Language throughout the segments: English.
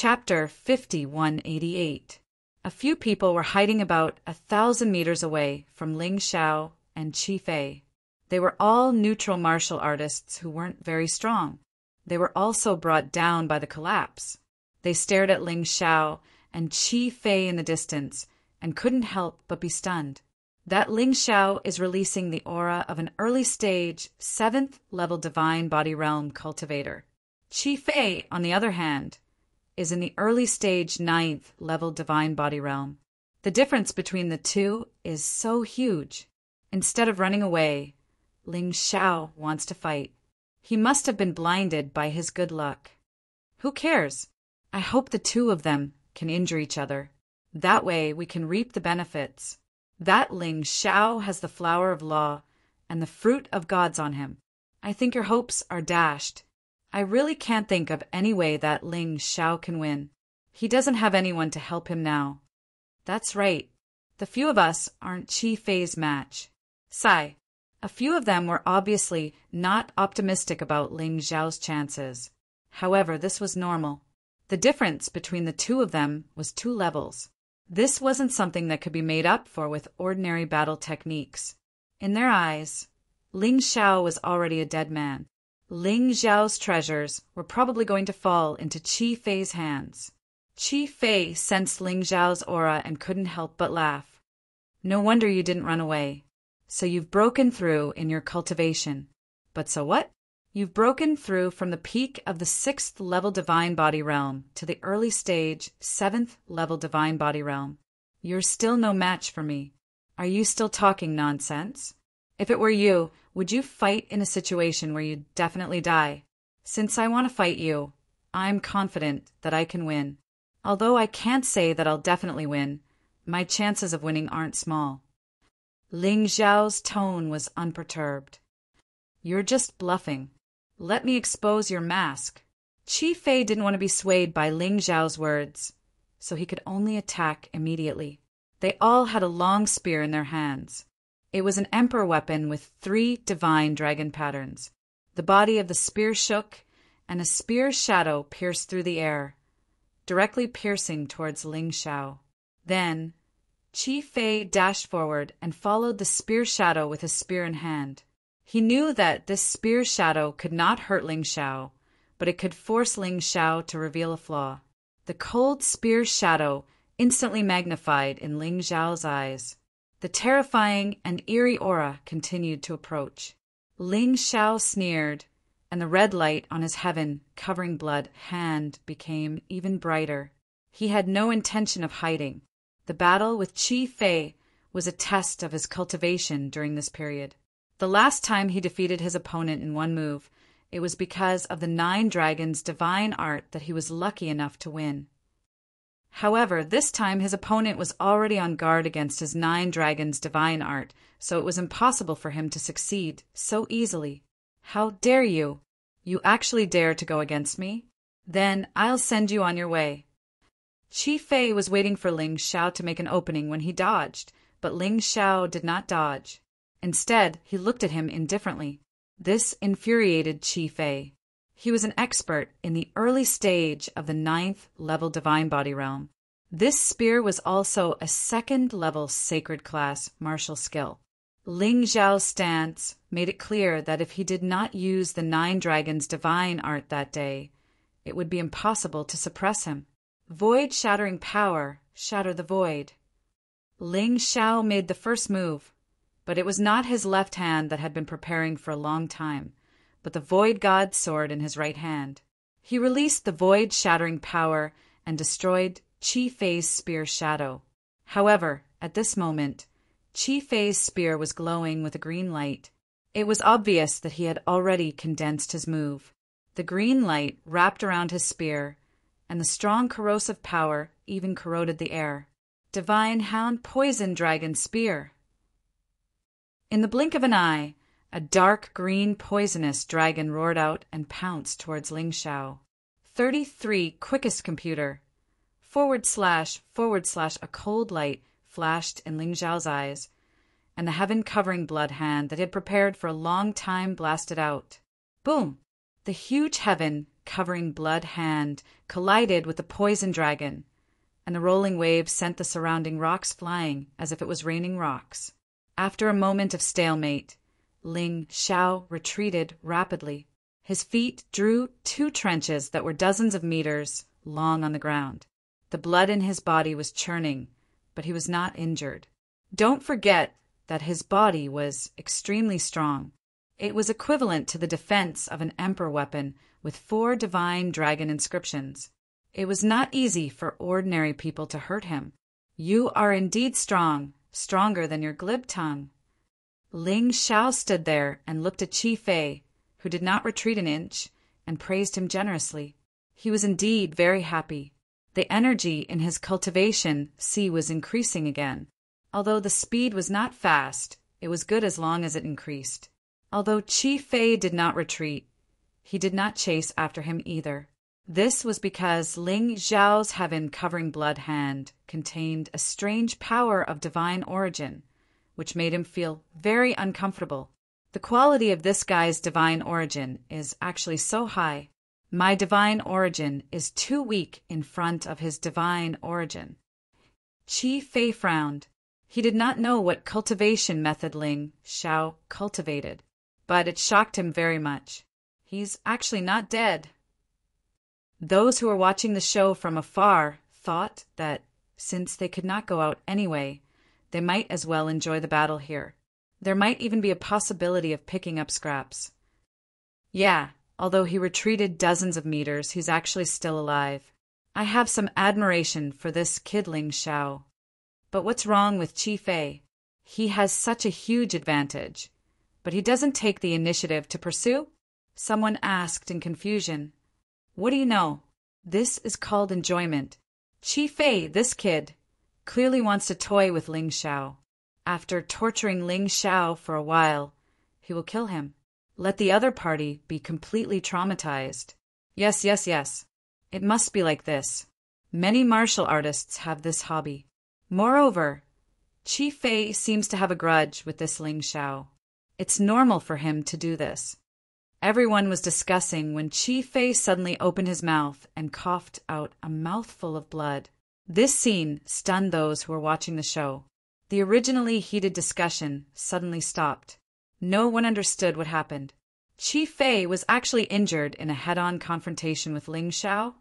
Chapter 5188. A few people were hiding about 1,000 meters away from Ling Xiao and Qi Fei. They were all neutral martial artists who weren't very strong. They were also brought down by the collapse. They stared at Ling Xiao and Qi Fei in the distance and couldn't help but be stunned. That Ling Xiao is releasing the aura of an early-stage, 7th-level divine body realm cultivator. Qi Fei, on the other hand, is in the early-stage 9th-level divine body realm. The difference between the two is so huge. Instead of running away, Ling Xiao wants to fight. He must have been blinded by his good luck. Who cares? I hope the two of them can injure each other. That way we can reap the benefits. That Ling Xiao has the flower of law and the fruit of gods on him. I think your hopes are dashed. I really can't think of any way that Ling Xiao can win. He doesn't have anyone to help him now. That's right. The few of us aren't Qi Fei's match. Sigh. A few of them were obviously not optimistic about Ling Xiao's chances. However, this was normal. The difference between the two of them was 2 levels. This wasn't something that could be made up for with ordinary battle techniques. In their eyes, Ling Xiao was already a dead man. Ling Xiao's treasures were probably going to fall into Qi Fei's hands. Qi Fei sensed Ling Xiao's aura and couldn't help but laugh. No wonder you didn't run away. So you've broken through in your cultivation. But so what? You've broken through from the peak of the 6th-level divine body realm to the early stage 7th-level divine body realm. You're still no match for me. Are you still talking nonsense? If it were you, would you fight in a situation where you'd definitely die? Since I want to fight you, I'm confident that I can win. Although I can't say that I'll definitely win, my chances of winning aren't small. Ling Xiao's tone was unperturbed. You're just bluffing. Let me expose your mask. Qi Fei didn't want to be swayed by Ling Xiao's words, so he could only attack immediately. They all had a long spear in their hands. It was an emperor weapon with 3 divine dragon patterns. The body of the spear shook, and a spear's shadow pierced through the air, directly piercing towards Ling Xiao. Then, Qi Fei dashed forward and followed the spear shadow with his spear in hand. He knew that this spear shadow could not hurt Ling Xiao, but it could force Ling Xiao to reveal a flaw. The cold spear shadow instantly magnified in Ling Xiao's eyes. The terrifying and eerie aura continued to approach. Ling Xiao sneered, and the red light on his heaven, covering blood, hand became even brighter. He had no intention of hiding. The battle with Qi Fei was a test of his cultivation during this period. The last time he defeated his opponent in one move, it was because of the 9 dragons' divine art that he was lucky enough to win. However, this time his opponent was already on guard against his 9 dragons' divine art, so it was impossible for him to succeed so easily. How dare you? You actually dare to go against me? Then I'll send you on your way. Qi Fei was waiting for Ling Xiao to make an opening when he dodged, but Ling Xiao did not dodge. Instead, he looked at him indifferently. This infuriated Qi Fei. He was an expert in the early stage of the 9th-level divine body realm. This spear was also a 2nd-level sacred class martial skill. Ling Xiao's stance made it clear that if he did not use the 9 dragons' divine art that day, it would be impossible to suppress him. Void-shattering power shattered the void. Ling Xiao made the first move, but it was not his left hand that had been preparing for a long time, but the Void God's sword in his right hand. He released the void-shattering power and destroyed Qi Fei's spear shadow. However, at this moment, Qi Fei's spear was glowing with a green light. It was obvious that he had already condensed his move. The green light wrapped around his spear, and the strong corrosive power even corroded the air. Divine Hound Poison Dragon Spear. In the blink of an eye, a dark green poisonous dragon roared out and pounced towards Ling Xiao. 33 quickest computer. / a cold light flashed in Ling Xiao's eyes, and the heaven-covering blood hand that he had prepared for a long time blasted out. Boom! The huge heaven covering blood hand collided with the poison dragon, and the rolling waves sent the surrounding rocks flying as if it was raining rocks. After a moment of stalemate, Ling Xiao retreated rapidly. His feet drew 2 trenches that were dozens of meters long on the ground. The blood in his body was churning, but he was not injured. Don't forget that his body was extremely strong. It was equivalent to the defense of an emperor weapon with 4 divine dragon inscriptions. It was not easy for ordinary people to hurt him. You are indeed strong, stronger than your glib tongue. Ling Xiao stood there and looked at Qi Fei, who did not retreat an inch, and praised him generously. He was indeed very happy. The energy in his cultivation was increasing again. Although the speed was not fast, it was good as long as it increased. Although Qi Fei did not retreat, he did not chase after him either. This was because Ling Xiao's heaven-covering blood hand contained a strange power of divine origin, which made him feel very uncomfortable. The quality of this guy's divine origin is actually so high. My divine origin is too weak in front of his divine origin. Qi Fei frowned. He did not know what cultivation method Ling Xiao cultivated, but it shocked him very much. He's actually not dead. Those who were watching the show from afar thought that, since they could not go out anyway, they might as well enjoy the battle here. There might even be a possibility of picking up scraps. Yeah, although he retreated dozens of meters, he's actually still alive. I have some admiration for this kid Ling Xiao. But what's wrong with Qi Fei? He has such a huge advantage, but he doesn't take the initiative to pursue? Someone asked in confusion. What do you know? This is called enjoyment. Qi Fei, this kid, clearly wants to toy with Ling Xiao. After torturing Ling Xiao for a while, he will kill him. Let the other party be completely traumatized. Yes. It must be like this. Many martial artists have this hobby. Moreover, Qi Fei seems to have a grudge with this Ling Xiao. It's normal for him to do this. Everyone was discussing when Qi Fei suddenly opened his mouth and coughed out a mouthful of blood. This scene stunned those who were watching the show. The originally heated discussion suddenly stopped. No one understood what happened. Qi Fei was actually injured in a head-on confrontation with Ling Xiao.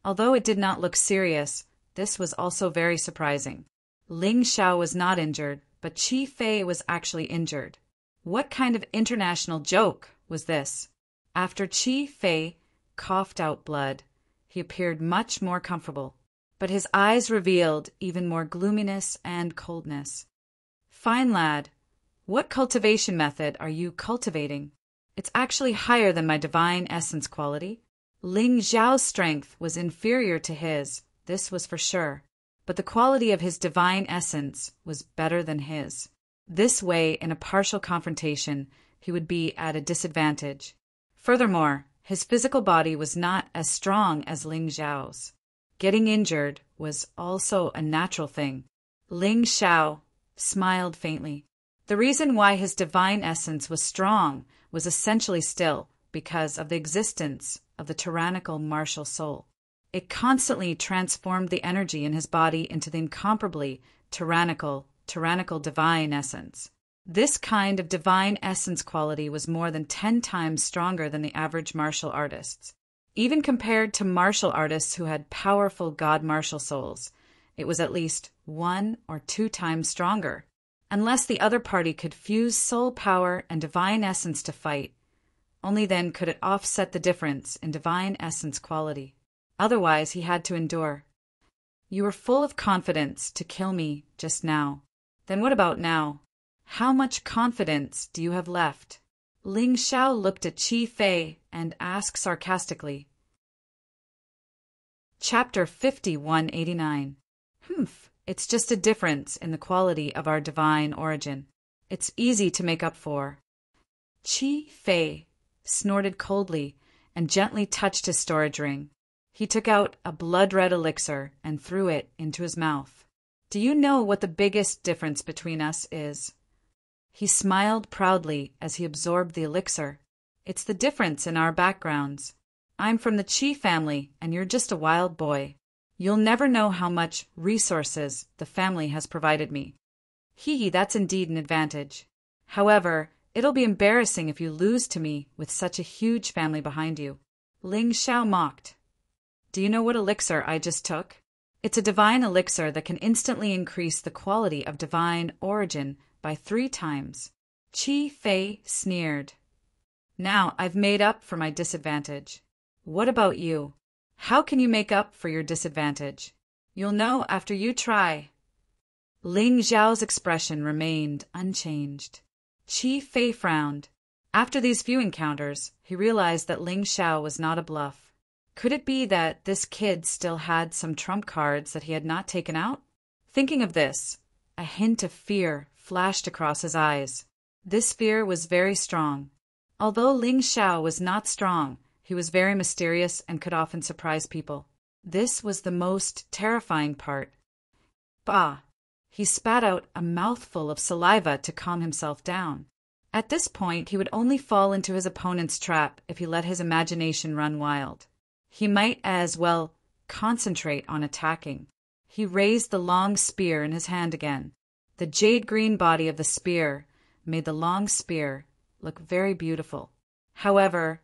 Although it did not look serious, this was also very surprising. Ling Xiao was not injured, but Qi Fei was actually injured. What kind of international joke was this? After Qi Fei coughed out blood, he appeared much more comfortable, but his eyes revealed even more gloominess and coldness. Fine lad, what cultivation method are you cultivating? It's actually higher than my divine essence quality. Ling Xiao's strength was inferior to his, this was for sure, but the quality of his divine essence was better than his. This way, in a partial confrontation, he would be at a disadvantage. Furthermore, his physical body was not as strong as Ling Xiao's. Getting injured was also a natural thing. Ling Xiao smiled faintly. The reason why his divine essence was strong was essentially still because of the existence of the tyrannical martial soul. It constantly transformed the energy in his body into the incomparably tyrannical divine essence. This kind of divine essence quality was more than 10 times stronger than the average martial artists. Even compared to martial artists who had powerful god martial souls, it was at least 1 or 2 times stronger. Unless the other party could fuse soul power and divine essence to fight, only then could it offset the difference in divine essence quality. Otherwise, he had to endure. You were full of confidence to kill me just now. Then what about now? How much confidence do you have left? Ling Xiao looked at Qi Fei and asked sarcastically. Chapter 5189. It's just a difference in the quality of our divine origin. It's easy to make up for. Qi Fei snorted coldly and gently touched his storage ring. He took out a blood-red elixir and threw it into his mouth. Do you know what the biggest difference between us is? He smiled proudly as he absorbed the elixir. It's the difference in our backgrounds. I'm from the Chi family, and you're just a wild boy. You'll never know how much resources the family has provided me. That's indeed an advantage. However, it'll be embarrassing if you lose to me with such a huge family behind you. Ling Xiao mocked. Do you know what elixir I just took? It's a divine elixir that can instantly increase the quality of divine origin by 3 times. Qi Fei sneered. Now I've made up for my disadvantage. What about you? How can you make up for your disadvantage? You'll know after you try. Ling Xiao's expression remained unchanged. Qi Fei frowned. After these few encounters, he realized that Ling Xiao was not a bluff. Could it be that this kid still had some trump cards that he had not taken out? Thinking of this, a hint of fear flashed across his eyes. This fear was very strong. Although Ling Xiao was not strong, he was very mysterious and could often surprise people. This was the most terrifying part. Bah! He spat out a mouthful of saliva to calm himself down. At this point, he would only fall into his opponent's trap if he let his imagination run wild. He might as well concentrate on attacking. He raised the long spear in his hand again. The jade-green body of the spear made the long spear look very beautiful. However,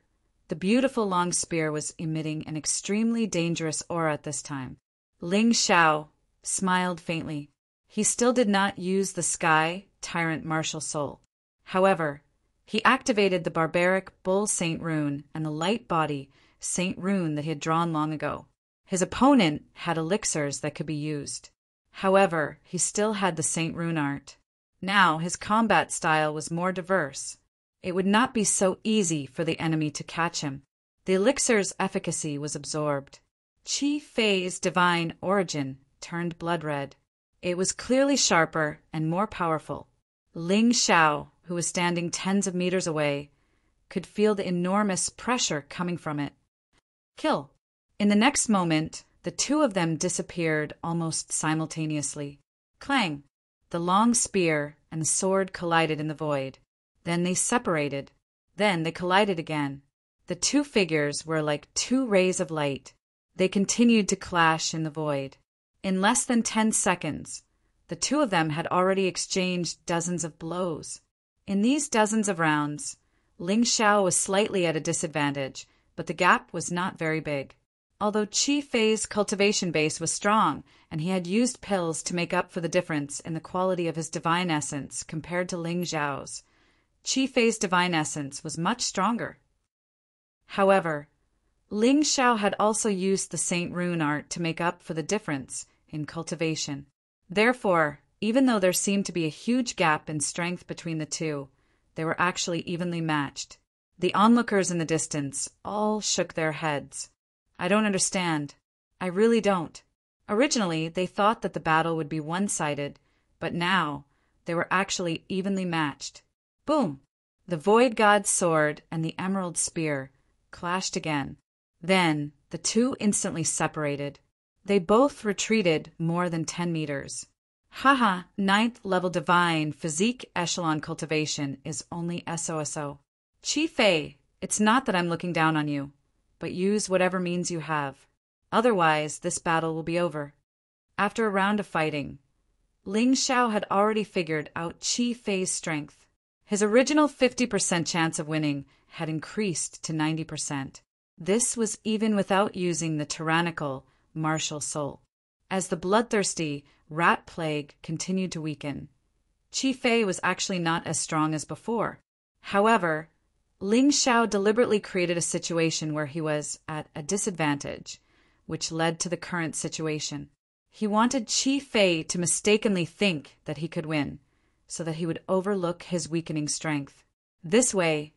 the beautiful long spear was emitting an extremely dangerous aura at this time. Ling Xiao smiled faintly. He still did not use the Sky Tyrant martial soul. However, he activated the barbaric Bull Saint rune and the light body Saint rune that he had drawn long ago. His opponent had elixirs that could be used. However, he still had the Saint rune art. Now his combat style was more diverse. It would not be so easy for the enemy to catch him. The elixir's efficacy was absorbed. Qi Fei's divine origin turned blood red. It was clearly sharper and more powerful. Ling Xiao, who was standing tens of meters away, could feel the enormous pressure coming from it. Kill! In the next moment, the two of them disappeared almost simultaneously. Clang! The long spear and the sword collided in the void. Then they separated. Then they collided again. The two figures were like 2 rays of light. They continued to clash in the void. In less than 10 seconds, the two of them had already exchanged dozens of blows. In these dozens of rounds, Ling Xiao was slightly at a disadvantage, but the gap was not very big. Although Qi Fei's cultivation base was strong, and he had used pills to make up for the difference in the quality of his divine essence compared to Ling Xiao's, Qi Fei's divine essence was much stronger. However, Ling Xiao had also used the Saint Rune art to make up for the difference in cultivation. Therefore, even though there seemed to be a huge gap in strength between the two, they were actually evenly matched. The onlookers in the distance all shook their heads. I don't understand. I really don't. Originally, they thought that the battle would be one-sided, but now they were actually evenly matched. Boom! The Void God's sword and the Emerald Spear clashed again. Then the two instantly separated. They both retreated more than 10 meters. Haha, 9th level divine physique echelon cultivation is only SOSO. Qi Fei, it's not that I'm looking down on you, but use whatever means you have. Otherwise, this battle will be over. After a round of fighting, Ling Xiao had already figured out Qi Fei's strength. His original 50% chance of winning had increased to 90%. This was even without using the tyrannical martial soul. As the bloodthirsty rat plague continued to weaken, Qi Fei was actually not as strong as before. However, Ling Xiao deliberately created a situation where he was at a disadvantage, which led to the current situation. He wanted Qi Fei to mistakenly think that he could win, so that he would overlook his weakening strength. This way,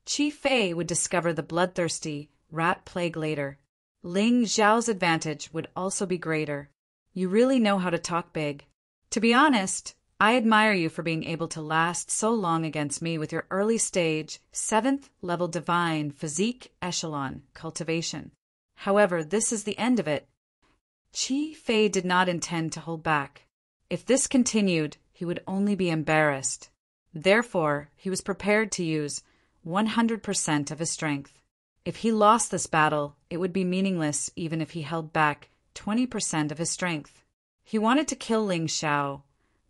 Qi Fei would discover the bloodthirsty rat plague later. Ling Xiao's advantage would also be greater. You really know how to talk big. To be honest, I admire you for being able to last so long against me with your early stage, 7th level divine physique echelon cultivation. However, this is the end of it. Qi Fei did not intend to hold back. If this continued, he would only be embarrassed. Therefore, he was prepared to use 100% of his strength. If he lost this battle, it would be meaningless even if he held back 20% of his strength. He wanted to kill Ling Xiao,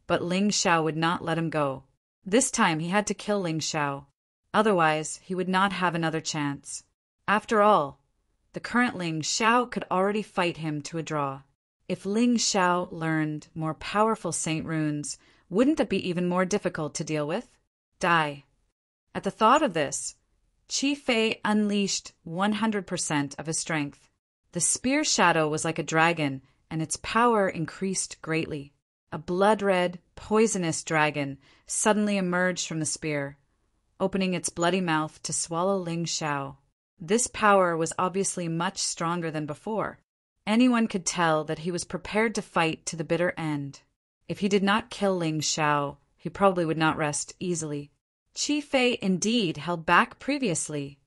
but Ling Xiao would not let him go. This time he had to kill Ling Xiao. Otherwise, he would not have another chance. After all, the current Ling Xiao could already fight him to a draw. If Ling Xiao learned more powerful Saint Runes, wouldn't that be even more difficult to deal with? Die. At the thought of this, Qi Fei unleashed 100% of his strength. The spear shadow was like a dragon, and its power increased greatly. A blood-red, poisonous dragon suddenly emerged from the spear, opening its bloody mouth to swallow Ling Xiao. This power was obviously much stronger than before. Anyone could tell that he was prepared to fight to the bitter end. If he did not kill Ling Xiao, he probably would not rest easily. Qi Fei indeed held back previously.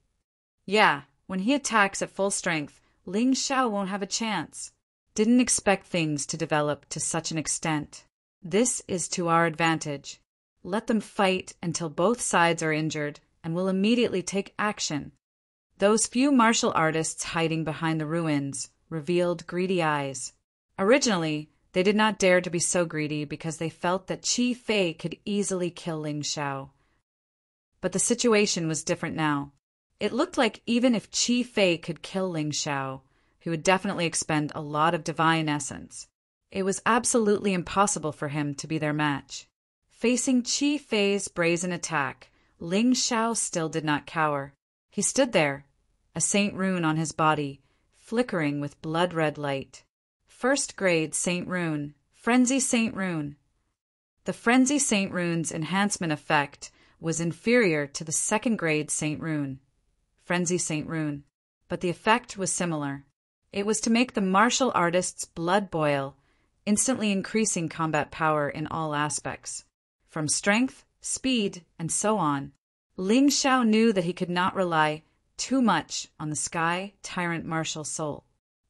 Yeah, when he attacks at full strength, Ling Xiao won't have a chance. Didn't expect things to develop to such an extent. This is to our advantage. Let them fight until both sides are injured, and we'll immediately take action. Those few martial artists hiding behind the ruins revealed greedy eyes. Originally, they did not dare to be so greedy because they felt that Qi Fei could easily kill Ling Xiao. But the situation was different now. It looked like even if Qi Fei could kill Ling Xiao, he would definitely expend a lot of divine essence. It was absolutely impossible for him to be their match. Facing Qi Fei's brazen attack, Ling Xiao still did not cower. He stood there, a Saint Rune on his body, flickering with blood-red light. First grade Saint Rune, Frenzy Saint Rune. The Frenzy Saint Rune's enhancement effect was inferior to the second grade Saint Rune, Frenzy Saint Rune, but the effect was similar. It was to make the martial artist's blood boil, instantly increasing combat power in all aspects, from strength, speed, and so on. Ling Xiao knew that he could not rely too much on the Sky Tyrant Martial Soul.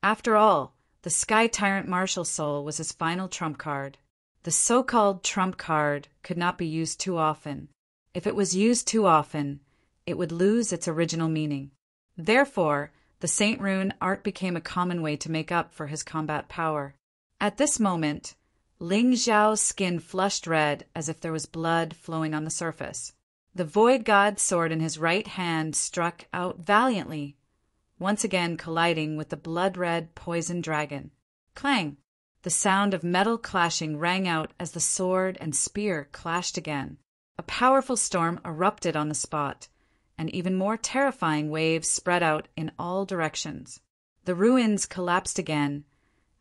After all, the Sky Tyrant Martial Soul was his final trump card. The so-called trump card could not be used too often. If it was used too often, it would lose its original meaning. Therefore, the Saint Rune art became a common way to make up for his combat power. At this moment, Ling Xiao's skin flushed red as if there was blood flowing on the surface. The Void God's sword in his right hand struck out valiantly, once again colliding with the blood-red poison dragon. Clang! The sound of metal clashing rang out as the sword and spear clashed again. A powerful storm erupted on the spot, and even more terrifying waves spread out in all directions. The ruins collapsed again,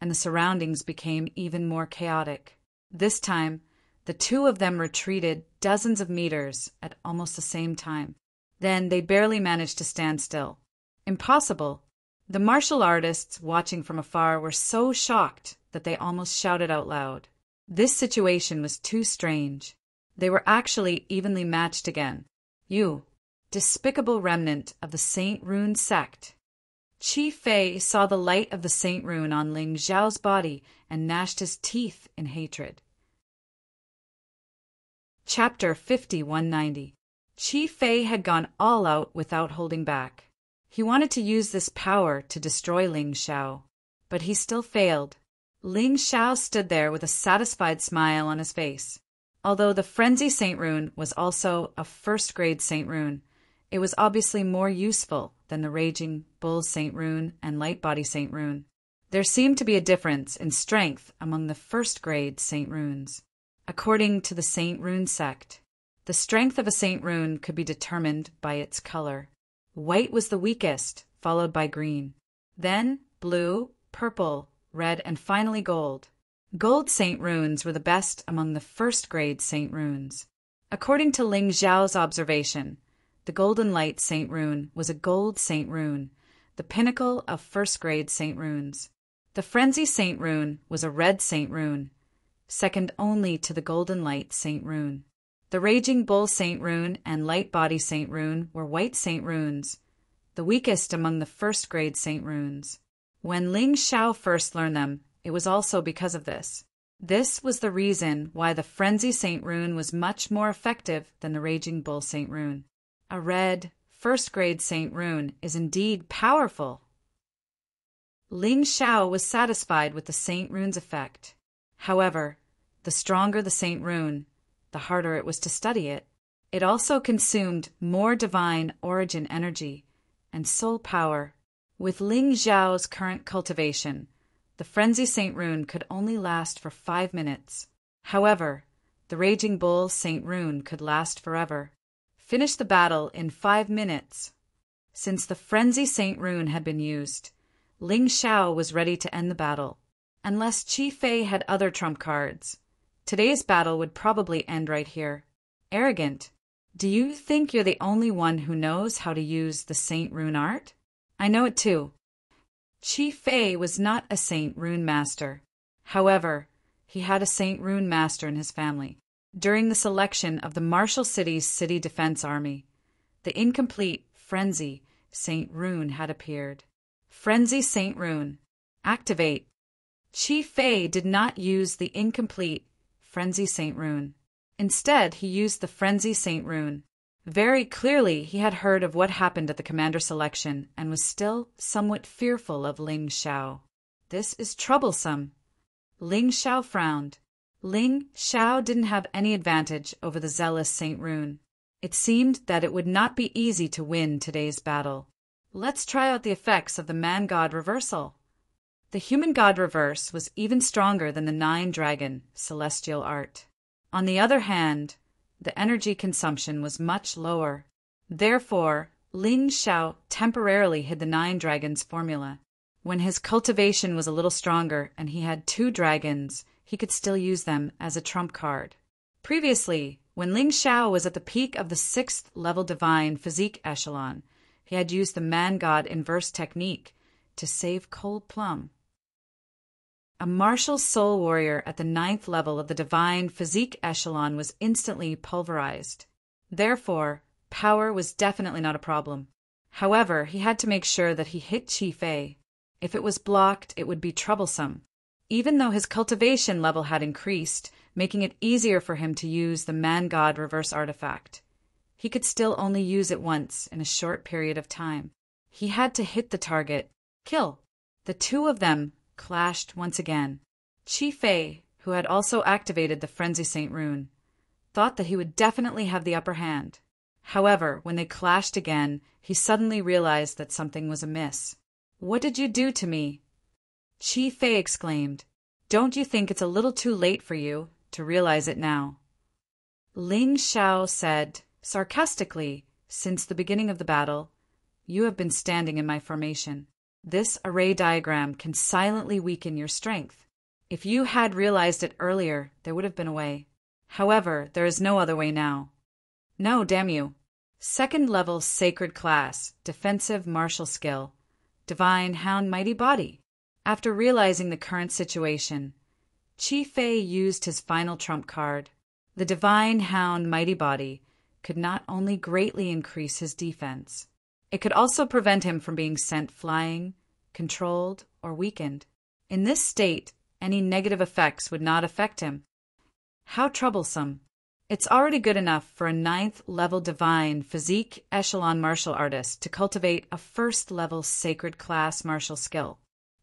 and the surroundings became even more chaotic. This time, the two of them retreated dozens of meters at almost the same time. Then they barely managed to stand still. Impossible! The martial artists watching from afar were so shocked that they almost shouted out loud. This situation was too strange. They were actually evenly matched again. You, despicable remnant of the Saint Rune sect! Qi Fei saw the light of the Saint Rune on Ling Xiao's body and gnashed his teeth in hatred. Chapter 5190. Qi Fei had gone all out without holding back. He wanted to use this power to destroy Ling Xiao, but he still failed. Ling Xiao stood there with a satisfied smile on his face. Although the Frenzy Saint Rune was also a first-grade Saint Rune, it was obviously more useful than the Raging Bull Saint Rune and Light Body Saint Rune. There seemed to be a difference in strength among the first-grade Saint Runes. According to the Saint Rune sect, the strength of a Saint Rune could be determined by its color. White was the weakest, followed by green. Then blue, purple, red, and finally gold. Gold Saint Runes were the best among the first-grade Saint Runes. According to Ling Xiao's observation, the Golden Light Saint Rune was a gold Saint Rune, the pinnacle of first-grade Saint Runes. The Frenzy Saint Rune was a red Saint Rune, second only to the Golden Light Saint Rune. The Raging Bull Saint Rune and Light Body Saint Rune were white Saint Runes, the weakest among the first-grade Saint Runes. When Ling Xiao first learned them, it was also because of this. This was the reason why the Frenzy Saint Rune was much more effective than the Raging Bull Saint Rune. A red, first-grade Saint Rune is indeed powerful. Ling Xiao was satisfied with the Saint Rune's effect. However, the stronger the Saint Rune, the harder it was to study it. It also consumed more divine origin energy and soul power. With Ling Xiao's current cultivation, the Frenzy Saint Rune could only last for 5 minutes. However, the Raging Bull Saint Rune could last forever. Finish the battle in 5 minutes. Since the Frenzy Saint Rune had been used, Ling Xiao was ready to end the battle. Unless Qi Fei had other trump cards, today's battle would probably end right here. Arrogant. Do you think you're the only one who knows how to use the Saint Rune art? I know it too. Qi Fei was not a Saint Rune master. However, he had a Saint Rune master in his family. During the selection of the Martial City's City Defense Army, the incomplete Frenzy Saint Rune had appeared. Frenzy Saint Rune. Activate. Qi Fei did not use the incomplete Frenzy Saint Rune. Instead, he used the Frenzy Saint Rune. Very clearly, he had heard of what happened at the commander selection and was still somewhat fearful of Ling Xiao. This is troublesome. Ling Xiao frowned. Ling Xiao didn't have any advantage over the zealous Saint Rune. It seemed that it would not be easy to win today's battle. Let's try out the effects of the Man-God reversal. The Human God reverse was even stronger than the 9-Dragon celestial art. On the other hand, the energy consumption was much lower. Therefore, Ling Xiao temporarily hid the 9-Dragons formula. When his cultivation was a little stronger and he had 2 dragons, he could still use them as a trump card. Previously, when Ling Xiao was at the peak of the 6th level divine physique echelon, he had used the Man-God inverse technique to save Cold Plum. A martial soul warrior at the 9th level of the divine physique echelon was instantly pulverized. Therefore, power was definitely not a problem. However, he had to make sure that he hit Qi Fei. If it was blocked, it would be troublesome. Even though his cultivation level had increased, making it easier for him to use the Man-God reverse artifact, he could still only use it once in a short period of time. He had to hit the target. Kill. The two of them clashed once again. Qi Fei, who had also activated the Frenzy Saint Rune, thought that he would definitely have the upper hand. However, when they clashed again, he suddenly realized that something was amiss. "What did you do to me?" Qi Fei exclaimed. "Don't you think it's a little too late for you to realize it now?" Ling Xiao said, sarcastically, "Since the beginning of the battle, you have been standing in my formation. This array diagram can silently weaken your strength. If you had realized it earlier, there would have been a way. However, there is no other way now." "No, damn you." 2nd level sacred class, defensive martial skill, divine hound mighty body. After realizing the current situation, Qi Fei used his final trump card. The divine hound mighty body could not only greatly increase his defense, it could also prevent him from being sent flying, controlled, or weakened. In this state, any negative effects would not affect him. How troublesome. It's already good enough for a 9th level divine physique echelon martial artist to cultivate a 1st level sacred class martial skill.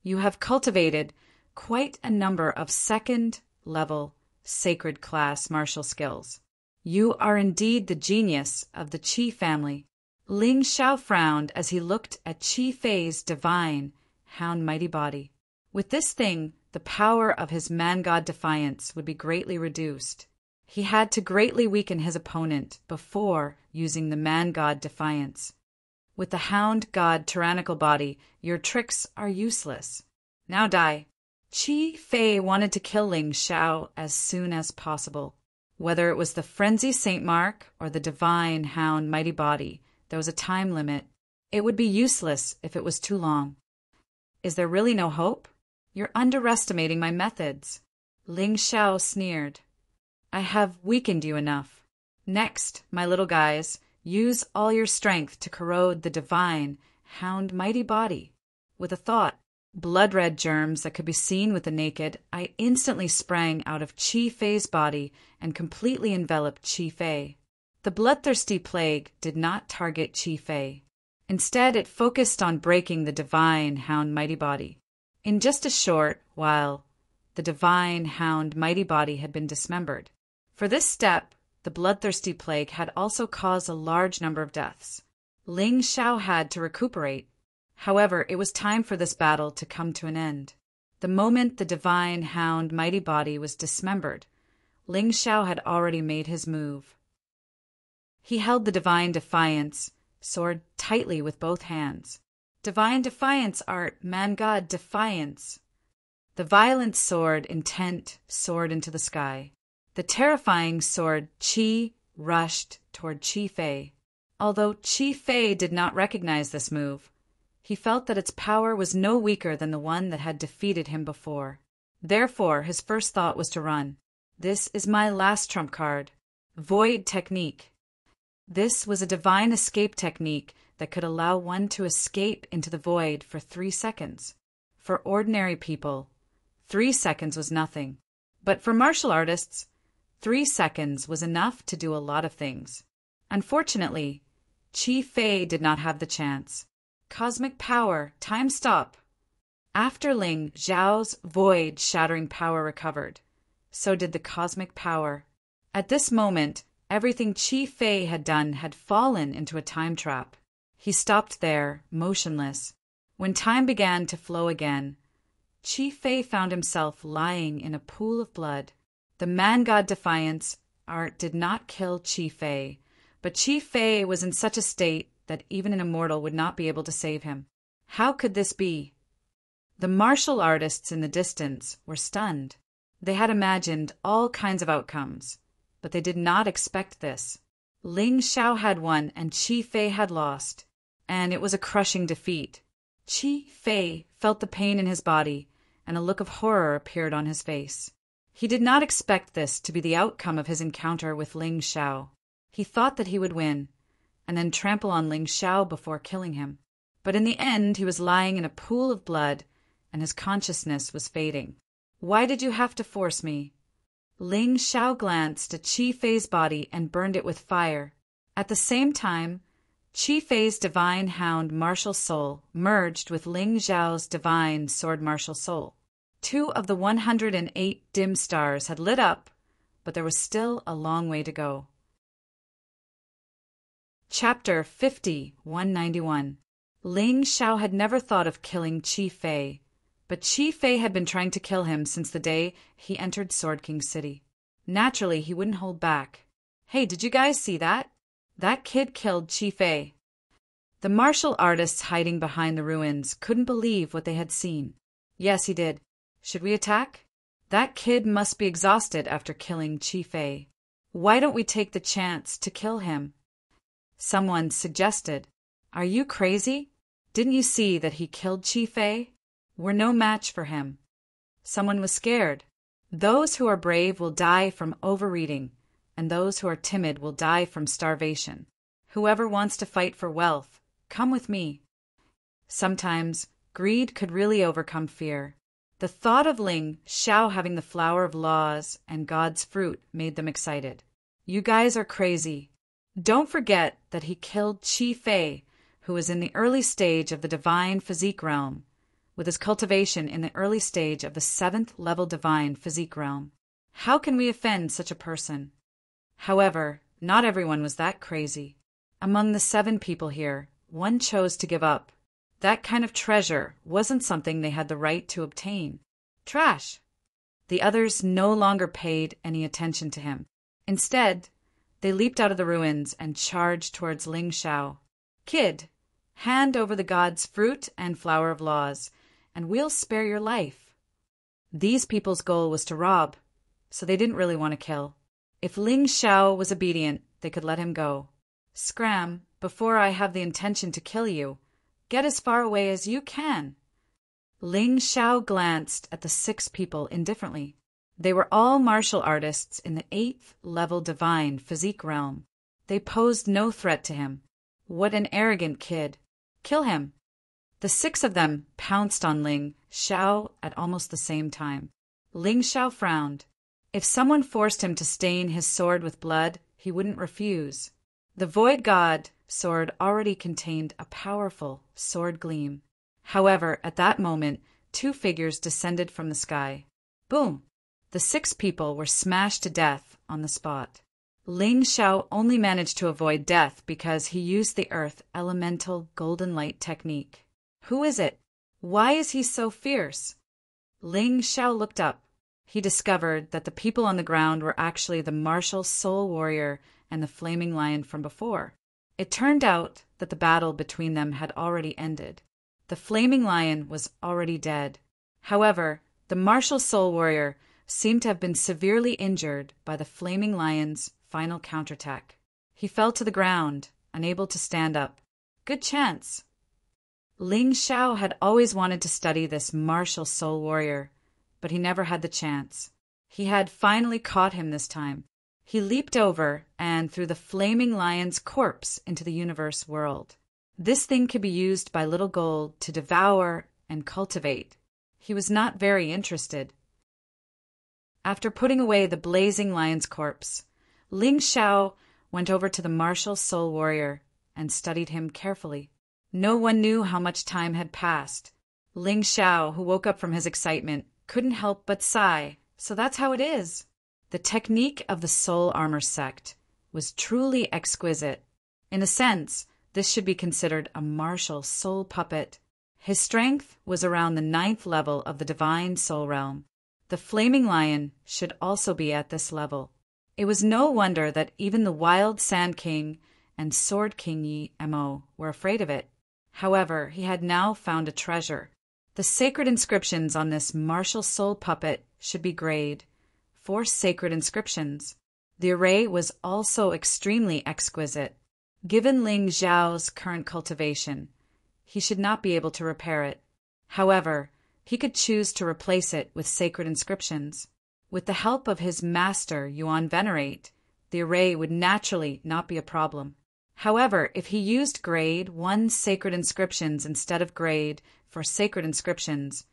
You have cultivated quite a number of 2nd level sacred class martial skills. You are indeed the genius of the Qi family. Ling Xiao frowned as he looked at Qi Fei's divine hound mighty body. With this thing, the power of his Man-God defiance would be greatly reduced. He had to greatly weaken his opponent before using the Man-God defiance. With the Hound God tyrannical body, your tricks are useless. Now die. Qi Fei wanted to kill Ling Xiao as soon as possible. Whether it was the Frenzy Saint Mark or the divine Hound mighty body, there was a time limit. It would be useless if it was too long. Is there really no hope? You're underestimating my methods. Ling Xiao sneered. I have weakened you enough. Next, my little guys, use all your strength to corrode the divine, hound mighty body. With a thought, blood-red germs that could be seen with the naked, I instantly sprang out of Qi Fei's body and completely enveloped Qi Fei. The bloodthirsty plague did not target Chi Fei. Instead, it focused on breaking the divine hound mighty body. In just a short while, the divine hound mighty body had been dismembered. For this step, the bloodthirsty plague had also caused a large number of deaths. Ling Xiao had to recuperate. However, it was time for this battle to come to an end. The moment the divine hound mighty body was dismembered, Ling Xiao had already made his move. He held the divine defiance sword tightly with both hands. Divine defiance art, man-god defiance. The violent sword intent soared into the sky. The terrifying sword Qi rushed toward Chi Fei. Although Chi Fei did not recognize this move, he felt that its power was no weaker than the one that had defeated him before. Therefore, his first thought was to run. This is my last trump card. Void technique. This was a divine escape technique that could allow one to escape into the void for 3 seconds. For ordinary people, 3 seconds was nothing. But for martial artists, 3 seconds was enough to do a lot of things. Unfortunately, Chi Fei did not have the chance. Cosmic power, time stop. After Ling Xiao's void-shattering power recovered, so did the cosmic power. At this moment, everything Chi Fei had done had fallen into a time trap. He stopped there, motionless. When time began to flow again, Chi Fei found himself lying in a pool of blood. The man-god defiance art did not kill Chi Fei, but Chi Fei was in such a state that even an immortal would not be able to save him. How could this be? The martial artists in the distance were stunned. They had imagined all kinds of outcomes, but they did not expect this. Ling Xiao had won and Chi Fei had lost, and it was a crushing defeat. Chi Fei felt the pain in his body, and a look of horror appeared on his face. He did not expect this to be the outcome of his encounter with Ling Xiao. He thought that he would win, and then trample on Ling Xiao before killing him. But in the end, he was lying in a pool of blood, and his consciousness was fading. Why did you have to force me? Ling Xiao glanced at Chi Fei's body and burned it with fire. At the same time, Chi Fei's divine hound martial soul merged with Ling Xiao's divine sword martial soul. 2 of the 108 dim stars had lit up, but there was still a long way to go. Chapter 50-191. Ling Xiao had never thought of killing Chi Fei, but Chi Fei had been trying to kill him since the day he entered Sword King City. Naturally, he wouldn't hold back. Hey, did you guys see that? That kid killed Chi Fei. The martial artists hiding behind the ruins couldn't believe what they had seen. Yes, he did. Should we attack? That kid must be exhausted after killing Chi Fei. Why don't we take the chance to kill him? Someone suggested. Are you crazy? Didn't you see that he killed Chi Fei? We're no match for him. Someone was scared. Those who are brave will die from overeating, and those who are timid will die from starvation. Whoever wants to fight for wealth, come with me. Sometimes, greed could really overcome fear. The thought of Ling Xiao having the flower of laws and God's fruit made them excited. You guys are crazy. Don't forget that he killed Chi Fei, who was in the early stage of the divine physique realm, with his cultivation in the early stage of the 7th level divine physique realm. How can we offend such a person? However, not everyone was that crazy. Among the 7 people here, one chose to give up. That kind of treasure wasn't something they had the right to obtain. Trash! The others no longer paid any attention to him. Instead, they leaped out of the ruins and charged towards Ling Xiao. Kid, hand over the god's fruit and flower of laws, and we'll spare your life. These people's goal was to rob, so they didn't really want to kill. If Ling Xiao was obedient, they could let him go. Scram, before I have the intention to kill you. Get as far away as you can. Ling Xiao glanced at the 6 people indifferently. They were all martial artists in the 8th level divine physique realm. They posed no threat to him. What an arrogant kid. Kill him. The 6 of them pounced on Ling Xiao at almost the same time. Ling Xiao frowned. If someone forced him to stain his sword with blood, He wouldn't refuse. The Void God sword already contained a powerful sword gleam. However, at that moment, two figures descended from the sky. Boom! The 6 people were smashed to death on the spot. Ling Xiao only managed to avoid death because he used the earth elemental golden light technique. Who is it? Why is he so fierce? Ling Xiao looked up. He discovered that the people on the ground were actually the martial soul warrior and the flaming lion from before. It turned out that the battle between them had already ended. The flaming lion was already dead. However, the martial soul warrior seemed to have been severely injured by the flaming lion's final counterattack. He fell to the ground, unable to stand up. Good chance. Ling Xiao had always wanted to study this martial soul warrior, but he never had the chance. He had finally caught him this time. He leaped over and threw the flaming lion's corpse into the universe world. This thing could be used by Little Gold to devour and cultivate. He was not very interested. After putting away the blazing lion's corpse, Ling Xiao went over to the martial soul warrior and studied him carefully. No one knew how much time had passed. Ling Xiao, who woke up from his excitement, couldn't help but sigh. So that's how it is. The technique of the soul armor sect was truly exquisite. In a sense, this should be considered a martial soul puppet. His strength was around the 9th level of the divine soul realm. The flaming lion should also be at this level. It was no wonder that even the wild Sand King and Sword King Yi Mo were afraid of it. However, he had now found a treasure. The sacred inscriptions on this martial soul puppet should be grade 4 sacred inscriptions. The array was also extremely exquisite. Given Ling Xiao's current cultivation, he should not be able to repair it. However, he could choose to replace it with sacred inscriptions. With the help of his master, Yuan Venerate, the array would naturally not be a problem. However, if he used grade 1 sacred inscriptions instead of grade 4 sacred inscriptions,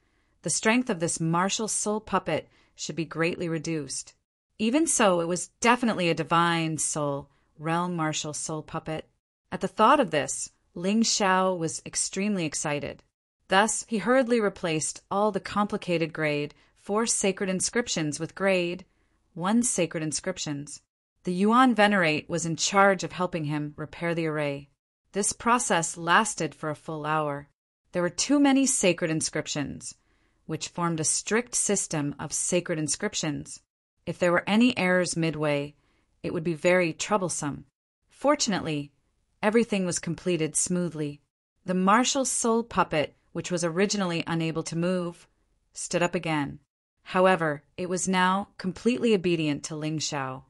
the strength of this martial soul puppet should be greatly reduced. Even so, it was definitely a divine soul, realm martial soul puppet. At the thought of this, Ling Xiao was extremely excited. Thus, he hurriedly replaced all the complicated grade 4 sacred inscriptions with grade 1 sacred inscriptions. The Yuan Venerate was in charge of helping him repair the array. This process lasted for a full hour. There were too many sacred inscriptions, which formed a strict system of sacred inscriptions. If there were any errors midway, it would be very troublesome. Fortunately, everything was completed smoothly. The martial soul puppet, which was originally unable to move, stood up again. However, it was now completely obedient to Ling Xiao.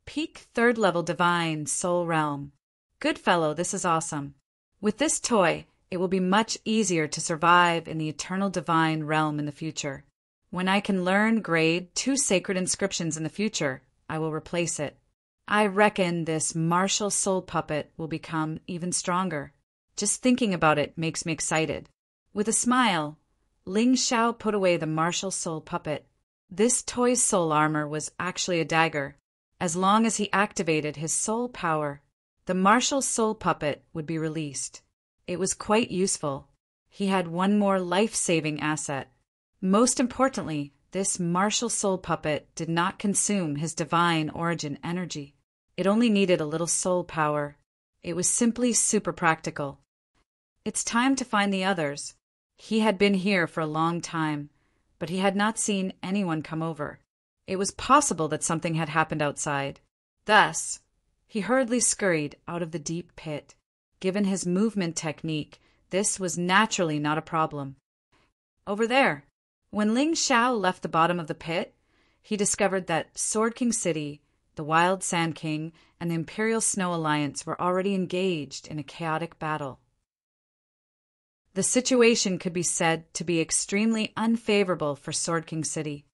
Peak 3rd level divine soul realm. Good fellow, this is awesome. With this toy, it will be much easier to survive in the eternal divine realm in the future. When I can learn grade 2 sacred inscriptions in the future, I will replace it. I reckon this martial soul puppet will become even stronger. Just thinking about it makes me excited. With a smile, Ling Xiao put away the martial soul puppet. This toy's soul armor was actually a dagger. As long as he activated his soul power, the martial soul puppet would be released. It was quite useful. He had one more life-saving asset. Most importantly, this martial soul puppet did not consume his divine origin energy. It only needed a little soul power. It was simply super practical. It's time to find the others. He had been here for a long time, but he had not seen anyone come over. It was possible that something had happened outside. Thus, he hurriedly scurried out of the deep pit. Given his movement technique, this was naturally not a problem. Over there. When Ling Xiao left the bottom of the pit, he discovered that Sword King City, the Wild Sand King, and the Imperial Snow Alliance were already engaged in a chaotic battle. The situation could be said to be extremely unfavorable for Sword King City.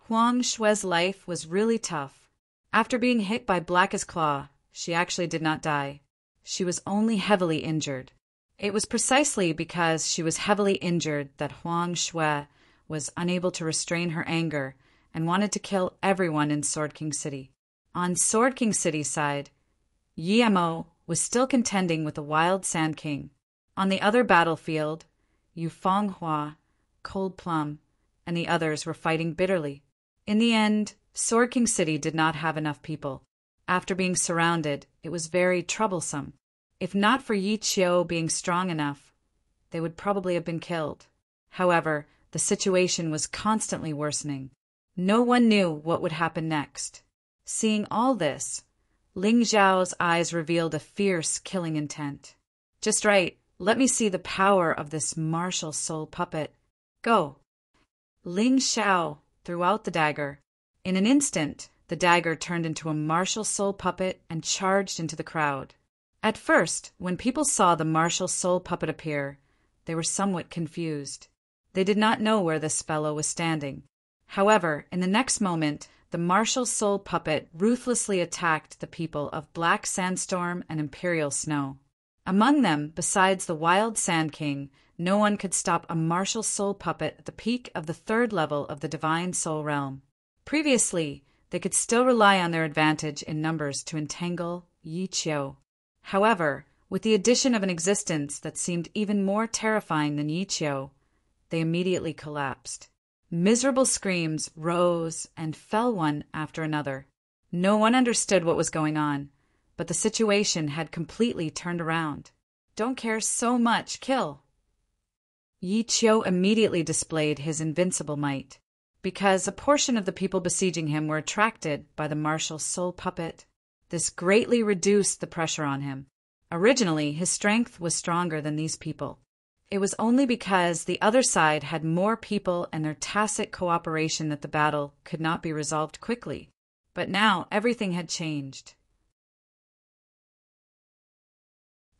Huang Shue's life was really tough. After being hit by Black's Claw, she actually did not die. She was only heavily injured. It was precisely because she was heavily injured that Huang Shue was unable to restrain her anger and wanted to kill everyone in Sword King City. On Sword King City's side, Yemo was still contending with the Wild Sand King. On the other battlefield, Yu Fanghua, Cold Plum, and the others were fighting bitterly. In the end, Sword King City did not have enough people. After being surrounded, it was very troublesome. If not for Yi Qiu being strong enough, they would probably have been killed. However, the situation was constantly worsening. No one knew what would happen next. Seeing all this, Ling Zhao's eyes revealed a fierce killing intent. Just right, let me see the power of this martial soul puppet. Go. Ling Zhao threw out the dagger. In an instant, the dagger turned into a martial soul puppet and charged into the crowd. At first, when people saw the martial soul puppet appear, they were somewhat confused. They did not know where this fellow was standing. However, in the next moment, the martial soul puppet ruthlessly attacked the people of Black Sandstorm and Imperial Snow. Among them, besides the Wild Sand King, no one could stop a martial soul puppet at the peak of the 3rd level of the Divine Soul Realm. Previously, they could still rely on their advantage in numbers to entangle Yi Qiu. However, with the addition of an existence that seemed even more terrifying than Yi Qiu, they immediately collapsed. Miserable screams rose and fell one after another. No one understood what was going on, but the situation had completely turned around. Don't care so much, kill! Yi Qiu immediately displayed his invincible might. Because a portion of the people besieging him were attracted by the martial soul puppet, this greatly reduced the pressure on him. Originally, his strength was stronger than these people. It was only because the other side had more people and their tacit cooperation that the battle could not be resolved quickly. But now everything had changed.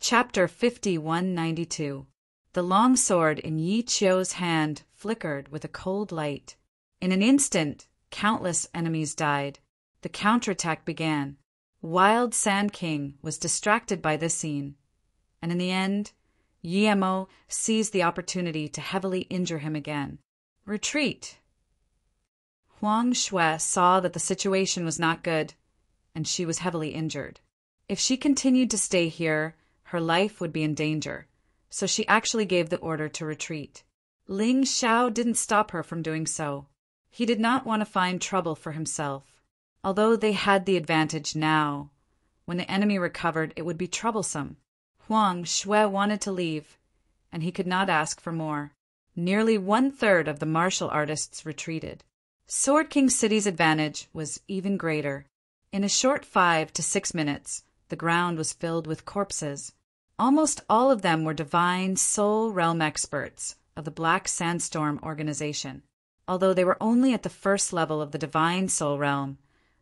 Chapter 5192. The long sword in Yi Qiu's hand flickered with a cold light. In an instant, countless enemies died. The counterattack began. Wild Sand King was distracted by this scene, and in the end, Yemo seized the opportunity to heavily injure him again. Retreat! Huang Shui saw that the situation was not good, and she was heavily injured. If she continued to stay here, her life would be in danger, so she actually gave the order to retreat. Ling Zhao didn't stop her from doing so. He did not want to find trouble for himself. Although they had the advantage now, when the enemy recovered, it would be troublesome. Huang Shui wanted to leave, and he could not ask for more. Nearly 1/3 of the martial artists retreated. Sword King City's advantage was even greater. In a short 5 to 6 minutes, the ground was filled with corpses. Almost all of them were divine soul realm experts of the Black Sandstorm organization. Although they were only at the 1st level of the divine soul realm,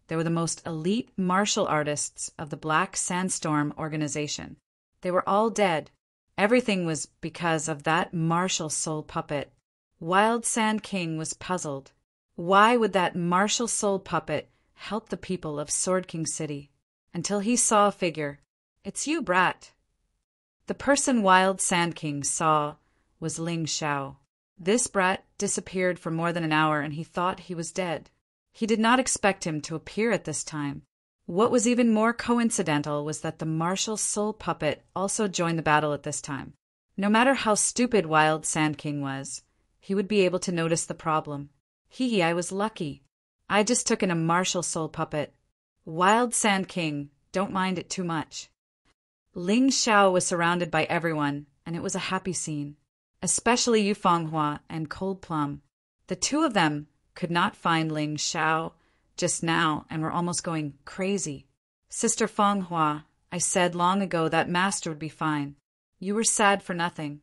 they were the most elite martial artists of the Black Sandstorm organization. They were all dead. Everything was because of that martial soul puppet. Wild Sand King was puzzled. Why would that martial soul puppet help the people of Sword King City? Until he saw a figure. It's you, brat. The person Wild Sand King saw was Ling Zhao. This brat disappeared for more than an hour, and he thought he was dead. He did not expect him to appear at this time. What was even more coincidental was that the martial soul puppet also joined the battle at this time. No matter how stupid Wild Sand King was, he would be able to notice the problem. I was lucky. I just took in a martial soul puppet. Wild Sand King, don't mind it too much. Ling Zhao was surrounded by everyone, and it was a happy scene. Especially Yu Fanghua and Cold Plum. The two of them could not find Ling Zhao just now and were almost going crazy. Sister Fanghua, I said long ago that master would be fine. You were sad for nothing.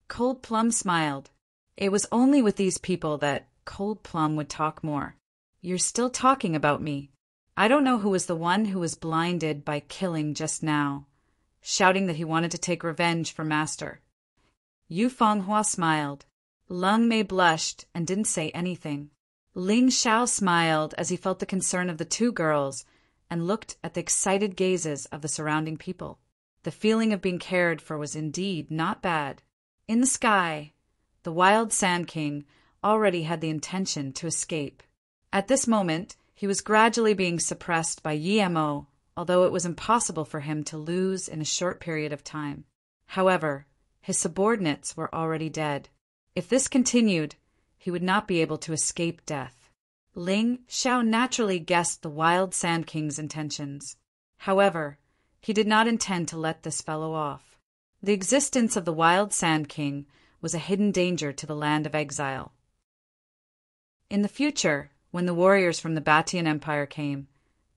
Cold Plum smiled. It was only with these people that Cold Plum would talk more. You're still talking about me. I don't know who was the one who was blinded by killing just now, shouting that he wanted to take revenge for master. Yu Fanghua smiled. Leng Mei blushed and didn't say anything. Ling Zhao smiled as he felt the concern of the two girls and looked at the excited gazes of the surrounding people. The feeling of being cared for was indeed not bad. In the sky, the Wild Sand King already had the intention to escape. At this moment, he was gradually being suppressed by Yemo, although it was impossible for him to lose in a short period of time. However, his subordinates were already dead. If this continued, he would not be able to escape death. Ling Xiao naturally guessed the Wild Sand King's intentions. However, he did not intend to let this fellow off. The existence of the Wild Sand King was a hidden danger to the land of exile. In the future, when the warriors from the Batian Empire came,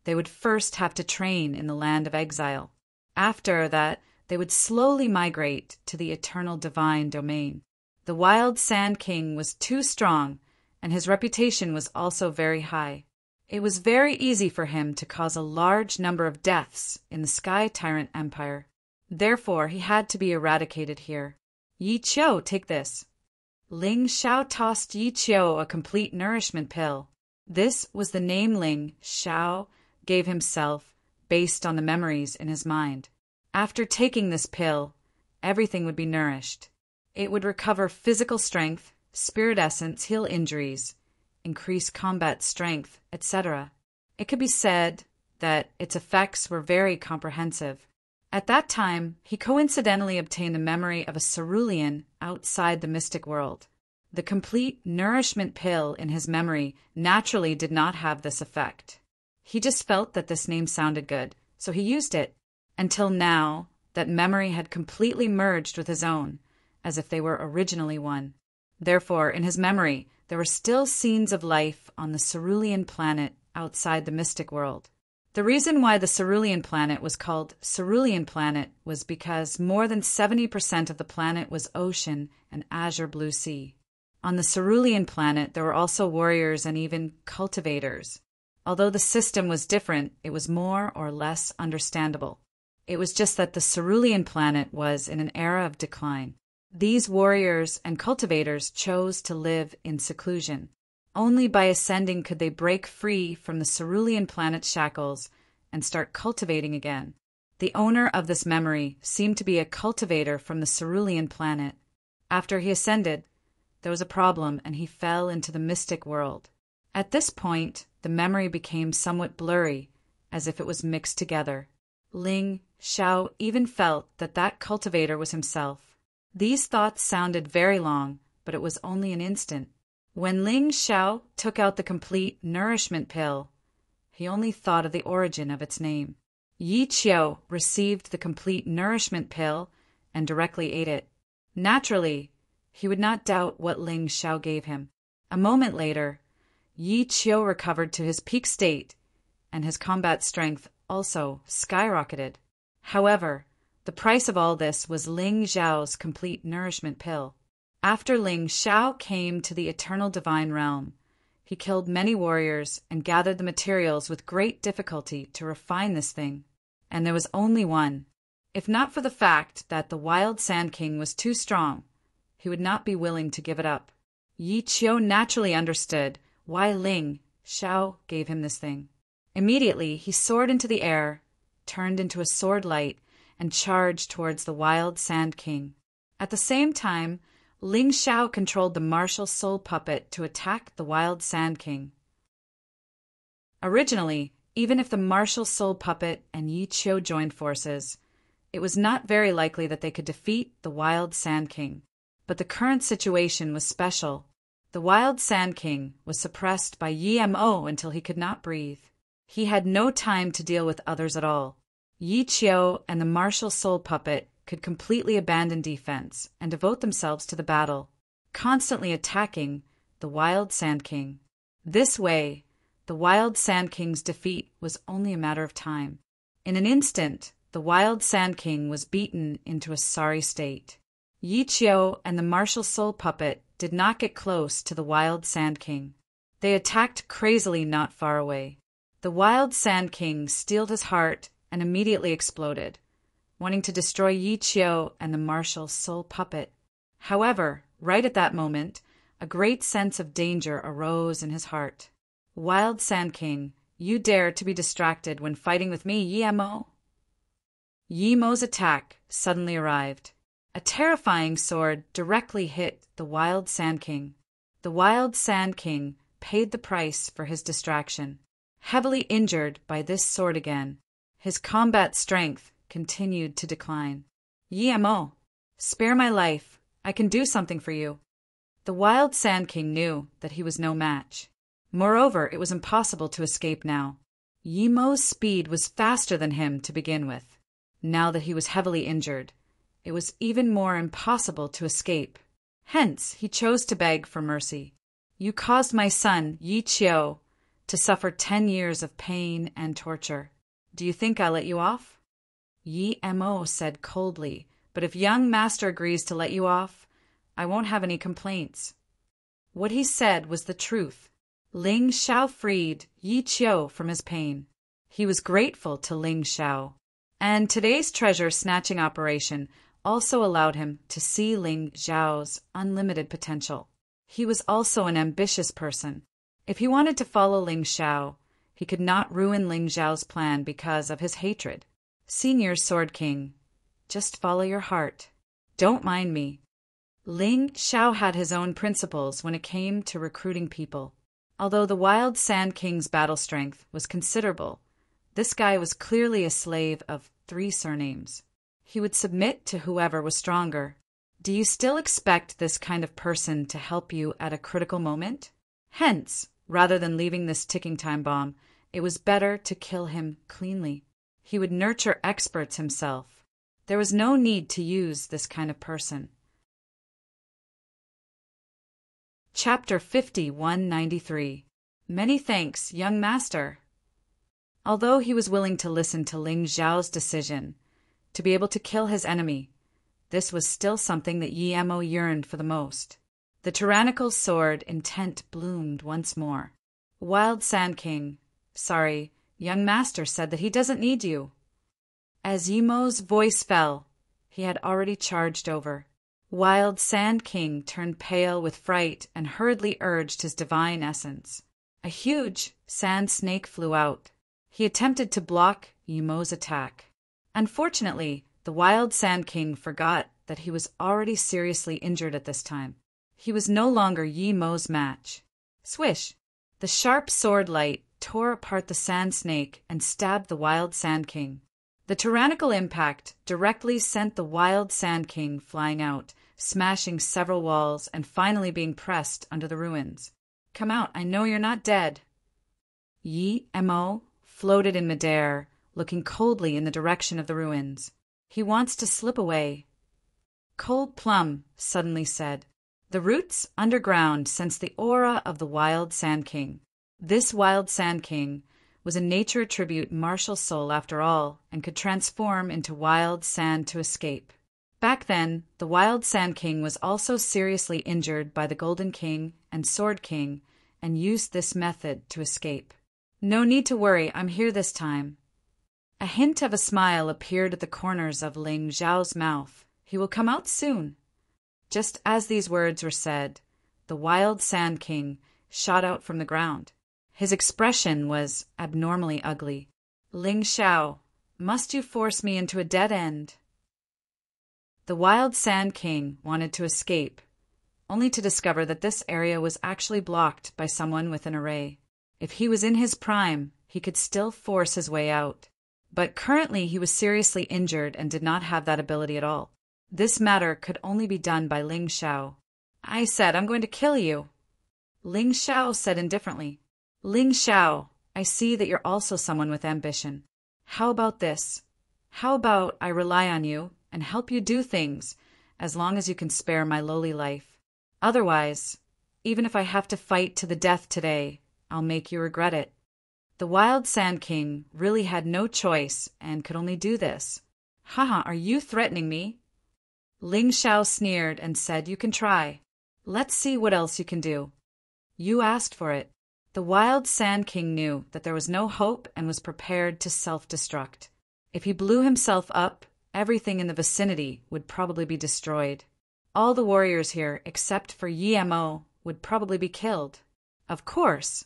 they would first have to train in the land of exile. After that, they would slowly migrate to the eternal divine domain. The Wild Sand King was too strong, and his reputation was also very high. It was very easy for him to cause a large number of deaths in the Sky Tyrant Empire. Therefore, he had to be eradicated here. Yi Qiu, take this. Ling Xiao tossed Yi Qiu a complete nourishment pill. This was the name Ling Xiao gave himself based on the memories in his mind. After taking this pill, everything would be nourished. It would recover physical strength, spirit essence, heal injuries, increase combat strength, etc. It could be said that its effects were very comprehensive. At that time, he coincidentally obtained a memory of a cerulean outside the mystic world. The complete nourishment pill in his memory naturally did not have this effect. He just felt that this name sounded good, so he used it. Until now, that memory had completely merged with his own, as if they were originally one. Therefore, in his memory, there were still scenes of life on the cerulean planet outside the mystic world. The reason why the cerulean planet was called Cerulean Planet was because more than 70% of the planet was ocean and azure blue sea. On the Cerulean Planet, there were also warriors and even cultivators. Although the system was different, it was more or less understandable. It was just that the Cerulean Planet was in an era of decline. These warriors and cultivators chose to live in seclusion. Only by ascending could they break free from the Cerulean Planet's shackles and start cultivating again. The owner of this memory seemed to be a cultivator from the Cerulean Planet. After he ascended, there was a problem and he fell into the mystic world. At this point, the memory became somewhat blurry, as if it was mixed together. Ling Xiao even felt that that cultivator was himself. These thoughts sounded very long, but it was only an instant. When Ling Xiao took out the complete nourishment pill, he only thought of the origin of its name. Yi Qiu received the complete nourishment pill and directly ate it. Naturally, he would not doubt what Ling Xiao gave him. A moment later, Yi Qiu recovered to his peak state, and his combat strength also skyrocketed. However, the price of all this was Ling Xiao's complete nourishment pill. After Ling Xiao came to the eternal divine realm, he killed many warriors and gathered the materials with great difficulty to refine this thing. And there was only one. If not for the fact that the Wild Sand King was too strong, he would not be willing to give it up. Yi Qiu naturally understood why Ling Xiao gave him this thing. Immediately, he soared into the air, turned into a sword light, and charged towards the Wild Sand King. At the same time, Ling Xiao controlled the martial soul puppet to attack the Wild Sand King. Originally, even if the martial soul puppet and Yi Qiu joined forces, it was not very likely that they could defeat the Wild Sand King. But the current situation was special. The Wild Sand King was suppressed by Yemo until he could not breathe. He had no time to deal with others at all. Yi Qiu and the martial soul puppet could completely abandon defense and devote themselves to the battle, constantly attacking the Wild Sand King. This way, the Wild Sand King's defeat was only a matter of time. In an instant, the Wild Sand King was beaten into a sorry state. Yi Qiu and the martial soul puppet did not get close to the Wild Sand King. They attacked crazily not far away. The Wild Sand King steeled his heart and immediately exploded, wanting to destroy Yi Qiu and the martial soul puppet. However, right at that moment, a great sense of danger arose in his heart. Wild Sand King, you dare to be distracted when fighting with me, Yemo? Yemo's attack suddenly arrived. A terrifying sword directly hit the Wild Sand King. The Wild Sand King paid the price for his distraction. heavily injured by this sword again. His combat strength continued to decline. Yi Mo, spare my life. I can do something for you. The Wild Sand King knew that he was no match. Moreover, it was impossible to escape now. Yi Mo's speed was faster than him to begin with. Now that he was heavily injured, it was even more impossible to escape. Hence, he chose to beg for mercy. You caused my son, Yi Qiu, to suffer 10 years of pain and torture. Do you think I'll let you off? Yi Mo said coldly, but if young master agrees to let you off, I won't have any complaints. What he said was the truth. Ling Xiao freed Yi Qiu from his pain. He was grateful to Ling Xiao, and today's treasure-snatching operation also allowed him to see Ling Xiao's unlimited potential. He was also an ambitious person. If he wanted to follow Ling Xiao, he could not ruin Ling Xiao's plan because of his hatred. Senior Sword King, just follow your heart. Don't mind me. Ling Xiao had his own principles when it came to recruiting people. Although the Wild Sand King's battle strength was considerable, this guy was clearly a slave of 3 surnames. He would submit to whoever was stronger. Do you still expect this kind of person to help you at a critical moment? Hence, rather than leaving this ticking time bomb, it was better to kill him cleanly. He would nurture experts himself. There was no need to use this kind of person. Chapter 5193. Many thanks, young master. Although he was willing to listen to Ling Xiao's decision to be able to kill his enemy, this was still something that Yi Mo yearned for the most. The tyrannical sword intent bloomed once more. Wild Sand King, sorry, young master said that he doesn't need you. As Yi Mo's voice fell, he had already charged over. Wild Sand King turned pale with fright and hurriedly urged his divine essence. A huge sand snake flew out. He attempted to block Yi Mo's attack. Unfortunately, the Wild Sand King forgot that he was already seriously injured at this time. He was no longer Yi Mo's match. Swish! The sharp sword light tore apart the sand snake and stabbed the Wild Sand King. The tyrannical impact directly sent the Wild Sand King flying out, smashing several walls and finally being pressed under the ruins. Come out, I know you're not dead. Yi Mo floated in midair, looking coldly in the direction of the ruins. He wants to slip away. Cold Plum suddenly said. The roots underground sensed the aura of the Wild Sand King. This Wild Sand King was a nature tribute martial soul after all, and could transform into wild sand to escape. Back then, the Wild Sand King was also seriously injured by the Golden King and Sword King, and used this method to escape. No need to worry, I'm here this time. A hint of a smile appeared at the corners of Ling Xiao's mouth. He will come out soon. Just as these words were said, the Wild Sand King shot out from the ground. His expression was abnormally ugly. Ling Xiao, must you force me into a dead end? The Wild Sand King wanted to escape, only to discover that this area was actually blocked by someone with an array. If he was in his prime, he could still force his way out. But currently he was seriously injured and did not have that ability at all. This matter could only be done by Ling Xiao. I said, I'm going to kill you. Ling Xiao said indifferently. Ling Xiao, I see that you're also someone with ambition. How about this? How about I rely on you and help you do things as long as you can spare my lowly life? Otherwise, even if I have to fight to the death today, I'll make you regret it. The Wild Sand King really had no choice and could only do this. Haha, are you threatening me? Ling Xiao sneered and said, you can try. Let's see what else you can do. You asked for it. The Wild Sand King knew that there was no hope and was prepared to self-destruct. If he blew himself up, everything in the vicinity would probably be destroyed. All the warriors here, except for Yi Mo, would probably be killed. Of course,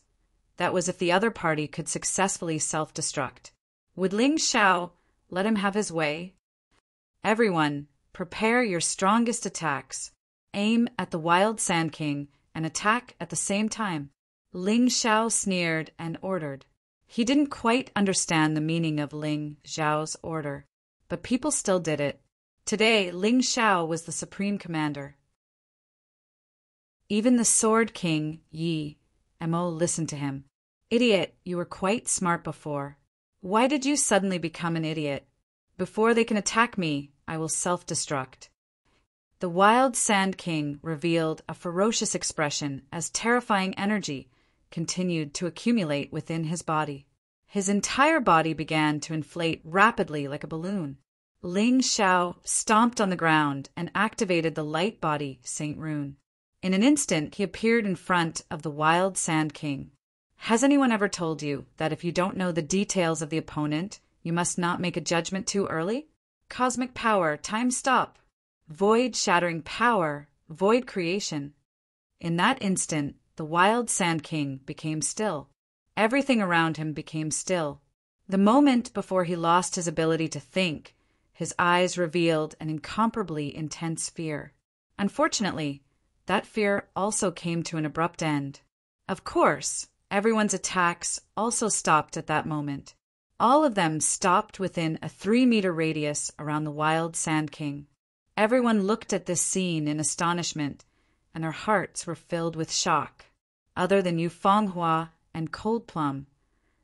that was if the other party could successfully self-destruct. Would Ling Xiao let him have his way? Everyone, prepare your strongest attacks. Aim at the Wild Sand King and attack at the same time. Ling Xiao sneered and ordered. He didn't quite understand the meaning of Ling Xiao's order, but people still did it. Today, Ling Xiao was the supreme commander. Even the Sword King, Yi Mo, listened to him. Idiot, you were quite smart before. Why did you suddenly become an idiot? Before they can attack me, I will self-destruct. The Wild Sand King revealed a ferocious expression as terrifying energy continued to accumulate within his body. His entire body began to inflate rapidly like a balloon. Ling Xiao stomped on the ground and activated the light body Saint Rune. In an instant, he appeared in front of the Wild Sand King. Has anyone ever told you that if you don't know the details of the opponent, you must not make a judgment too early? Cosmic power, time stop. Void-shattering power, void creation. In that instant, the Wild Sand King became still. Everything around him became still. The moment before he lost his ability to think, his eyes revealed an incomparably intense fear. Unfortunately, that fear also came to an abrupt end. Of course, everyone's attacks also stopped at that moment. All of them stopped within a 3-meter radius around the Wild Sand King. Everyone looked at this scene in astonishment, and their hearts were filled with shock. Other than Yu Fanghua and Cold Plum,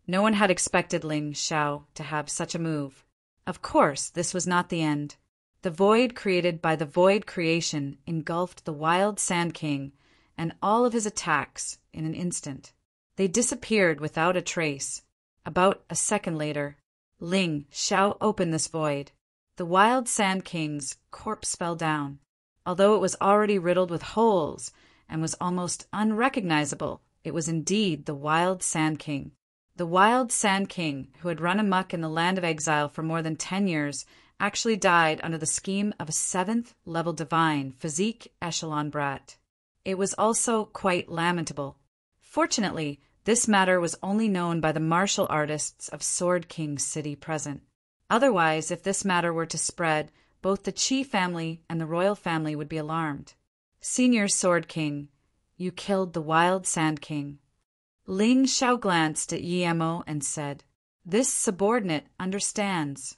no one had expected Ling Xiao to have such a move. Of course, this was not the end. The void created by the void creation engulfed the Wild Sand King and all of his attacks in an instant. They disappeared without a trace. About a second later, Ling Xiao opened this void. The Wild Sand King's corpse fell down. Although it was already riddled with holes and was almost unrecognizable, it was indeed the Wild Sand King. The Wild Sand King, who had run amok in the land of exile for more than 10 years, actually died under the scheme of a 7th-level divine physique echelon brat. It was also quite lamentable. Fortunately, this matter was only known by the martial artists of Sword King City present. Otherwise, if this matter were to spread, both the Qi family and the royal family would be alarmed. Senior Sword King, you killed the Wild Sand King. Ling Xiao glanced at Yi Mo and said, This subordinate understands.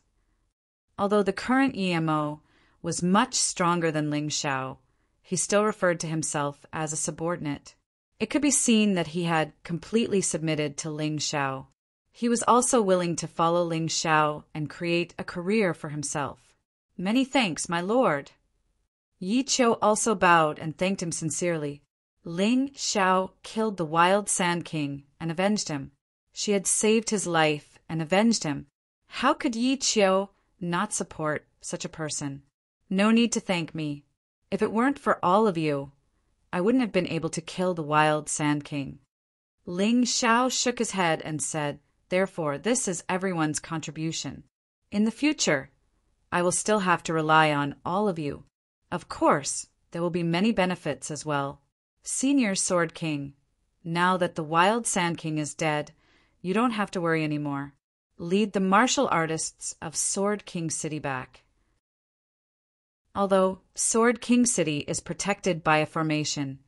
Although the current Yi Mo was much stronger than Ling Xiao, he still referred to himself as a subordinate. It could be seen that he had completely submitted to Ling Xiao. He was also willing to follow Ling Xiao and create a career for himself. Many thanks, my lord. Yi Qiu also bowed and thanked him sincerely. Ling Xiao killed the Wild Sand King and avenged him. She had saved his life and avenged him. How could Yi Qiu not support such a person? No need to thank me. If it weren't for all of you, I wouldn't have been able to kill the Wild Sand King. Ling Xiao shook his head and said, Therefore, this is everyone's contribution. In the future, I will still have to rely on all of you. Of course, there will be many benefits as well. Senior Sword King, now that the Wild Sand King is dead, you don't have to worry anymore. Lead the martial artists of Sword King City back. Although Sword King City is protected by a formation,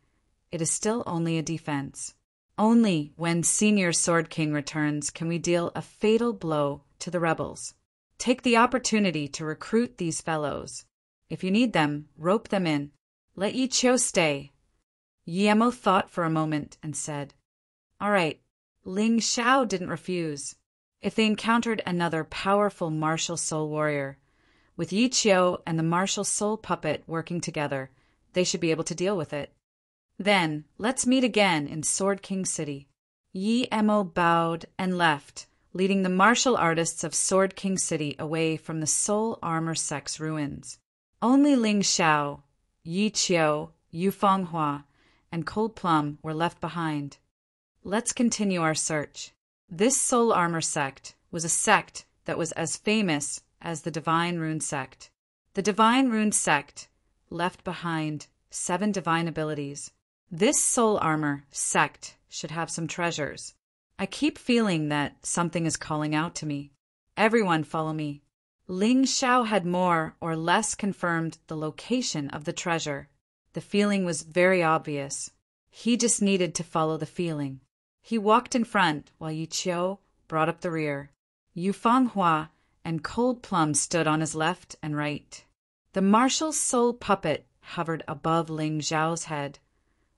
it is still only a defense. Only when Senior Sword King returns can we deal a fatal blow to the rebels. Take the opportunity to recruit these fellows. If you need them, rope them in. Let Yi Qiu stay. Yi Mo thought for a moment and said, All right. Ling Xiao didn't refuse. If they encountered another powerful martial soul warrior, with Yi Qiu and the martial soul puppet working together, they should be able to deal with it. Then, let's meet again in Sword King City. Yi Mo bowed and left, leading the martial artists of Sword King City away from the Soul Armor Sect's ruins. Only Ling Xiao, Yi Qiu, Yu Fanghua, and Cold Plum were left behind. Let's continue our search. This Soul Armor Sect was a sect that was as famous as the Divine Rune Sect. The Divine Rune Sect left behind 7 divine abilities. This Soul Armor Sect should have some treasures. I keep feeling that something is calling out to me. Everyone follow me. Ling Xiao had more or less confirmed the location of the treasure. The feeling was very obvious. He just needed to follow the feeling. He walked in front while Yi Qiu brought up the rear. Yu Fanghua and Cold Plum stood on his left and right. The marshal's soul puppet hovered above Ling Xiao's head,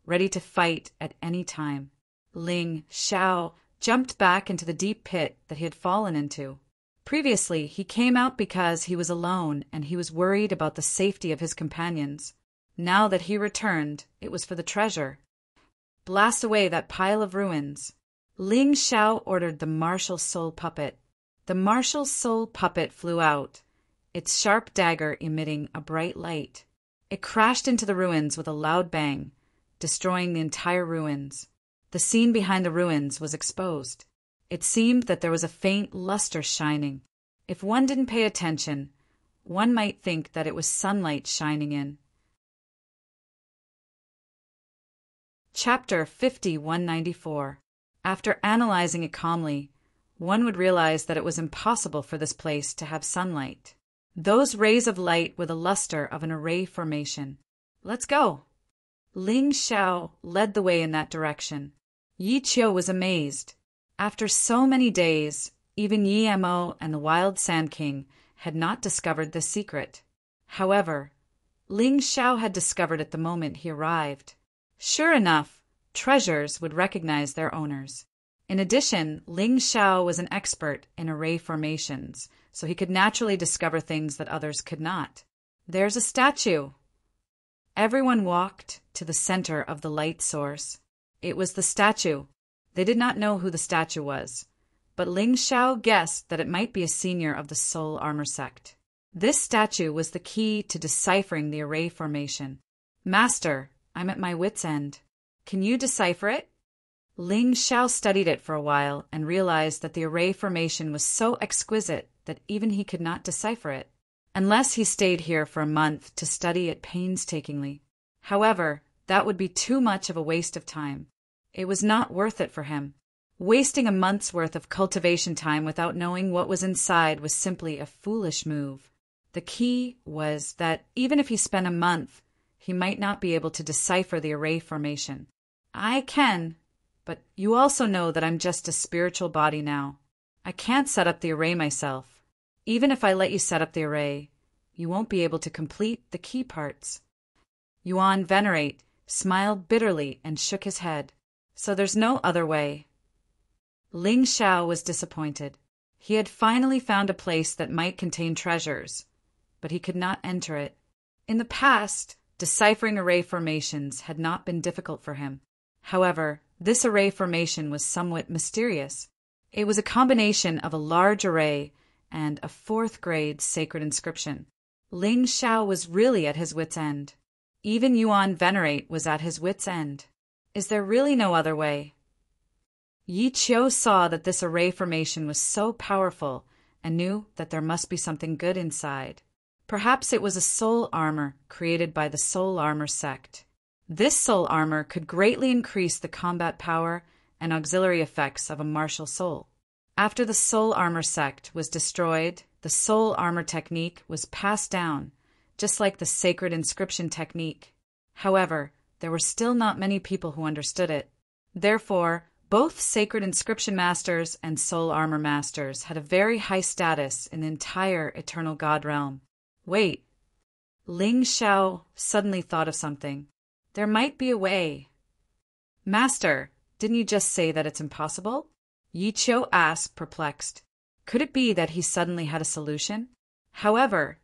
ready to fight at any time. Ling Xiao jumped back into the deep pit that he had fallen into. Previously, he came out because he was alone and he was worried about the safety of his companions. Now that he returned, it was for the treasure. Blast away that pile of ruins. Ling Xiao ordered the martial soul puppet. The martial soul puppet flew out, its sharp dagger emitting a bright light. It crashed into the ruins with a loud bang, destroying the entire ruins. The scene behind the ruins was exposed. It seemed that there was a faint luster shining. If one didn't pay attention, one might think that it was sunlight shining in. Chapter 5194. After analyzing it calmly, one would realize that it was impossible for this place to have sunlight. Those rays of light were the luster of an array formation. Let's go. Ling Xiao led the way in that direction. Yi Qiu was amazed. After so many days, even Yi Mo and the Wild Sand King had not discovered this secret. However, Ling Xiao had discovered it the moment he arrived. Sure enough, treasures would recognize their owners. In addition, Ling Xiao was an expert in array formations, so he could naturally discover things that others could not. There's a statue. Everyone walked to the center of the light source. It was the statue. They did not know who the statue was, but Ling Xiao guessed that it might be a senior of the Soul Armor sect. This statue was the key to deciphering the array formation. Master, I'm at my wit's end. Can you decipher it? Ling Xiao studied it for a while and realized that the array formation was so exquisite that even he could not decipher it, unless he stayed here for a month to study it painstakingly. However, that would be too much of a waste of time. It was not worth it for him. Wasting a month's worth of cultivation time without knowing what was inside was simply a foolish move. The key was that even if he spent a month, he might not be able to decipher the array formation. I can, but you also know that I'm just a spiritual body now. I can't set up the array myself. Even if I let you set up the array, you won't be able to complete the key parts. Yuan Venerate smiled bitterly and shook his head. So there's no other way. Ling Xiao was disappointed. He had finally found a place that might contain treasures, but he could not enter it. In the past, deciphering array formations had not been difficult for him. However, this array formation was somewhat mysterious. It was a combination of a large array and a 4th grade sacred inscription. Ling Xiao was really at his wit's end. Even Yuan Venerate was at his wit's end. Is there really no other way? Yi Qiu saw that this array formation was so powerful and knew that there must be something good inside. Perhaps it was a soul armor created by the Soul Armor sect. This soul armor could greatly increase the combat power and auxiliary effects of a martial soul. After the Soul Armor sect was destroyed, the soul armor technique was passed down, just like the sacred inscription technique. However, there were still not many people who understood it. Therefore, both sacred inscription masters and soul armor masters had a very high status in the entire Eternal God realm. Wait. Ling Xiao suddenly thought of something. There might be a way. Master, didn't you just say that it's impossible? Yi Qiu asked, perplexed. Could it be that he suddenly had a solution? However,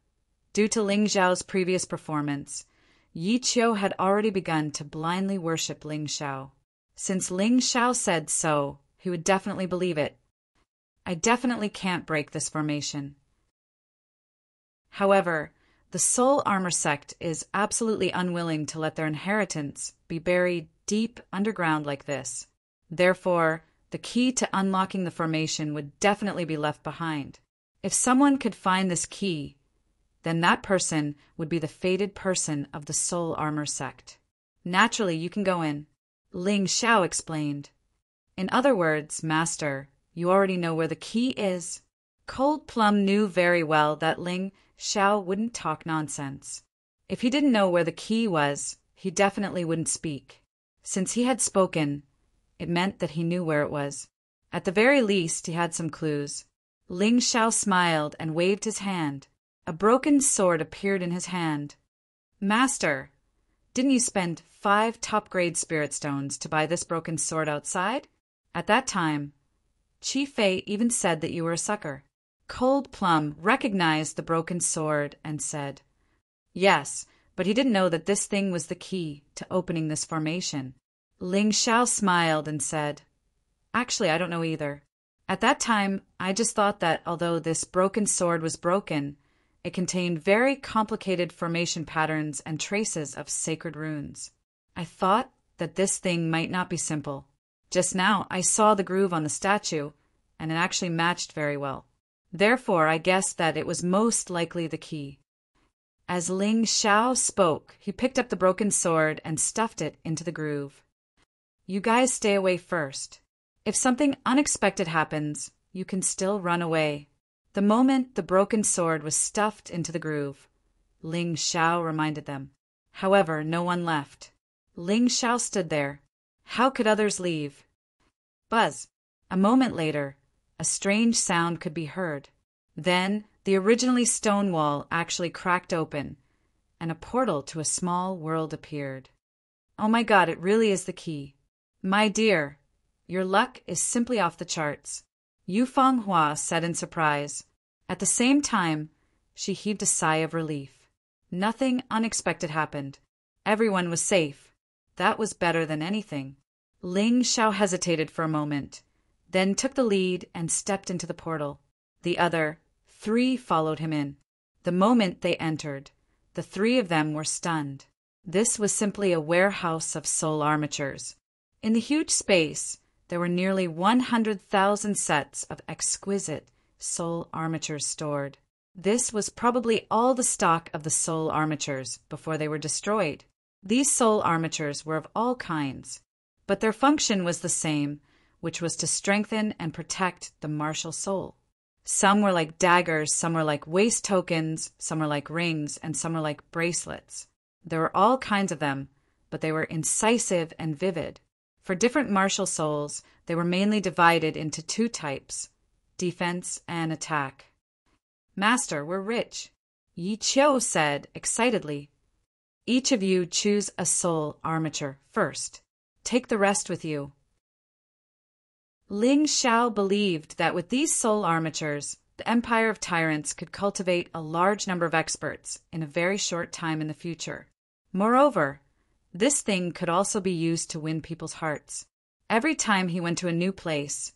due to Ling Xiao's previous performance, Yi Qiu had already begun to blindly worship Ling Xiao. Since Ling Xiao said so, he would definitely believe it. I definitely can't break this formation. However, the Soul Armor sect is absolutely unwilling to let their inheritance be buried deep underground like this. Therefore, the key to unlocking the formation would definitely be left behind. If someone could find this key, then that person would be the fated person of the Soul Armor sect. Naturally, you can go in. Ling Xiao explained. In other words, Master, you already know where the key is. Cold Plum knew very well that Ling Xiao wouldn't talk nonsense. If he didn't know where the key was, he definitely wouldn't speak. Since he had spoken, it meant that he knew where it was. At the very least, he had some clues. Ling Xiao smiled and waved his hand. A broken sword appeared in his hand. Master, didn't you spend 5 top-grade spirit stones to buy this broken sword outside? At that time, Chi Fei even said that you were a sucker. Cold Plum recognized the broken sword and said, "Yes, but he didn't know that this thing was the key to opening this formation." Ling Xiao smiled and said, "Actually, I don't know either. At that time, I just thought that although this broken sword was broken, it contained very complicated formation patterns and traces of sacred runes. I thought that this thing might not be simple. Just now, I saw the groove on the statue, and it actually matched very well. Therefore, I guessed that it was most likely the key." As Ling Xiao spoke, he picked up the broken sword and stuffed it into the groove. "You guys stay away first. If something unexpected happens, you can still run away." The moment the broken sword was stuffed into the groove, Ling Xiao reminded them. However, no one left. Ling Xiao stood there. How could others leave? Buzz. A moment later, a strange sound could be heard. Then, the originally stone wall actually cracked open, and a portal to a small world appeared. "Oh my God, it really is the key. My dear, your luck is simply off the charts," Yu Fanghua said in surprise. At the same time, she heaved a sigh of relief. Nothing unexpected happened. Everyone was safe. That was better than anything. Ling Xiao hesitated for a moment, then took the lead and stepped into the portal. The other 3 followed him in. The moment they entered, the 3 of them were stunned. This was simply a warehouse of soul armatures. In the huge space, there were nearly 100,000 sets of exquisite soul armatures stored. This was probably all the stock of the soul armatures before they were destroyed. These soul armatures were of all kinds, but their function was the same, which was to strengthen and protect the martial soul. Some were like daggers, some were like waist tokens, some were like rings, and some were like bracelets. There were all kinds of them, but they were incisive and vivid. For different martial souls, they were mainly divided into 2 types, defense and attack. "Master, we're rich," Yi Qiu said excitedly. "Each of you choose a soul armature first. Take the rest with you." Ling Xiao believed that with these soul armatures, the Empire of Tyrants could cultivate a large number of experts in a very short time in the future. Moreover, this thing could also be used to win people's hearts. Every time he went to a new place,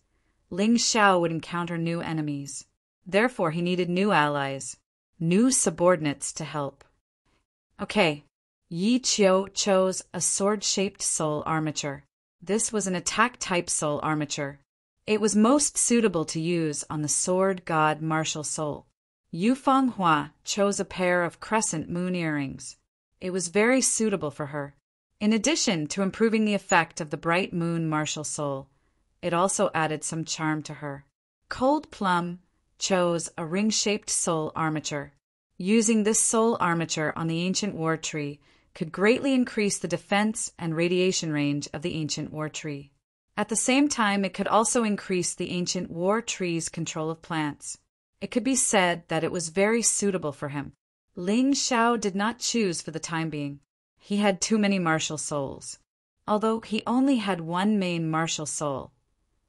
Ling Xiao would encounter new enemies. Therefore, he needed new allies, new subordinates to help. Okay, Yi Qiu chose a sword-shaped soul armature. This was an attack-type soul armature. It was most suitable to use on the sword god martial soul. Yu Fanghua chose a pair of crescent moon earrings. It was very suitable for her. In addition to improving the effect of the bright moon martial soul, it also added some charm to her. Cold Plum chose a ring-shaped soul armature. Using this soul armature on the ancient war tree could greatly increase the defense and radiation range of the ancient war tree. At the same time, it could also increase the ancient war tree's control of plants. It could be said that it was very suitable for him. Ling Xiao did not choose for the time being. He had too many martial souls. Although he only had one main martial soul,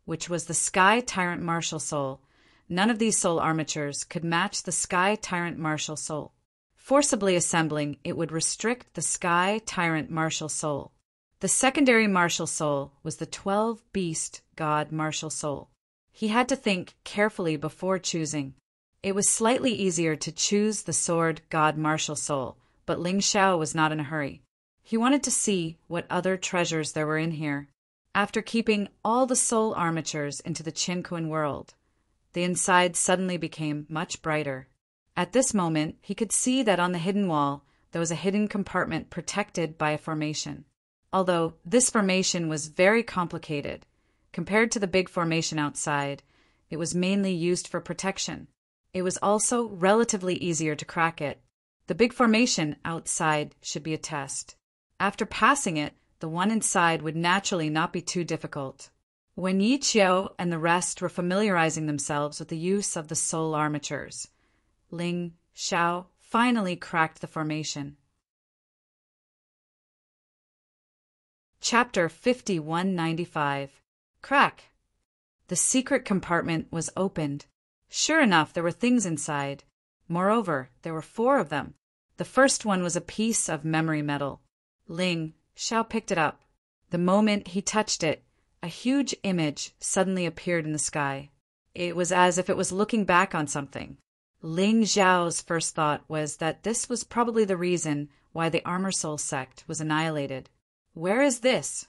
which was the Sky Tyrant martial soul, none of these soul armatures could match the Sky Tyrant martial soul. Forcibly assembling, it would restrict the Sky Tyrant martial soul. The secondary martial soul was the 12-beast god martial soul. He had to think carefully before choosing. It was slightly easier to choose the sword god martial soul, but Ling Xiao was not in a hurry. He wanted to see what other treasures there were in here. After keeping all the soul armatures into the Qinquan world, the inside suddenly became much brighter. At this moment, he could see that on the hidden wall there was a hidden compartment protected by a formation. Although this formation was very complicated, compared to the big formation outside, it was mainly used for protection. It was also relatively easier to crack it. The big formation outside should be a test. After passing it, the one inside would naturally not be too difficult. When Yi Qiu and the rest were familiarizing themselves with the use of the soul armatures, Ling Xiao finally cracked the formation. Chapter 5195. Crack. The secret compartment was opened. Sure enough, there were things inside. Moreover, there were 4 of them. The first one was a piece of memory metal. Ling Xiao picked it up. The moment he touched it, a huge image suddenly appeared in the sky. It was as if it was looking back on something. Ling Xiao's first thought was that this was probably the reason why the Armor Soul sect was annihilated. Where is this?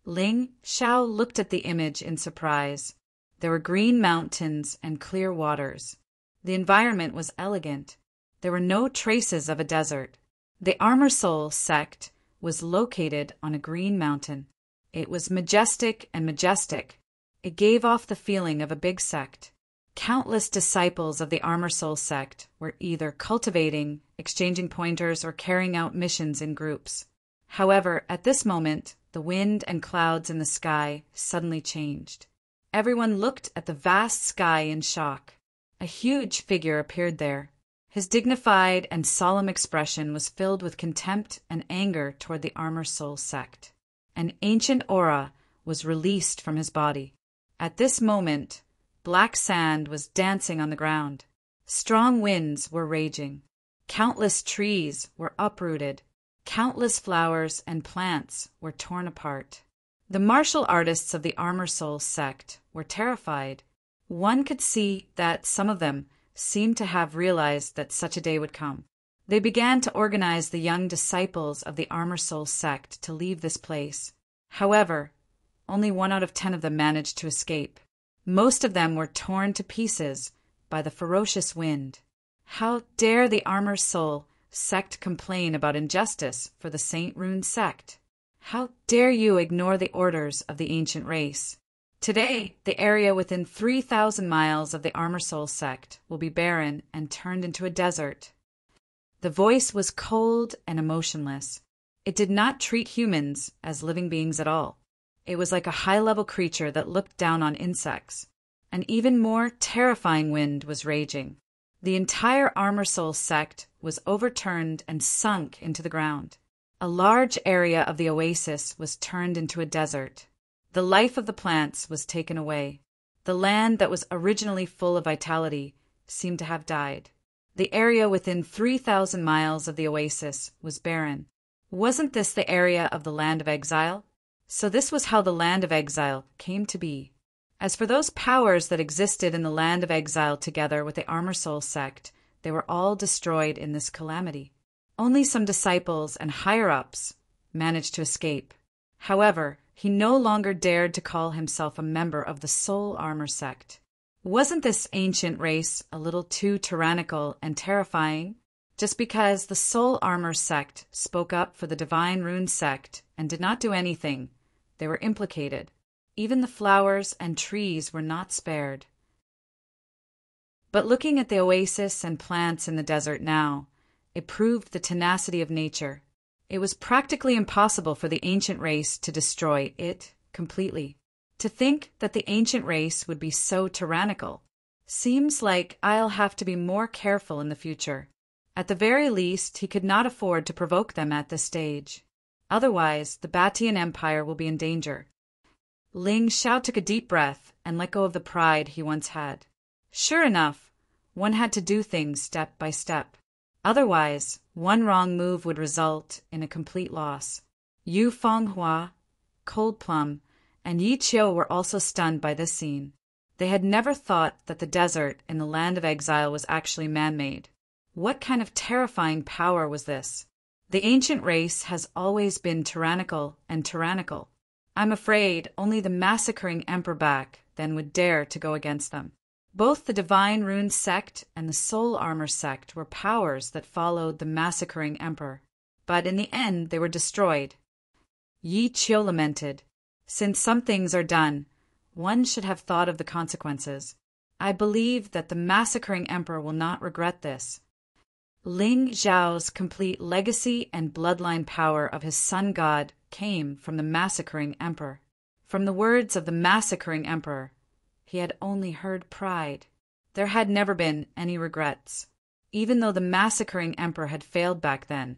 Ling Xiao looked at the image in surprise. There were green mountains and clear waters. The environment was elegant. There were no traces of a desert. The Armor Soul sect was located on a green mountain. It was majestic and majestic. It gave off the feeling of a big sect. Countless disciples of the Armor Soul sect were either cultivating, exchanging pointers, or carrying out missions in groups. However, at this moment, the wind and clouds in the sky suddenly changed. Everyone looked at the vast sky in shock. A huge figure appeared there. His dignified and solemn expression was filled with contempt and anger toward the Armor Soul sect. An ancient aura was released from his body. At this moment, black sand was dancing on the ground. Strong winds were raging. Countless trees were uprooted. Countless flowers and plants were torn apart. The martial artists of the Armor Soul sect were terrified. One could see that some of them seemed to have realized that such a day would come. They began to organize the young disciples of the Armor Soul sect to leave this place. However, only 1 out of 10 of them managed to escape. Most of them were torn to pieces by the ferocious wind. How dare the Armor Soul sect complain about injustice for the Saint Rune sect? How dare you ignore the orders of the ancient race? Today, the area within 3,000 miles of the Armor Soul sect will be barren and turned into a desert. The voice was cold and emotionless. It did not treat humans as living beings at all. It was like a high-level creature that looked down on insects. An even more terrifying wind was raging. The entire Armor Soul sect was overturned and sunk into the ground. A large area of the oasis was turned into a desert. The life of the plants was taken away. The land that was originally full of vitality seemed to have died. The area within 3,000 miles of the oasis was barren. Wasn't this the area of the land of exile? So this was how the land of exile came to be. As for those powers that existed in the land of exile together with the Armor Soul sect, they were all destroyed in this calamity. Only some disciples and higher-ups managed to escape. However, he no longer dared to call himself a member of the Soul Armor sect. Wasn't this ancient race a little too tyrannical and terrifying? Just because the Soul Armor sect spoke up for the Divine Rune sect and did not do anything, they were implicated. Even the flowers and trees were not spared. But looking at the oasis and plants in the desert now, it proved the tenacity of nature. It was practically impossible for the ancient race to destroy it completely. To think that the ancient race would be so tyrannical seems like I'll have to be more careful in the future. At the very least, he could not afford to provoke them at this stage. Otherwise, the Batian Empire will be in danger. Ling Xiao took a deep breath and let go of the pride he once had. Sure enough, one had to do things step by step. Otherwise, one wrong move would result in a complete loss. Yu Fenghua, Cold Plum, and Yi Qiu were also stunned by this scene. They had never thought that the desert in the land of exile was actually man-made. What kind of terrifying power was this? The ancient race has always been tyrannical and tyrannical. I'm afraid only the massacring Emperor back then would dare to go against them. Both the Divine Rune sect and the Soul Armor sect were powers that followed the massacring Emperor, but in the end they were destroyed. Yi Qiu lamented, "Since some things are done, one should have thought of the consequences. I believe that the massacring Emperor will not regret this." Ling Zhao's complete legacy and bloodline power of his sun god came from the massacring Emperor. From the words of the massacring emperor, he had only heard pride. There had never been any regrets. Even though the massacring emperor had failed back then,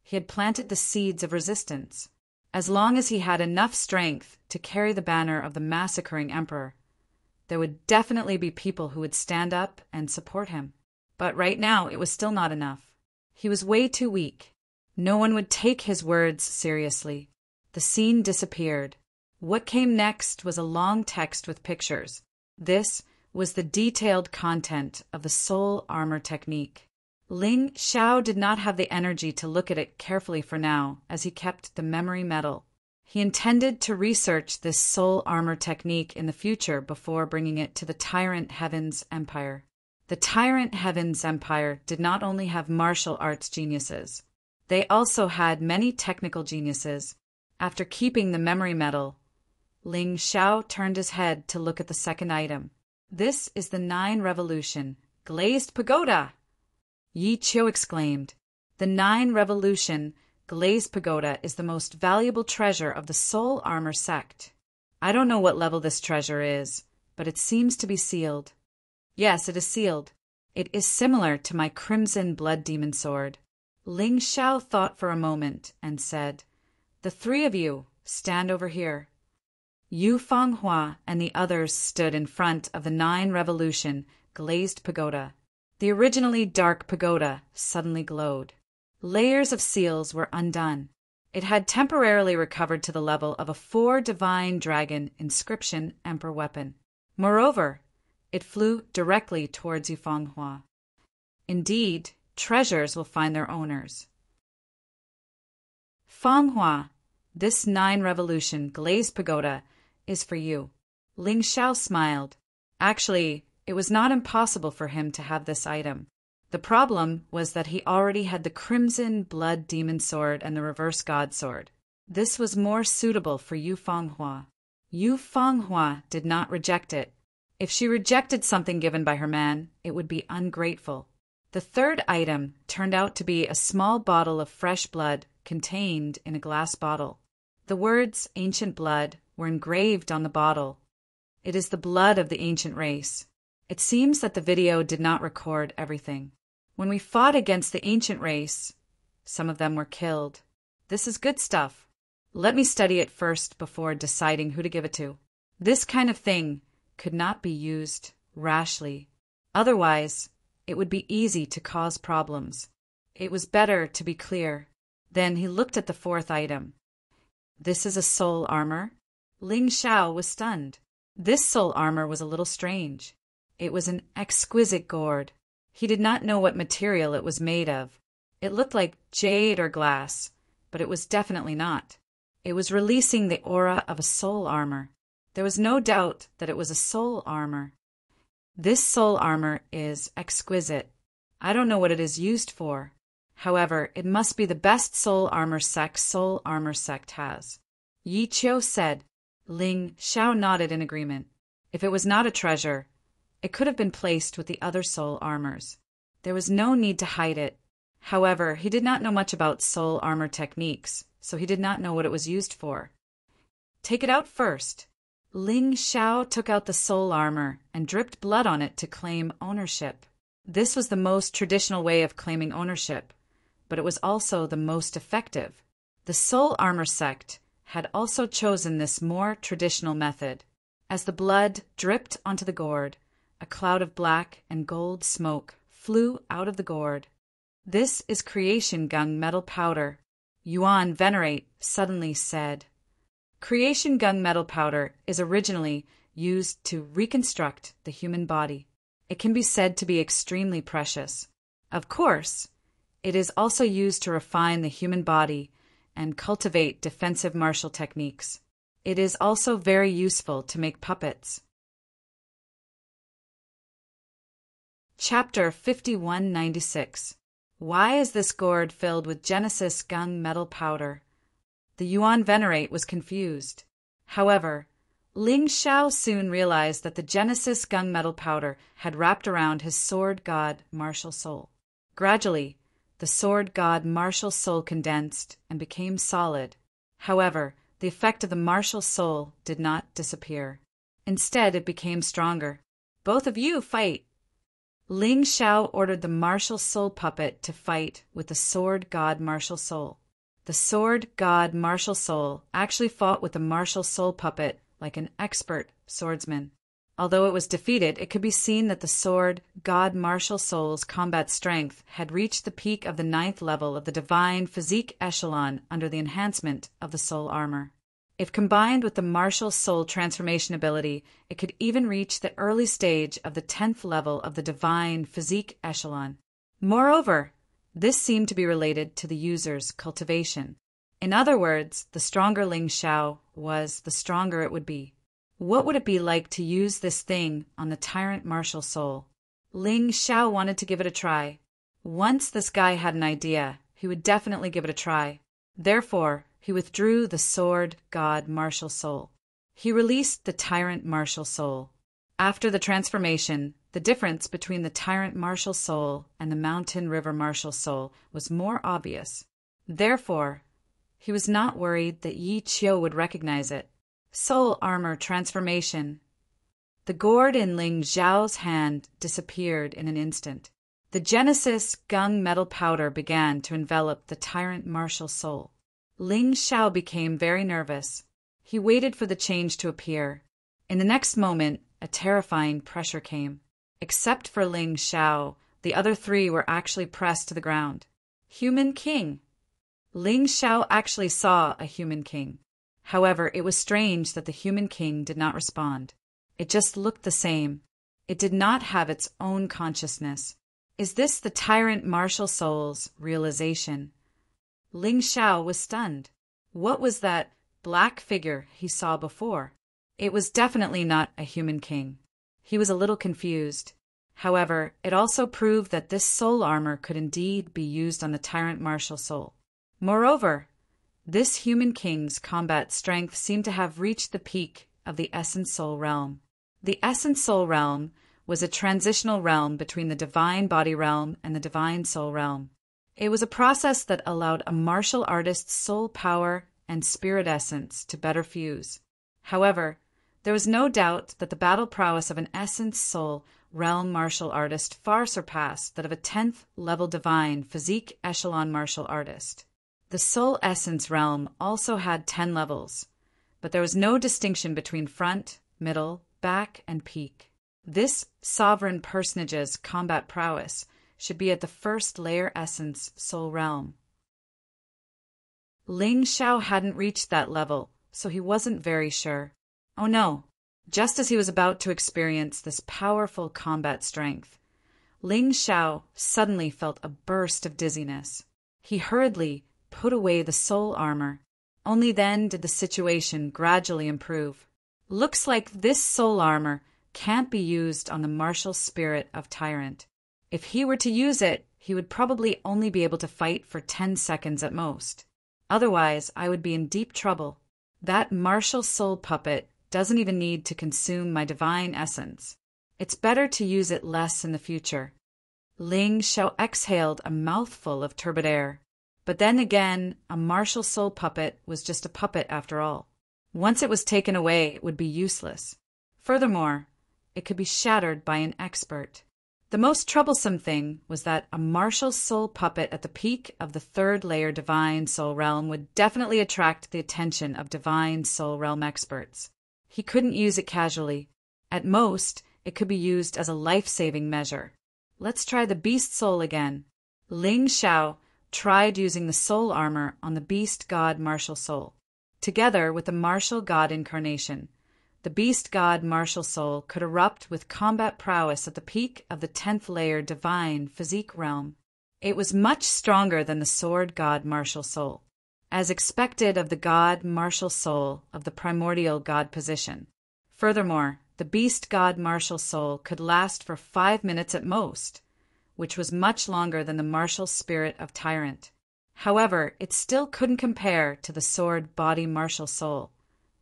he had planted the seeds of resistance. As long as he had enough strength to carry the banner of the massacring emperor, there would definitely be people who would stand up and support him. But right now, it was still not enough. He was way too weak. No one would take his words seriously. The scene disappeared. What came next was a long text with pictures. This was the detailed content of the soul armor technique. Ling Xiao did not have the energy to look at it carefully for now, as he kept the memory medal. He intended to research this soul armor technique in the future before bringing it to the Tyrant Heavens Empire. The Tyrant Heavens Empire did not only have martial arts geniuses, they also had many technical geniuses. After keeping the memory medal, Ling Xiao turned his head to look at the second item. This is the 9 Revolution, Glazed Pagoda! Yi Qiu exclaimed. The 9 Revolution, Glazed Pagoda is the most valuable treasure of the Soul Armor sect. I don't know what level this treasure is, but it seems to be sealed. Yes, it is sealed. It is similar to my Crimson Blood Demon sword. Ling Xiao thought for a moment and said, "The 3 of you, stand over here." Yu Fanghua and the others stood in front of the 9 Revolution Glazed Pagoda. The originally dark pagoda suddenly glowed. Layers of seals were undone. It had temporarily recovered to the level of a 4 Divine Dragon inscription Emperor weapon. Moreover, it flew directly towards Yufanghua. Indeed, treasures will find their owners. Fanghua, this 9 Revolution Glazed Pagoda is for you. Ling Xiao smiled. Actually, it was not impossible for him to have this item. The problem was that he already had the Crimson Blood Demon sword and the Reverse God sword. This was more suitable for Yu Fanghua. Yu Fanghua did not reject it. If she rejected something given by her man, it would be ungrateful. The third item turned out to be a small bottle of fresh blood contained in a glass bottle. The words "Ancient Blood" were engraved on the bottle. It is the blood of the ancient race. It seems that the video did not record everything. When we fought against the ancient race, some of them were killed. This is good stuff. Let me study it first before deciding who to give it to. This kind of thing could not be used rashly. Otherwise, it would be easy to cause problems. It was better to be clear. Then he looked at the 4th item. This is a soul armor? Ling Xiao was stunned. This soul armor was a little strange. It was an exquisite gourd. He did not know what material it was made of. It looked like jade or glass, but it was definitely not. It was releasing the aura of a soul armor. There was no doubt that it was a soul armor. This soul armor is exquisite. I don't know what it is used for. However, it must be the best soul armor sect has. Yi Qiu said. Ling Xiao nodded in agreement. If it was not a treasure, it could have been placed with the other soul armors. There was no need to hide it. However, he did not know much about soul armor techniques, so he did not know what it was used for. Take it out first. Ling Xiao took out the soul armor and dripped blood on it to claim ownership. This was the most traditional way of claiming ownership, but it was also the most effective. The soul armor sect had also chosen this more traditional method. As the blood dripped onto the gourd, a cloud of black and gold smoke flew out of the gourd. This is creation gung metal powder, Yuan Venerate suddenly said. Creation gung metal powder is originally used to reconstruct the human body. It can be said to be extremely precious. Of course, it is also used to refine the human body and cultivate defensive martial techniques. It is also very useful to make puppets. Chapter 5196. Why is this gourd filled with Genesis gung metal powder? The Yuan Venerate was confused. However, Ling Xiao soon realized that the Genesis gung metal powder had wrapped around his sword god martial soul. Gradually, the sword god martial soul condensed and became solid. However, the effect of the martial soul did not disappear. Instead, it became stronger. "Both of you fight!" Ling Xiao ordered the martial soul puppet to fight with the sword god martial soul. The sword god martial soul actually fought with the martial soul puppet like an expert swordsman. Although it was defeated, it could be seen that the sword god martial soul's combat strength had reached the peak of the 9th level of the divine physique echelon under the enhancement of the soul armor. If combined with the martial soul transformation ability, it could even reach the early stage of the 10th level of the divine physique echelon. Moreover, this seemed to be related to the user's cultivation. In other words, the stronger Ling Xiao was, the stronger it would be. What would it be like to use this thing on the Tyrant martial soul? Ling Xiao wanted to give it a try. Once this guy had an idea, he would definitely give it a try. Therefore, he withdrew the sword god martial soul. He released the Tyrant martial soul. After the transformation, the difference between the Tyrant martial soul and the Mountain River martial soul was more obvious. Therefore, he was not worried that Yi Qiu would recognize it. Soul armor transformation. The gourd in Ling Xiao's hand disappeared in an instant. The Genesis gung metal powder began to envelop the Tyrant martial soul. Ling Xiao became very nervous. He waited for the change to appear. In the next moment, a terrifying pressure came. Except for Ling Xiao, the other three were actually pressed to the ground. Human King. Ling Xiao actually saw a human king. However, it was strange that the human king did not respond. It just looked the same. It did not have its own consciousness. Is this the Tyrant martial soul's realization? Ling Xiao was stunned. What was that black figure he saw before? It was definitely not a human king. He was a little confused. However, it also proved that this soul armor could indeed be used on the Tyrant martial soul. Moreover, this human king's combat strength seemed to have reached the peak of the Essence Soul realm. The Essence Soul realm was a transitional realm between the Divine Body realm and the Divine Soul realm. It was a process that allowed a martial artist's soul power and spirit essence to better fuse. However, there was no doubt that the battle prowess of an Essence Soul realm martial artist far surpassed that of a 10th level divine physique echelon martial artist. The Soul Essence realm also had 10 levels, but there was no distinction between front, middle, back, and peak. This sovereign personage's combat prowess should be at the first layer Essence Soul realm. Ling Xiao hadn't reached that level, so he wasn't very sure. Oh no! Just as he was about to experience this powerful combat strength, Ling Xiao suddenly felt a burst of dizziness. He hurriedly put away the soul armor. Only then did the situation gradually improve. Looks like this soul armor can't be used on the martial spirit of Tyrant. If he were to use it, he would probably only be able to fight for 10 seconds at most. Otherwise, I would be in deep trouble. That martial soul puppet doesn't even need to consume my divine essence. It's better to use it less in the future. Ling Xiao exhaled a mouthful of turbid air. But then again, a martial soul puppet was just a puppet after all. Once it was taken away, it would be useless. Furthermore, it could be shattered by an expert. The most troublesome thing was that a martial soul puppet at the peak of the 3rd layer Divine Soul Realm would definitely attract the attention of Divine Soul Realm experts. He couldn't use it casually. At most, it could be used as a life-saving measure. Let's try the Beast Soul again. Ling Xiao tried using the soul armor on the Beast God Martial Soul. Together with the Martial God Incarnation, the Beast God Martial Soul could erupt with combat prowess at the peak of the 10th layer Divine Physique Realm. It was much stronger than the Sword God Martial Soul, as expected of the God Martial Soul of the Primordial God position. Furthermore, the Beast God Martial Soul could last for 5 minutes at most, which was much longer than the martial spirit of Tyrant. However, it still couldn't compare to the Sword Body Martial Soul,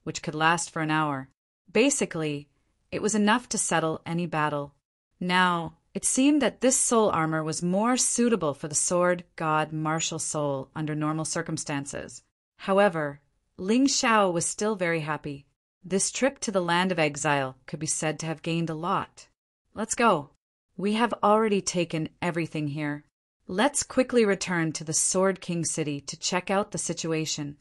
which could last for an hour. Basically, it was enough to settle any battle. Now, it seemed that this soul armor was more suitable for the Sword God Martial Soul under normal circumstances. However, Ling Xiao was still very happy. This trip to the land of exile could be said to have gained a lot. Let's go. We have already taken everything here. Let's quickly return to the Sword King city to check out the situation.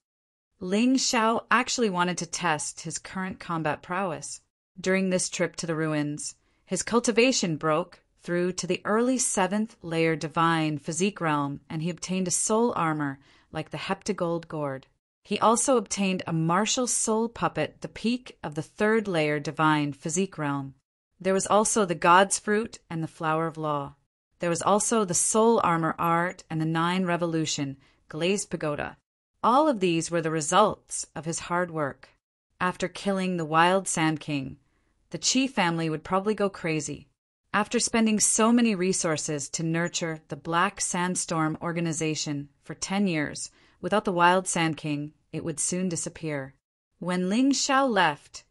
Ling Xiao actually wanted to test his current combat prowess. During this trip to the ruins, his cultivation broke through to the early 7th layer divine physique realm, and he obtained a soul armor like the heptagold gourd. He also obtained a martial soul puppet, the peak of the 3rd layer divine physique realm. There was also the God's Fruit and the Flower of Law. There was also the Soul Armor Art and the 9 Revolution, Glazed Pagoda. All of these were the results of his hard work. After killing the Wild Sand King, the Qi family would probably go crazy. After spending so many resources to nurture the Black Sandstorm organization for 10 years, without the Wild Sand King, it would soon disappear. When Ling Xiao left,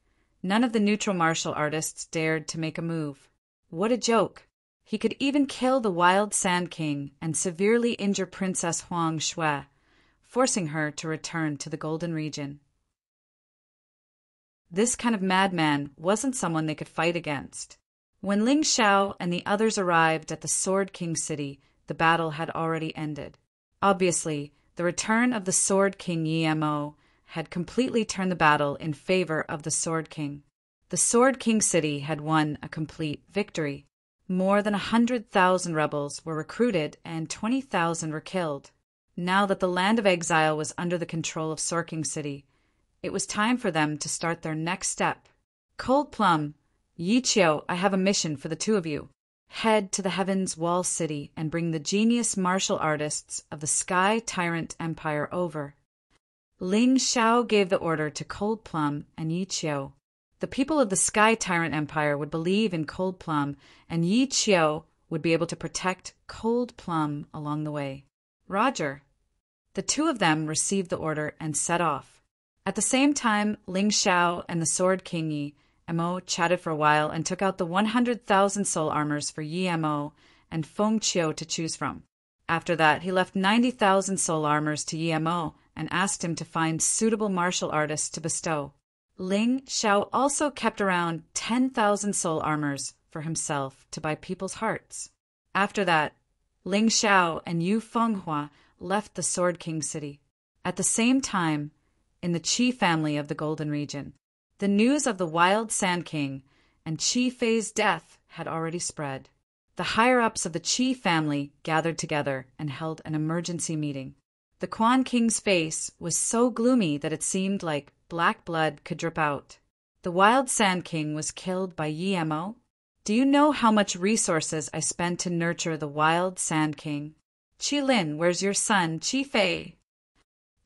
none of the neutral martial artists dared to make a move. What a joke! He could even kill the Wild Sand King and severely injure Princess Huang Shui, forcing her to return to the Golden Region. This kind of madman wasn't someone they could fight against. When Ling Xiao and the others arrived at the Sword King city, the battle had already ended. Obviously, the return of the Sword King Yemo had completely turned the battle in favor of the Sword King. The Sword King city had won a complete victory. More than 100,000 rebels were recruited and 20,000 were killed. Now that the land of exile was under the control of Sword King city, it was time for them to start their next step. Cold Plum, Yi Qiu, I have a mission for the two of you. Head to the Heaven's Wall City and bring the genius martial artists of the Sky Tyrant Empire over. Ling Xiao gave the order to Cold Plum and Yi Qiu. The people of the Sky Tyrant Empire would believe in Cold Plum, and Yi Qiu would be able to protect Cold Plum along the way. Roger. The two of them received the order and set off. At the same time, Ling Xiao and the Sword King Yi Mo chatted for a while and took out the 100,000 soul armors for Yi Mo and Feng Qiu to choose from. After that, he left 90,000 soul armors to Yi Mo and asked him to find suitable martial artists to bestow. Ling Xiao also kept around 10,000 soul armors for himself to buy people's hearts. After that, Ling Xiao and Yu Fenghua left the Sword King city. At the same time, in the Qi family of the Golden Region, the news of the Wild Sand King and Qi Fei's death had already spread. The higher-ups of the Qi family gathered together and held an emergency meeting. The Quan King's face was so gloomy that it seemed like black blood could drip out. The Wild Sand King was killed by Yi Mo. Do you know how much resources I spent to nurture the Wild Sand King? Qi Lin, where's your son, Qi Fei?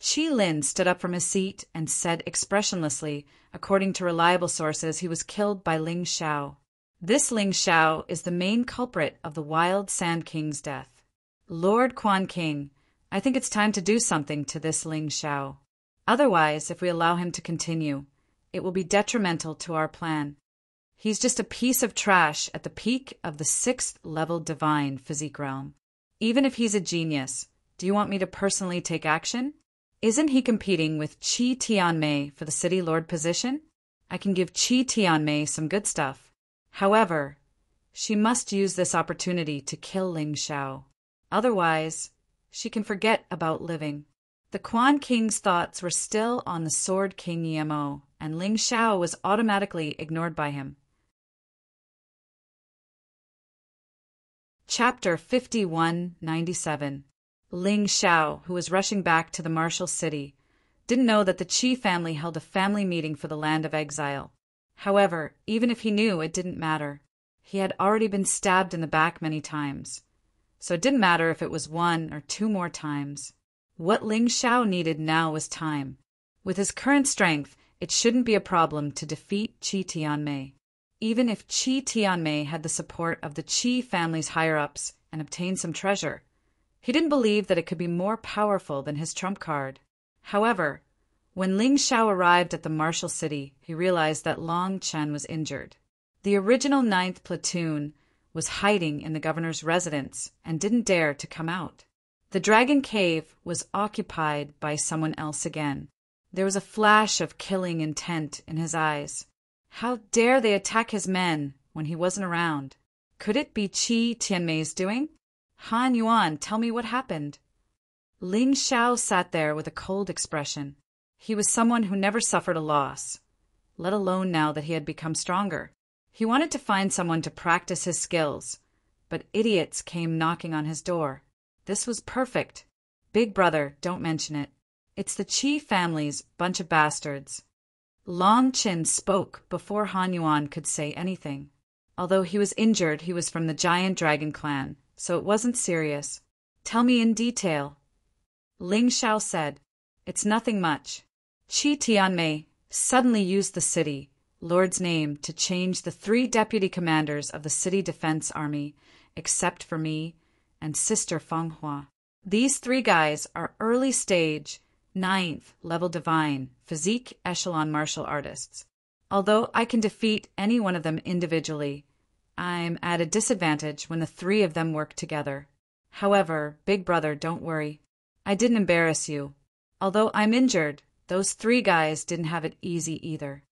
Qi Lin stood up from his seat and said expressionlessly, according to reliable sources, he was killed by Ling Xiao. This Ling Xiao is the main culprit of the Wild Sand King's death. Lord Quan King, I think it's time to do something to this Ling Xiao. Otherwise, if we allow him to continue, it will be detrimental to our plan. He's just a piece of trash at the peak of the 6th level divine physique realm. Even if he's a genius, do you want me to personally take action? Isn't he competing with Qi Tianmei for the city lord position? I can give Qi Tianmei some good stuff. However, she must use this opportunity to kill Ling Xiao. Otherwise, she can forget about living. The Quan King's thoughts were still on the Sword King Yemo, and Ling Xiao was automatically ignored by him. Chapter 5197. Ling Xiao, who was rushing back to the martial city, didn't know that the Qi family held a family meeting for the land of exile. However, even if he knew, it didn't matter. He had already been stabbed in the back many times, so it didn't matter if it was 1 or 2 more times. What Ling Xiao needed now was time. With his current strength, it shouldn't be a problem to defeat Qi Tianmei. Even if Qi Tianmei had the support of the Qi family's higher-ups and obtained some treasure, he didn't believe that it could be more powerful than his trump card. However, when Ling Xiao arrived at the martial city, he realized that Long Chen was injured. The original 9th platoon was hiding in the governor's residence and didn't dare to come out. The Dragon Cave was occupied by someone else again. There was a flash of killing intent in his eyes. How dare they attack his men when he wasn't around? Could it be Qi Tianmei's doing? Han Yuan, tell me what happened. Ling Xiao sat there with a cold expression. He was someone who never suffered a loss, let alone now that he had become stronger. He wanted to find someone to practice his skills, but idiots came knocking on his door. This was perfect. Big brother, don't mention it. It's the Qi family's bunch of bastards. Long Qin spoke before Han Yuan could say anything. Although he was injured, he was from the giant dragon clan, so it wasn't serious. Tell me in detail. Ling Xiao said, It's nothing much. Qi Tianmei suddenly used the city lord's name to change the 3 deputy commanders of the city defense army, except for me and Sister Fanghua. These 3 guys are early stage, 9th level divine, physique echelon martial artists. Although I can defeat any one of them individually, I'm at a disadvantage when the 3 of them work together. However, big brother, don't worry. I didn't embarrass you. Although I'm injured, those 3 guys didn't have it easy either.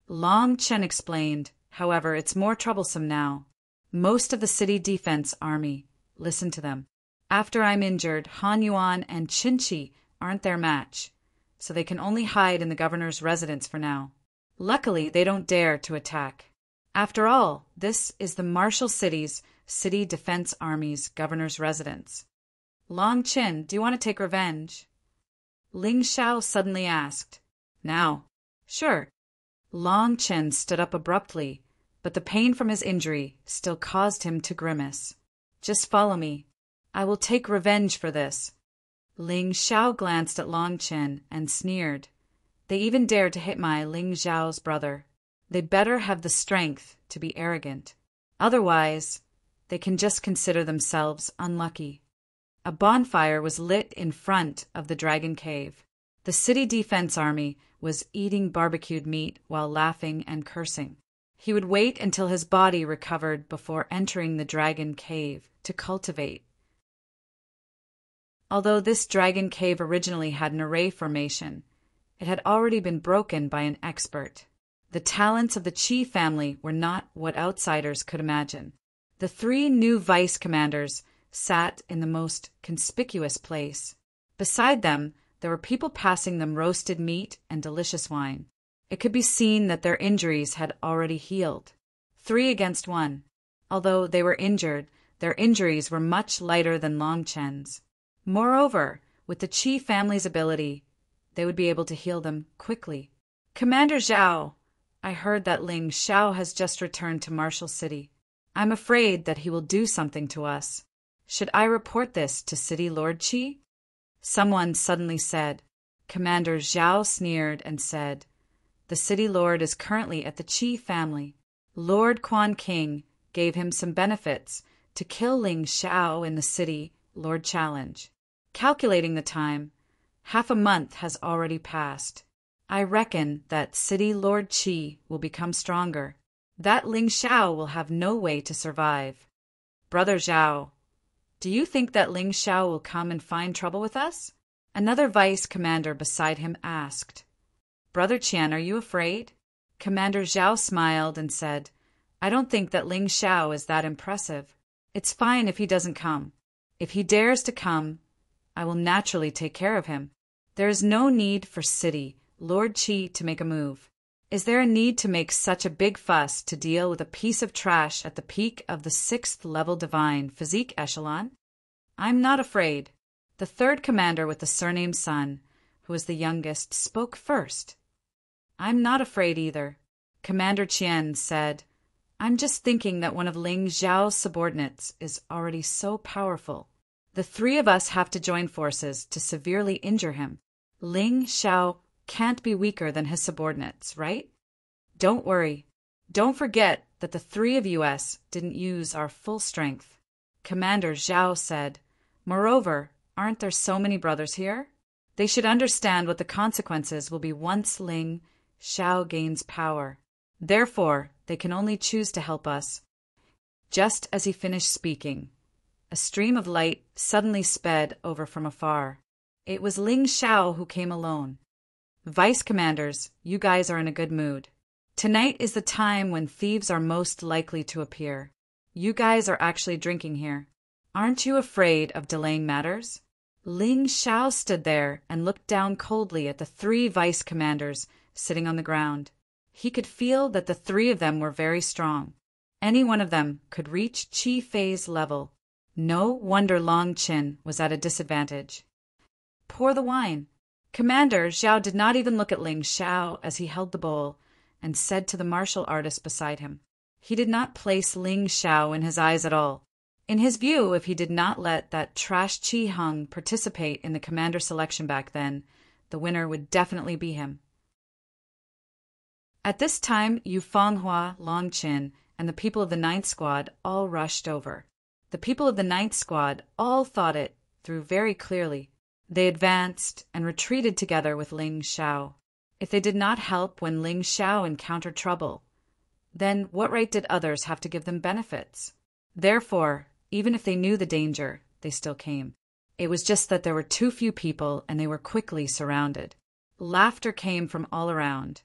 Long Chen explained, however, it's more troublesome now. Most of the city defense army, listen to them. After I'm injured, Han Yuan and Qinchi aren't their match, so they can only hide in the governor's residence for now. Luckily, they don't dare to attack. After all, this is the Martial City's City Defense Army's governor's residence. Long Qin, do you want to take revenge? Ling Xiao suddenly asked. Now? Sure. Long Qin stood up abruptly, but the pain from his injury still caused him to grimace. Just follow me. I will take revenge for this. Ling Xiao glanced at Long Qin and sneered. They even dared to hit my Ling Xiao's brother. They'd better have the strength to be arrogant. Otherwise, they can just consider themselves unlucky. A bonfire was lit in front of the dragon cave. The city defense army was eating barbecued meat while laughing and cursing. He would wait until his body recovered before entering the dragon cave to cultivate. Although this dragon cave originally had an array formation, it had already been broken by an expert. The talents of the Qi family were not what outsiders could imagine. The 3 new vice commanders sat in the most conspicuous place. Beside them, there were people passing them roasted meat and delicious wine. It could be seen that their injuries had already healed. 3 against 1. Although they were injured, their injuries were much lighter than Long Chen's. Moreover, with the Qi family's ability, they would be able to heal them quickly. Commander Zhao, I heard that Ling Xiao has just returned to Martial City. I'm afraid that he will do something to us. Should I report this to City Lord Qi? Someone suddenly said. Commander Zhao sneered and said, The City Lord is currently at the Qi family. Lord Quan King gave him some benefits to kill Ling Xiao in the City Lord Challenge. Calculating the time, half a month has already passed. I reckon that City Lord Qi will become stronger. That Ling Xiao will have no way to survive. Brother Zhao, do you think that Ling Xiao will come and find trouble with us? Another vice commander beside him asked. Brother Qian, are you afraid? Commander Zhao smiled and said, I don't think that Ling Xiao is that impressive. It's fine if he doesn't come. If he dares to come, I will naturally take care of him. There is no need for City Lord Qi to make a move. Is there a need to make such a big fuss to deal with a piece of trash at the peak of the 6th level divine physique echelon? I'm not afraid. The 3rd commander with the surname Sun, who was the youngest, spoke first. I'm not afraid either. Commander Qian said, I'm just thinking that one of Ling Xiao's subordinates is already so powerful. The 3 of us have to join forces to severely injure him. Ling Xiao can't be weaker than his subordinates, right? Don't worry. Don't forget that the 3 of us didn't use our full strength. Commander Zhao said, Moreover, aren't there so many brothers here? They should understand what the consequences will be once Ling Xiao gains power. Therefore, they can only choose to help us. Just as he finished speaking, a stream of light suddenly sped over from afar. It was Ling Xiao who came alone. Vice commanders, you guys are in a good mood. Tonight is the time when thieves are most likely to appear. You guys are actually drinking here. Aren't you afraid of delaying matters? Ling Xiao stood there and looked down coldly at the three vice commanders sitting on the ground. He could feel that the three of them were very strong. Any one of them could reach Qi Fei's level. No wonder Long Qin was at a disadvantage. Pour the wine. Commander Zhao did not even look at Ling Xiao as he held the bowl and said to the martial artist beside him. He did not place Ling Xiao in his eyes at all. In his view, if he did not let that trash Qi Hung participate in the commander selection back then, the winner would definitely be him. At this time, Yu Fanghua, Long Qin, and the people of the Ninth Squad all rushed over. The people of the Ninth Squad all thought it through very clearly. They advanced and retreated together with Ling Xiao. If they did not help when Ling Xiao encountered trouble, then what right did others have to give them benefits? Therefore, even if they knew the danger, they still came. It was just that there were too few people and they were quickly surrounded. Laughter came from all around,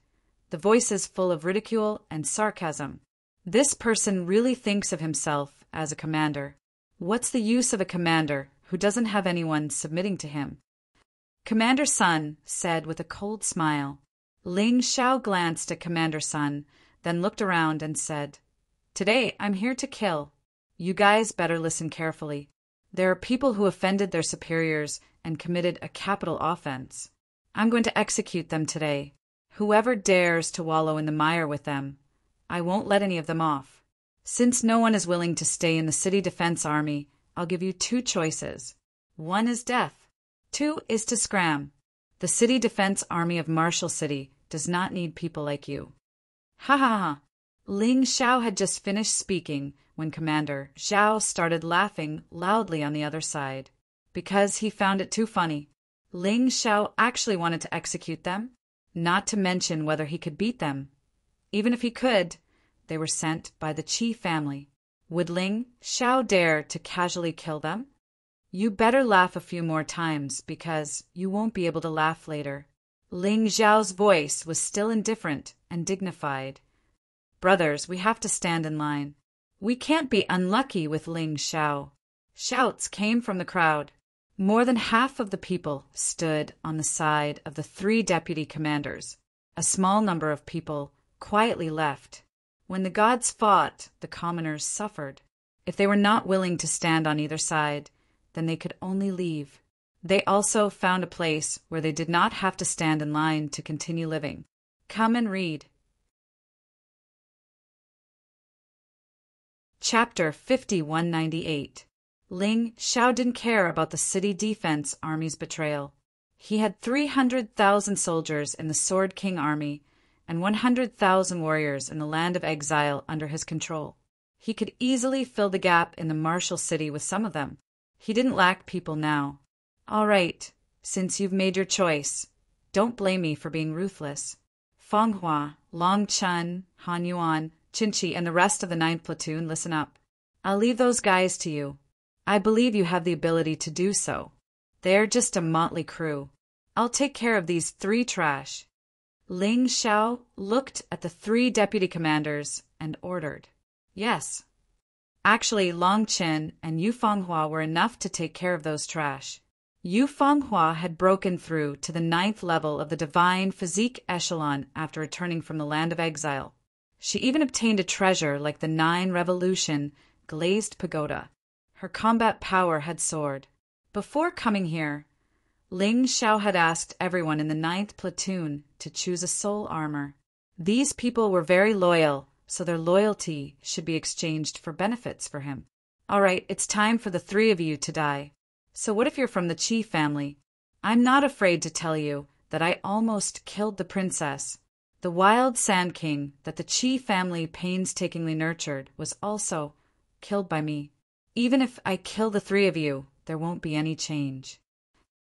the voices full of ridicule and sarcasm. This person really thinks of himself as a commander. What's the use of a commander who doesn't have anyone submitting to him? Commander Sun said with a cold smile. Ling Xiao glanced at Commander Sun, then looked around and said, "Today I'm here to kill. You guys better listen carefully. There are people who offended their superiors and committed a capital offense. I'm going to execute them today. Whoever dares to wallow in the mire with them, I won't let any of them off. Since no one is willing to stay in the City Defense Army, I'll give you two choices. One is death. Two is to scram. The City Defense Army of Marshall City does not need people like you." Ha ha ha. Ling Xiao had just finished speaking when Commander Zhao started laughing loudly on the other side, because he found it too funny. Ling Xiao actually wanted to execute them, not to mention whether he could beat them. Even if he could, they were sent by the Qi family. Would Ling Xiao dare to casually kill them? You better laugh a few more times, because you won't be able to laugh later. Ling Xiao's voice was still indifferent and dignified. Brothers, we have to stand in line. We can't be unlucky with Ling Xiao. Shouts came from the crowd. More than half of the people stood on the side of the three deputy commanders. A small number of people quietly left. When the gods fought, the commoners suffered. If they were not willing to stand on either side, then they could only leave. They also found a place where they did not have to stand in line to continue living. Come and read. Chapter 5198. Ling Xiao didn't care about the City Defense Army's betrayal. He had 300,000 soldiers in the Sword King Army and 100,000 warriors in the Land of Exile under his control. He could easily fill the gap in the Martial City with some of them. He didn't lack people now. All right, since you've made your choice, don't blame me for being ruthless. Fanghua, Long Chen, Han Yuan, Qinchi, and the rest of the 9th Platoon, listen up. I'll leave those guys to you. I believe you have the ability to do so. They're just a motley crew. I'll take care of these three trash. Ling Xiao looked at the three deputy commanders and ordered. Yes. Actually, Long Qin and Yu Fanghua were enough to take care of those trash. Yu Fanghua had broken through to the 9th level of the Divine Physique Echelon after returning from the Land of Exile. She even obtained a treasure like the 9 Revolution Glazed Pagoda. Her combat power had soared. Before coming here, Ling Xiao had asked everyone in the 9th Platoon to choose a soul armor. These people were very loyal, so their loyalty should be exchanged for benefits for him. All right, it's time for the three of you to die. So what if you're from the Qi family? I'm not afraid to tell you that I almost killed the princess. The wild Sand King that the Qi family painstakingly nurtured was also killed by me. Even if I kill the three of you, there won't be any change.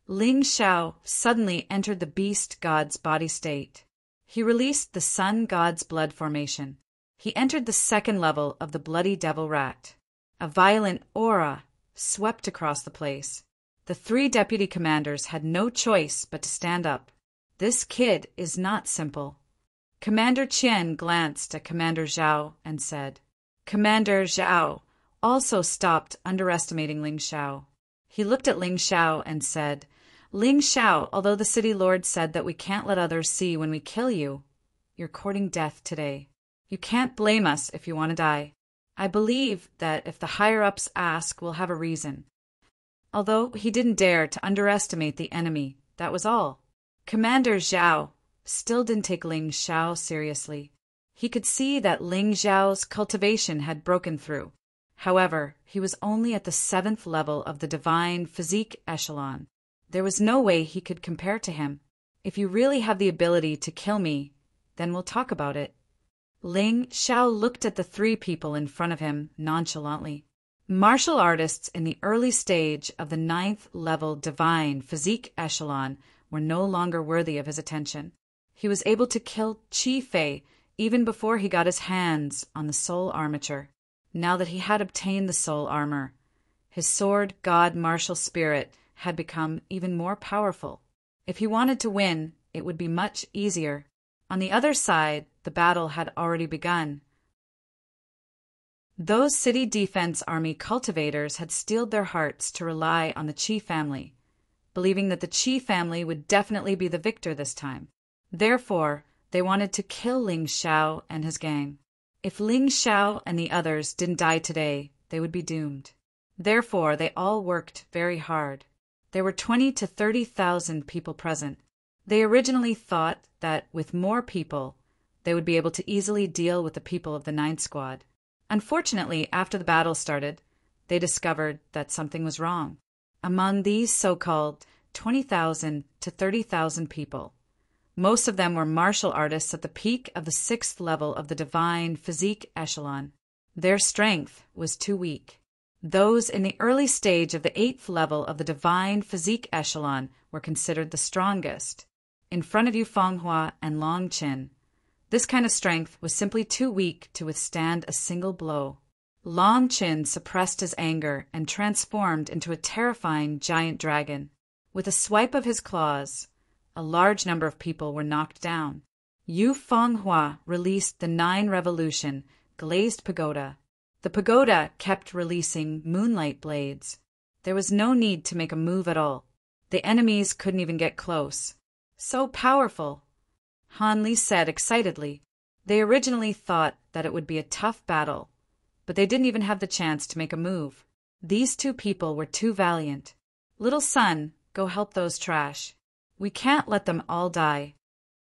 Ling Xiao suddenly entered the beast god's body state. He released the sun god's blood formation. He entered the 2nd level of the bloody devil rat. A violent aura swept across the place. The three deputy commanders had no choice but to stand up. This kid is not simple. Commander Qian glanced at Commander Zhao and said, Commander Zhao also stopped underestimating Ling Xiao. He looked at Ling Xiao and said, Ling Xiao, although the city lord said that we can't let others see when we kill you, you're courting death today. You can't blame us if you want to die. I believe that if the higher-ups ask, we'll have a reason. Although he didn't dare to underestimate the enemy, that was all. Commander Zhao still didn't take Ling Xiao seriously. He could see that Ling Xiao's cultivation had broken through. However, he was only at the 7th level of the divine physique echelon. There was no way he could compare to him. If you really have the ability to kill me, then we'll talk about it. Ling Xiao looked at the 3 people in front of him nonchalantly. Martial artists in the early stage of the 9th level divine physique echelon were no longer worthy of his attention. He was able to kill Qi Fei even before he got his hands on the soul armature. Now that he had obtained the soul armor, his sword god martial spirit had become even more powerful. If he wanted to win, it would be much easier. On the other side, the battle had already begun. Those city defense army cultivators had steeled their hearts to rely on the Qi family, believing that the Qi family would definitely be the victor this time. Therefore, they wanted to kill Ling Xiao and his gang. If Ling Xiao and the others didn't die today, they would be doomed. Therefore, they all worked very hard. There were 20,000 to 30,000 people present. They originally thought that with more people, they would be able to easily deal with the people of the 9th Squad. Unfortunately, after the battle started, they discovered that something was wrong. Among these so-called 20,000 to 30,000 people, most of them were martial artists at the peak of the 6th level of the divine physique echelon. Their strength was too weak. Those in the early stage of the 8th level of the divine physique echelon were considered the strongest. In front of you, Fenghua and Long Qin, this kind of strength was simply too weak to withstand a single blow. Long Qin suppressed his anger and transformed into a terrifying giant dragon. With a swipe of his claws, a large number of people were knocked down. Yu Fenghua released the 9 Revolution Glazed Pagoda. The pagoda kept releasing moonlight blades. There was no need to make a move at all. The enemies couldn't even get close. So powerful, Han Li said excitedly. They originally thought that it would be a tough battle, but they didn't even have the chance to make a move. These 2 people were too valiant. Little son, go help those trash. We can't let them all die.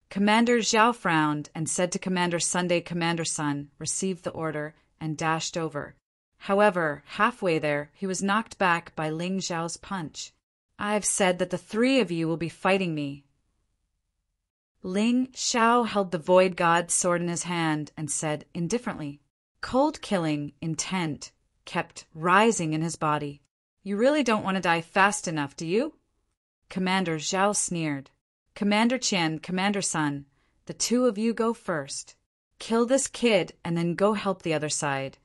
Commander Zhao frowned and said to Commander Sunday, Commander Sun received the order and dashed over. However, halfway there, he was knocked back by Ling Xiao's punch. I've said that the 3 of you will be fighting me. Ling Xiao held the Void God's sword in his hand and said indifferently. Cold-killing intent kept rising in his body. You really don't want to die fast enough, do you? Commander Zhao sneered. Commander Qian, Commander Sun, the 2 of you go first. Kill this kid and then go help the other side.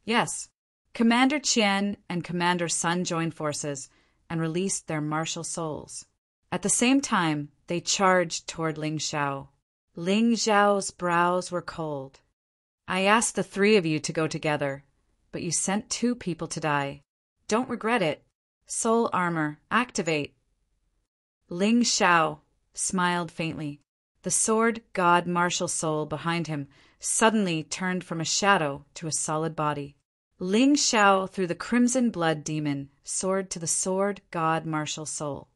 Yes. Commander Qian and Commander Sun joined forces and released their martial souls. At the same time, they charged toward Ling Xiao. Ling Xiao's brows were cold. I asked the 3 of you to go together, but you sent 2 people to die. Don't regret it. Soul armor, activate. Ling Xiao smiled faintly. The sword god martial soul behind him suddenly turned from a shadow to a solid body. Ling Xiao threw the crimson blood demon sword to the sword god martial soul.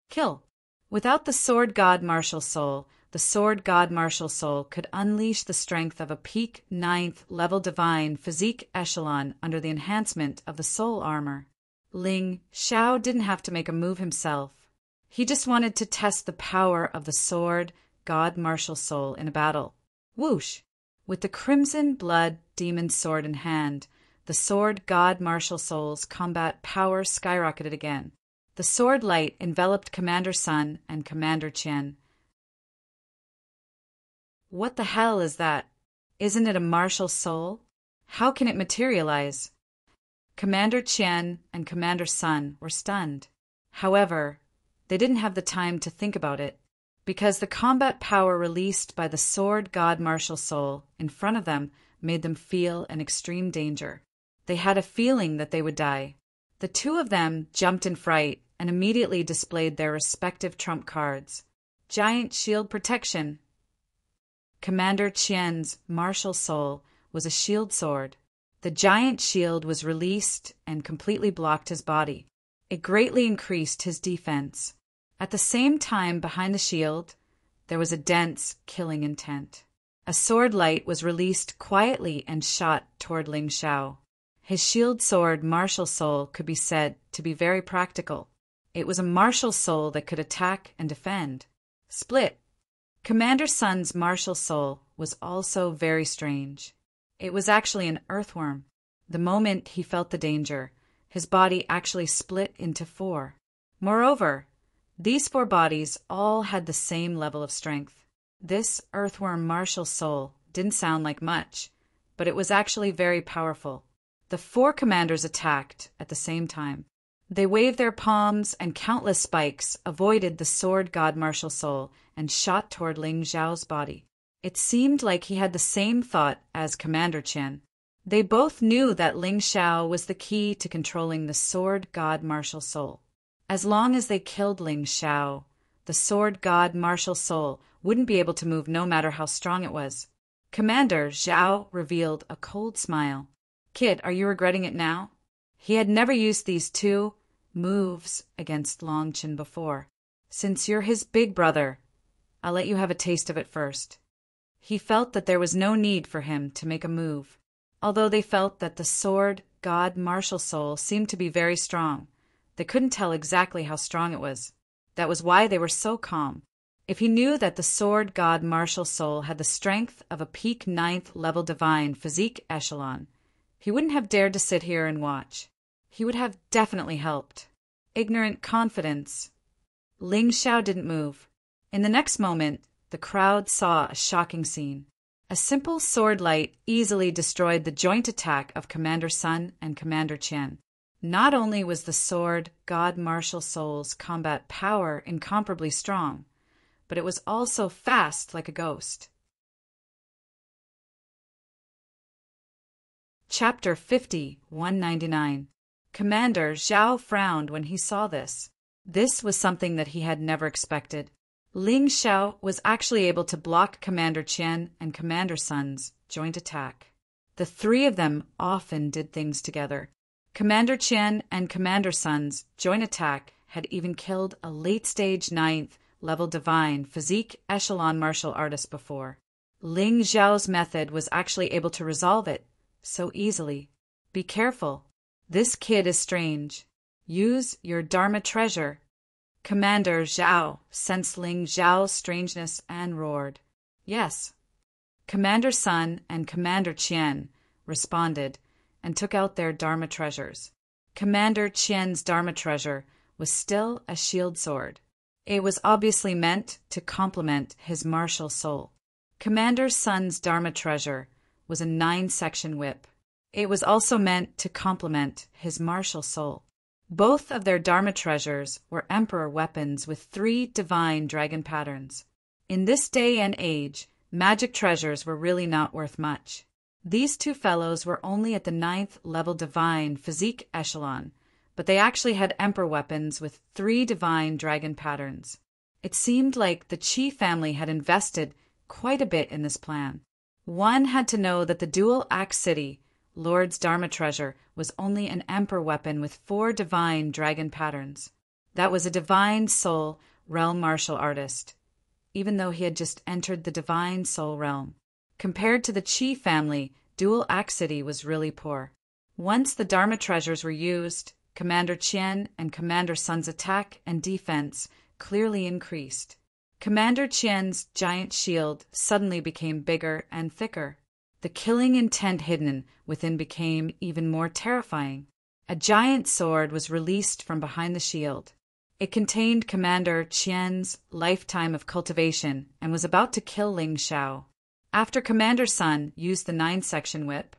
Kill. Without the sword god martial soul, the sword god martial soul could unleash the strength of a peak 9th level divine physique echelon under the enhancement of the soul armor. Ling Xiao didn't have to make a move himself. He just wanted to test the power of the sword god martial soul in a battle. Whoosh! With the crimson blood demon sword in hand, the sword god martial soul's combat power skyrocketed again. The sword light enveloped Commander Sun and Commander Qian. What the hell is that? Isn't it a martial soul? How can it materialize? Commander Qian and Commander Sun were stunned. However, they didn't have the time to think about it. because the combat power released by the sword god martial soul in front of them made them feel an extreme danger. They had a feeling that they would die. The two of them jumped in fright and immediately displayed their respective trump cards. Giant shield protection. Commander Qian's martial soul was a shield sword. The giant shield was released and completely blocked his body. It greatly increased his defense. At the same time, behind the shield, there was a dense, killing intent. A sword light was released quietly and shot toward Ling Xiao. His shield sword martial soul could be said to be very practical. It was a martial soul that could attack and defend. Split. Commander Sun's martial soul was also very strange. It was actually an earthworm. The moment he felt the danger, his body actually split into 4. Moreover, these 4 bodies all had the same level of strength. This earthworm martial soul didn't sound like much, but it was actually very powerful. The 4 commanders attacked at the same time. They waved their palms, and countless spikes avoided the sword god martial soul and shot toward Ling Xiao's body. It seemed like he had the same thought as Commander Qian. They both knew that Ling Xiao was the key to controlling the sword god martial soul. As long as they killed Ling Xiao, the sword god martial soul wouldn't be able to move no matter how strong it was. Commander Zhao revealed a cold smile. Kid, are you regretting it now? He had never used these 2 moves against Long Qin before. Since you're his big brother, I'll let you have a taste of it first. He felt that there was no need for him to make a move. Although they felt that the sword god martial soul seemed to be very strong, they couldn't tell exactly how strong it was. That was why they were so calm. If he knew that the sword god martial soul had the strength of a peak 9th level divine physique echelon, he wouldn't have dared to sit here and watch. He would have definitely helped. Ignorant confidence. Ling Xiao didn't move. In the next moment, the crowd saw a shocking scene. A simple sword light easily destroyed the joint attack of Commander Sun and Commander Qian. Not only was the sword god martial soul's combat power incomparably strong, but it was also fast like a ghost. Chapter 50, 199. Commander Zhao frowned when he saw this. This was something that he had never expected. Ling Xiao was actually able to block Commander Qian and Commander Sun's joint attack. The 3 of them often did things together. Commander Qian and Commander Sun's joint attack had even killed a late-stage 9th level divine physique echelon martial artist before. Ling Xiao's method was actually able to resolve it so easily. Be careful. This kid is strange. Use your Dharma treasure. Commander Zhao sensed Ling Xiao's strangeness and roared. Yes. Commander Sun and Commander Qian responded and took out their Dharma treasures. Commander Qian's Dharma treasure was still a shield sword. It was obviously meant to complement his martial soul. Commander Sun's Dharma treasure was a 9-section whip. It was also meant to complement his martial soul. Both of their Dharma treasures were emperor weapons with 3 divine dragon patterns. In this day and age, magic treasures were really not worth much. These 2 fellows were only at the 9th level divine physique echelon, but they actually had emperor weapons with 3 divine dragon patterns. It seemed like the Qi family had invested quite a bit in this plan. One had to know that the dual axe city, Lord's Dharma treasure, was only an emperor weapon with 4 divine dragon patterns. That was a divine soul realm martial artist, even though he had just entered the divine soul realm. Compared to the Qi family, dual axe city was really poor. Once the Dharma treasures were used, Commander Qian and Commander Sun's attack and defense clearly increased. Commander Qian's giant shield suddenly became bigger and thicker. The killing intent hidden within became even more terrifying. A giant sword was released from behind the shield. It contained Commander Qian's lifetime of cultivation and was about to kill Ling Xiao. After Commander Sun used the 9-section whip,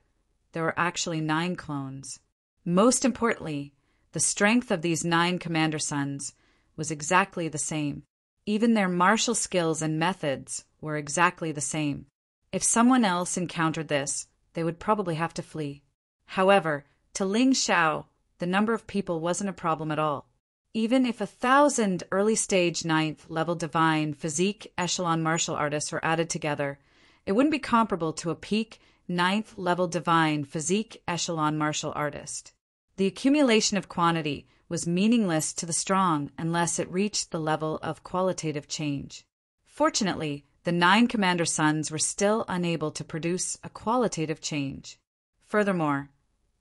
there were actually 9 clones. Most importantly, the strength of these 9 Commander Suns was exactly the same. Even their martial skills and methods were exactly the same. If someone else encountered this, they would probably have to flee. However, to Ling Xiao, the number of people wasn't a problem at all. Even if 1,000 early-stage 9th-level divine physique echelon martial artists were added together, it wouldn't be comparable to a peak 9th-level divine physique echelon martial artist. The accumulation of quantity was meaningless to the strong unless it reached the level of qualitative change. Fortunately, the 9 commander sons were still unable to produce a qualitative change. Furthermore,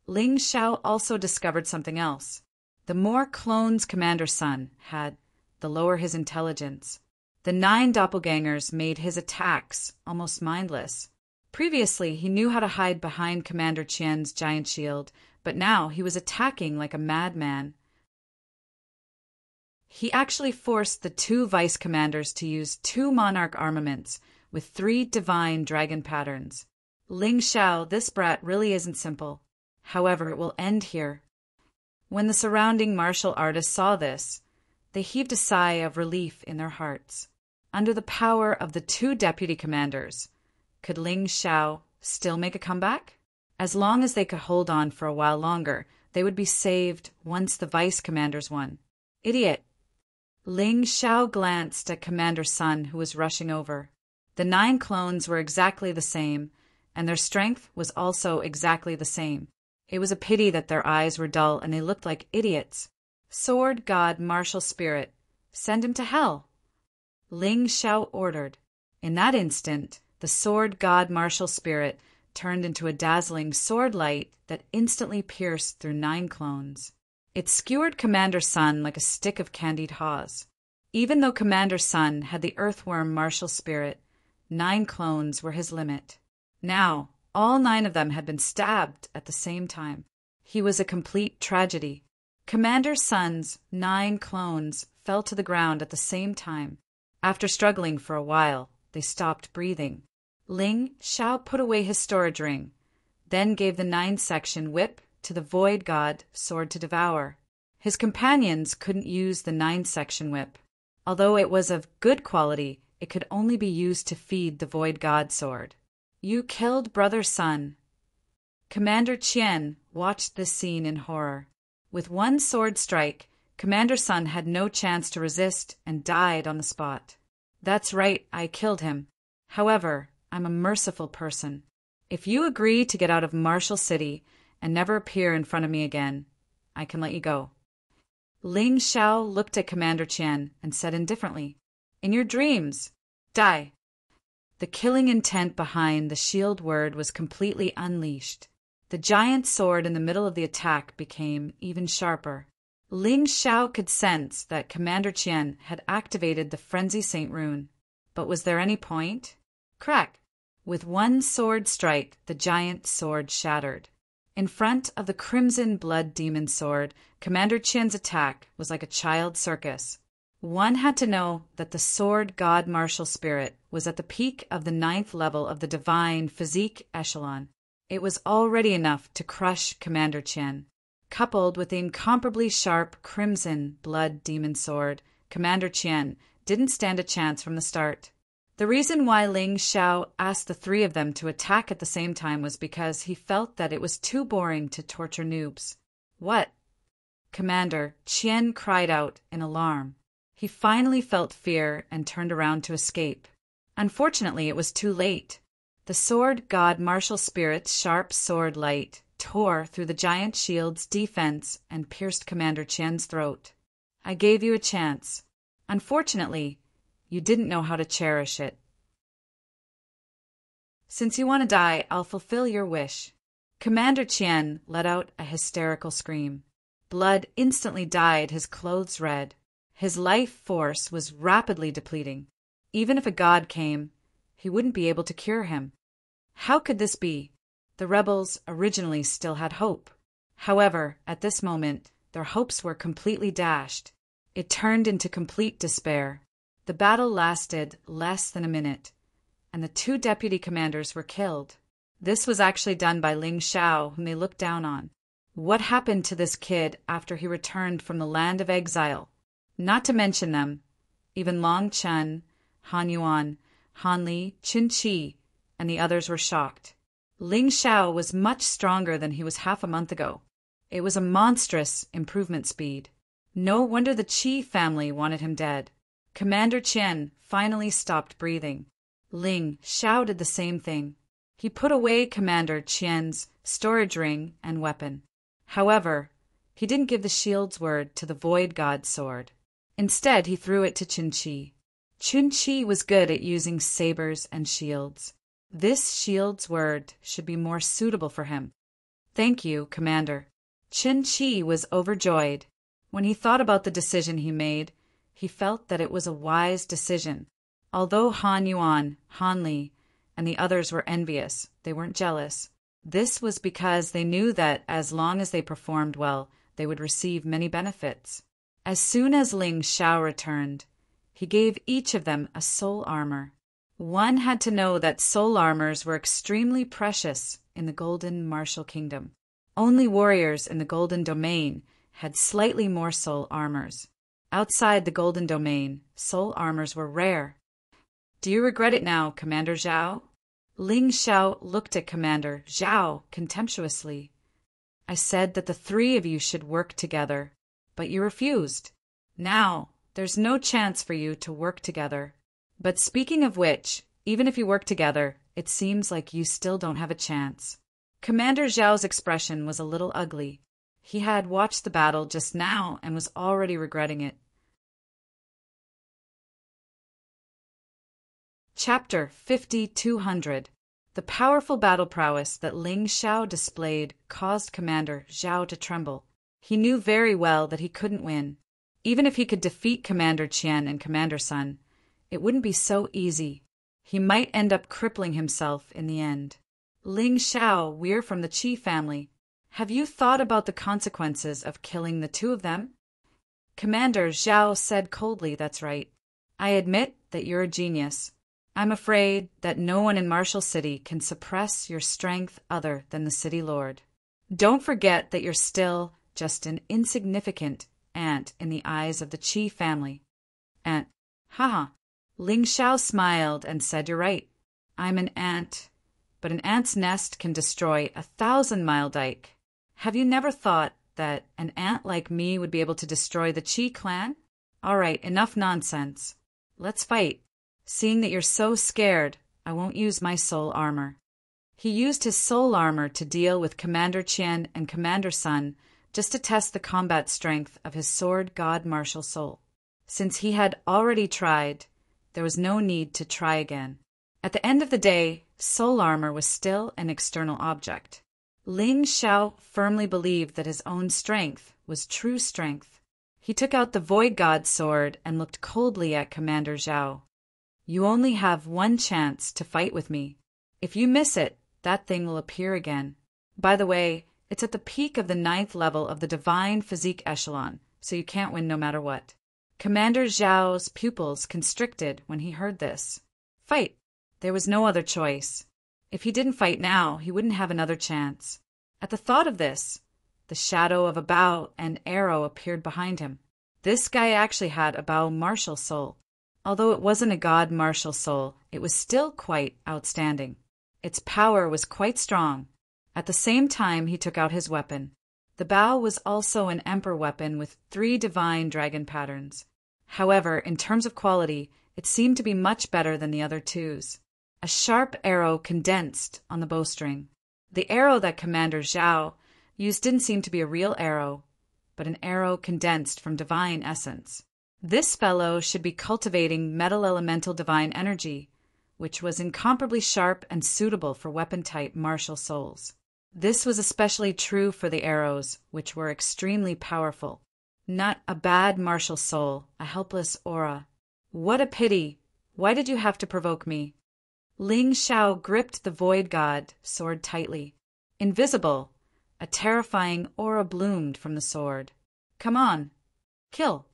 Ling Xiao also discovered something else. The more clones Commander Sun had, the lower his intelligence. The 9 doppelgangers made his attacks almost mindless. Previously, he knew how to hide behind Commander Qian's giant shield, but now he was attacking like a madman. He actually forced the 2 vice commanders to use 2 monarch armaments with 3 divine dragon patterns. Ling Xiao, this brat really isn't simple. However, it will end here. When the surrounding martial artists saw this, they heaved a sigh of relief in their hearts. Under the power of the 2 deputy commanders, could Ling Xiao still make a comeback? As long as they could hold on for a while longer, they would be saved once the vice commanders won. Idiot! Ling Xiao glanced at Commander Sun, who was rushing over. The 9 clones were exactly the same, and their strength was also exactly the same. It was a pity that their eyes were dull and they looked like idiots. Sword God Martial Spirit, send him to hell! Ling Xiao ordered. In that instant, the Sword God Martial Spirit turned into a dazzling sword light that instantly pierced through 9 clones. It skewered Commander Sun like a stick of candied haws. Even though Commander Sun had the earthworm martial spirit, 9 clones were his limit. Now, all 9 of them had been stabbed at the same time. He was a complete tragedy. Commander Sun's 9 clones fell to the ground at the same time. After struggling for a while, they stopped breathing. Ling Xiao put away his storage ring, then gave the 9-section whip to the Void God Sword to Devour. His companions couldn't use the 9-section whip. Although it was of good quality, it could only be used to feed the Void God Sword. You killed Brother Sun. Commander Qian watched this scene in horror. With 1 sword strike, Commander Sun had no chance to resist and died on the spot. That's right, I killed him. However, I'm a merciful person. If you agree to get out of Martial City and never appear in front of me again, I can let you go. Ling Xiao looked at Commander Qian and said indifferently, In your dreams, die. The killing intent behind the shield word was completely unleashed. The giant sword in the middle of the attack became even sharper. Ling Xiao could sense that Commander Qian had activated the Frenzy Saint rune. But was there any point? Crack! With 1 sword strike, the giant sword shattered. In front of the Crimson Blood Demon sword, Commander Qian's attack was like a child circus. One had to know that the Sword God Martial Spirit was at the peak of the 9th level of the Divine Physique Echelon. It was already enough to crush Commander Qian. Coupled with the incomparably sharp Crimson Blood Demon sword, Commander Qian didn't stand a chance from the start. The reason why Ling Xiao asked the 3 of them to attack at the same time was because he felt that it was too boring to torture noobs. What? Commander Qian cried out in alarm. He finally felt fear and turned around to escape. Unfortunately, it was too late. The Sword God Martial Spirit's sharp sword light tore through the giant shield's defense and pierced Commander Qian's throat. I gave you a chance. Unfortunately, you didn't know how to cherish it. Since you want to die, I'll fulfill your wish. Commander Qian let out a hysterical scream. Blood instantly dyed his clothes red. His life force was rapidly depleting. Even if a god came, he wouldn't be able to cure him. How could this be? The rebels originally still had hope. However, at this moment, their hopes were completely dashed. It turned into complete despair. The battle lasted less than a minute, and the 2 deputy commanders were killed. This was actually done by Ling Xiao, whom they looked down on. What happened to this kid after he returned from the land of exile? Not to mention them, Even Long Chen, Han Yuan, Han Li, Qin Shi, and the others were shocked. Ling Xiao was much stronger than he was half a month ago. It was a monstrous improvement speed. No wonder the Qi family wanted him dead. Commander Qian finally stopped breathing. Ling Xiao did the same thing. He put away Commander Qian's storage ring and weapon. However, he didn't give the shield's word to the Void God's sword. Instead, he threw it to Qin Shi. Qin Shi was good at using sabers and shields. This shield's word should be more suitable for him. Thank you, Commander. Qin Shi was overjoyed. When he thought about the decision he made, he felt that it was a wise decision. Although Han Yuan, Han Li, and the others were envious, they weren't jealous. This was because they knew that as long as they performed well, they would receive many benefits. As soon as Ling Xiao returned, he gave each of them a soul armor. One had to know that soul armors were extremely precious in the Golden Martial Kingdom. Only warriors in the Golden Domain had slightly more soul armors. Outside the Golden Domain, soul armors were rare. Do you regret it now, Commander Zhao? Ling Xiao looked at Commander Zhao contemptuously. I said that the three of you should work together, but you refused. Now, there's no chance for you to work together. But speaking of which, even if you work together, it seems like you still don't have a chance. Commander Zhao's expression was a little ugly. He had watched the battle just now and was already regretting it. Chapter 5200. The powerful battle prowess that Ling Xiao displayed caused Commander Zhao to tremble. He knew very well that he couldn't win. Even if he could defeat Commander Qian and Commander Sun, it wouldn't be so easy. He might end up crippling himself in the end. Ling Xiao, we're from the Qi family. Have you thought about the consequences of killing the two of them? Commander Zhao said coldly, that's right. I admit that you're a genius. I'm afraid that no one in Martial City can suppress your strength other than the city lord. Don't forget that you're still just an insignificant ant in the eyes of the Qi family. Ant. Haha. Ling Xiao smiled and said, you're right. I'm an ant, but an ant's nest can destroy a 1,000-mile dike. Have you never thought that an ant like me would be able to destroy the Qi clan? All right, enough nonsense. Let's fight. Seeing that you're so scared, I won't use my soul armor. He used his soul armor to deal with Commander Qian and Commander Sun just to test the combat strength of his sword god martial soul. Since he had already tried, there was no need to try again. At the end of the day, soul armor was still an external object. Ling Xiao firmly believed that his own strength was true strength. He took out the Void God's sword and looked coldly at Commander Zhao. You only have one chance to fight with me. If you miss it, that thing will appear again. By the way, it's at the peak of the 9th level of the Divine Physique Echelon, so you can't win no matter what. Commander Zhao's pupils constricted when he heard this. Fight! There was no other choice. If he didn't fight now, he wouldn't have another chance. At the thought of this, the shadow of a bow and arrow appeared behind him. This guy actually had a bow martial soul. Although it wasn't a god martial soul, it was still quite outstanding. Its power was quite strong. At the same time, he took out his weapon. The bow was also an emperor weapon with 3 divine dragon patterns. However, in terms of quality, it seemed to be much better than the other twos. A sharp arrow condensed on the bowstring. The arrow that Commander Zhao used didn't seem to be a real arrow, but an arrow condensed from divine essence. This fellow should be cultivating metal elemental divine energy, which was incomparably sharp and suitable for weapon-type martial souls. This was especially true for the arrows, which were extremely powerful. Not a bad martial soul, a helpless aura. What a pity! Why did you have to provoke me? Ling Xiao gripped the Void God sword tightly. Invisible, a terrifying aura bloomed from the sword. Come on, kill!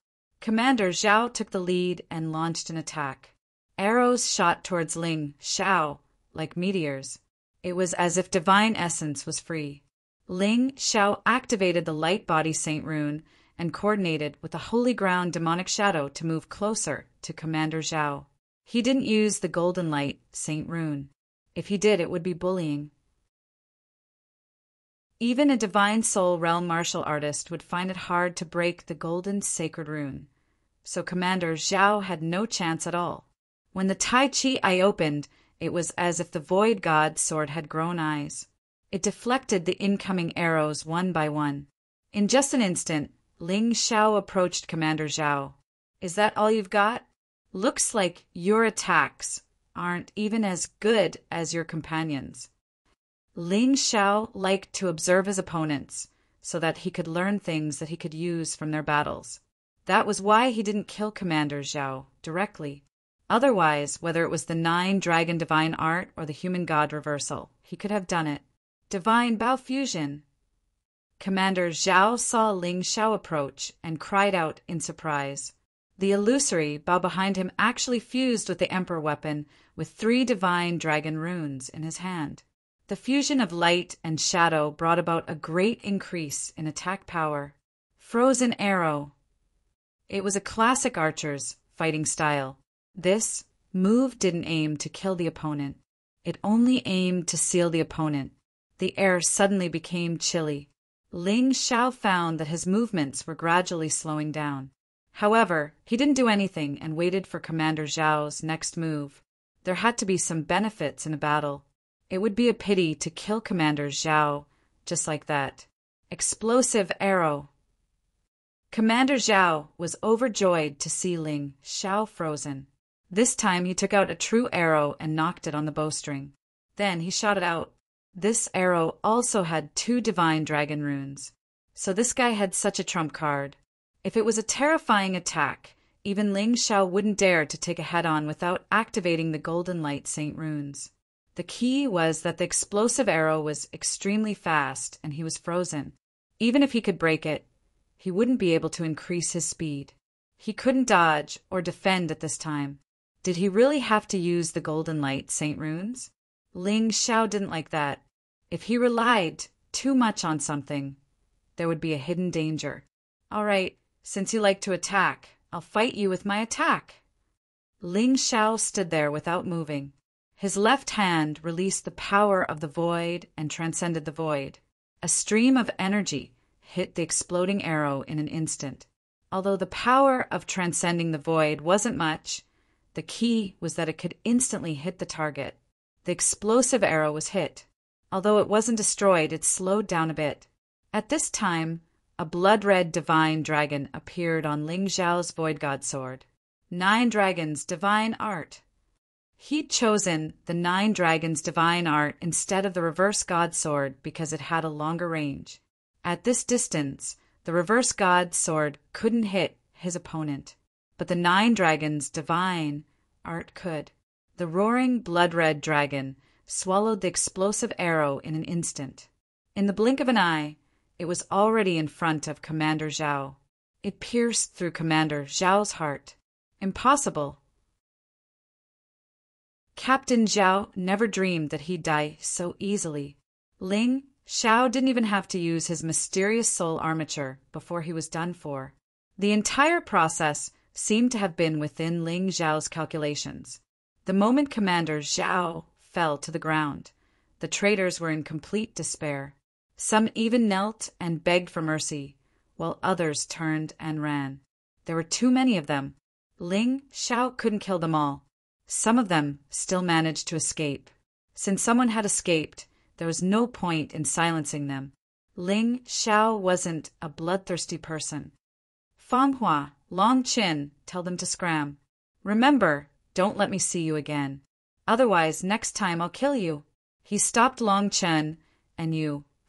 Commander Zhao took the lead and launched an attack. Arrows shot towards Ling Xiao like meteors. It was as if divine essence was free. Ling Xiao activated the light body saint rune and coordinated with a holy ground demonic shadow to move closer to Commander Zhao. He didn't use the golden light Saint Rune. If he did, it would be bullying. Even a divine soul realm martial artist would find it hard to break the golden sacred rune. So Commander Zhao had no chance at all. When the Tai Chi eye opened, it was as if the Void God's sword had grown eyes. It deflected the incoming arrows one by one. In just an instant, Ling Xiao approached Commander Zhao. "Is that all you've got? Looks like your attacks aren't even as good as your companions." Ling Xiao liked to observe his opponents so that he could learn things that he could use from their battles. That was why he didn't kill Commander Zhao directly. Otherwise, whether it was the 9-dragon divine art or the human god reversal, he could have done it. Divine Bao Fusion. Commander Zhao saw Ling Xiao approach and cried out in surprise. The illusory Bao behind him actually fused with the Emperor weapon with 3 divine dragon runes in his hand. The fusion of light and shadow brought about a great increase in attack power. Frozen Arrow. It was a classic archer's fighting style. This move didn't aim to kill the opponent. It only aimed to seal the opponent. The air suddenly became chilly. Ling Xiao found that his movements were gradually slowing down. However, he didn't do anything and waited for Commander Zhao's next move. There had to be some benefits in a battle. It would be a pity to kill Commander Zhao just like that. Explosive Arrow. Commander Zhao was overjoyed to see Ling Xiao frozen. This time he took out a true arrow and knocked it on the bowstring. Then he shot it out. This arrow also had 2 divine dragon runes. So this guy had such a trump card. If it was a terrifying attack, even Ling Xiao wouldn't dare to take a head-on without activating the golden light Saint runes. The key was that the explosive arrow was extremely fast and he was frozen. Even if he could break it, he wouldn't be able to increase his speed. He couldn't dodge or defend at this time. Did he really have to use the golden light Saint runes? Ling Xiao didn't like that. If he relied too much on something, there would be a hidden danger. "All right, since you like to attack, I'll fight you with my attack." Ling Xiao stood there without moving. His left hand released the power of the void and transcended the void. A stream of energy hit the exploding arrow in an instant. Although the power of transcending the void wasn't much, the key was that it could instantly hit the target. The explosive arrow was hit. Although it wasn't destroyed, it slowed down a bit. At this time, a blood-red divine dragon appeared on Ling Xiao's void god sword. 9 dragons divine art. He'd chosen the 9 dragons divine art instead of the reverse god sword because it had a longer range. At this distance, the reverse god sword couldn't hit his opponent, but the 9 dragons divine art could. The roaring blood-red dragon swallowed the explosive arrow in an instant. In the blink of an eye, it was already in front of Commander Zhao. It pierced through Commander Zhao's heart. Impossible. Captain Zhao never dreamed that he'd die so easily. Ling Xiao didn't even have to use his mysterious soul armature before he was done for. The entire process seemed to have been within Ling Xiao's calculations. The moment Commander Zhao fell to the ground, the traitors were in complete despair. Some even knelt and begged for mercy, while others turned and ran. There were too many of them. Ling Xiao couldn't kill them all. Some of them still managed to escape. Since someone had escaped, there was no point in silencing them. Ling Xiao wasn't a bloodthirsty person. Fanghua, Long Qin, tell them to scram. Remember, don't let me see you again. Otherwise, next time I'll kill you. He stopped Long Chen and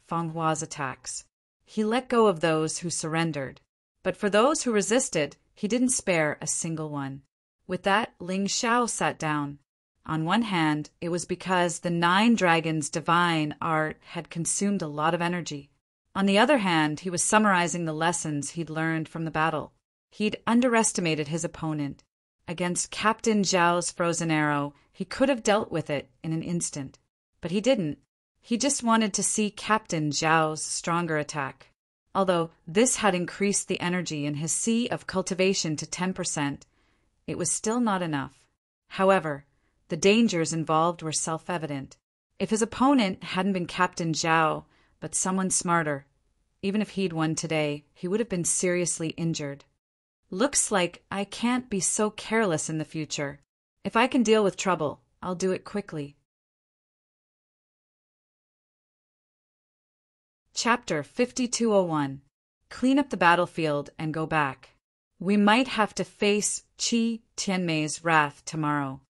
Fanghua's attacks. He let go of those who surrendered. But for those who resisted, he didn't spare a single one. With that, Ling Xiao sat down. On one hand, it was because the 9 dragons' divine art had consumed a lot of energy. On the other hand, he was summarizing the lessons he'd learned from the battle. He'd underestimated his opponent. Against Captain Zhao's frozen arrow, he could have dealt with it in an instant. But he didn't. He just wanted to see Captain Zhao's stronger attack. Although this had increased the energy in his sea of cultivation to 10%, it was still not enough. However, the dangers involved were self-evident. If his opponent hadn't been Captain Zhao, but someone smarter, even if he'd won today, he would have been seriously injured. Looks like I can't be so careless in the future. If I can deal with trouble, I'll do it quickly. Chapter 5201. Clean up the battlefield and go back. We might have to face Qi Tianmei's wrath tomorrow.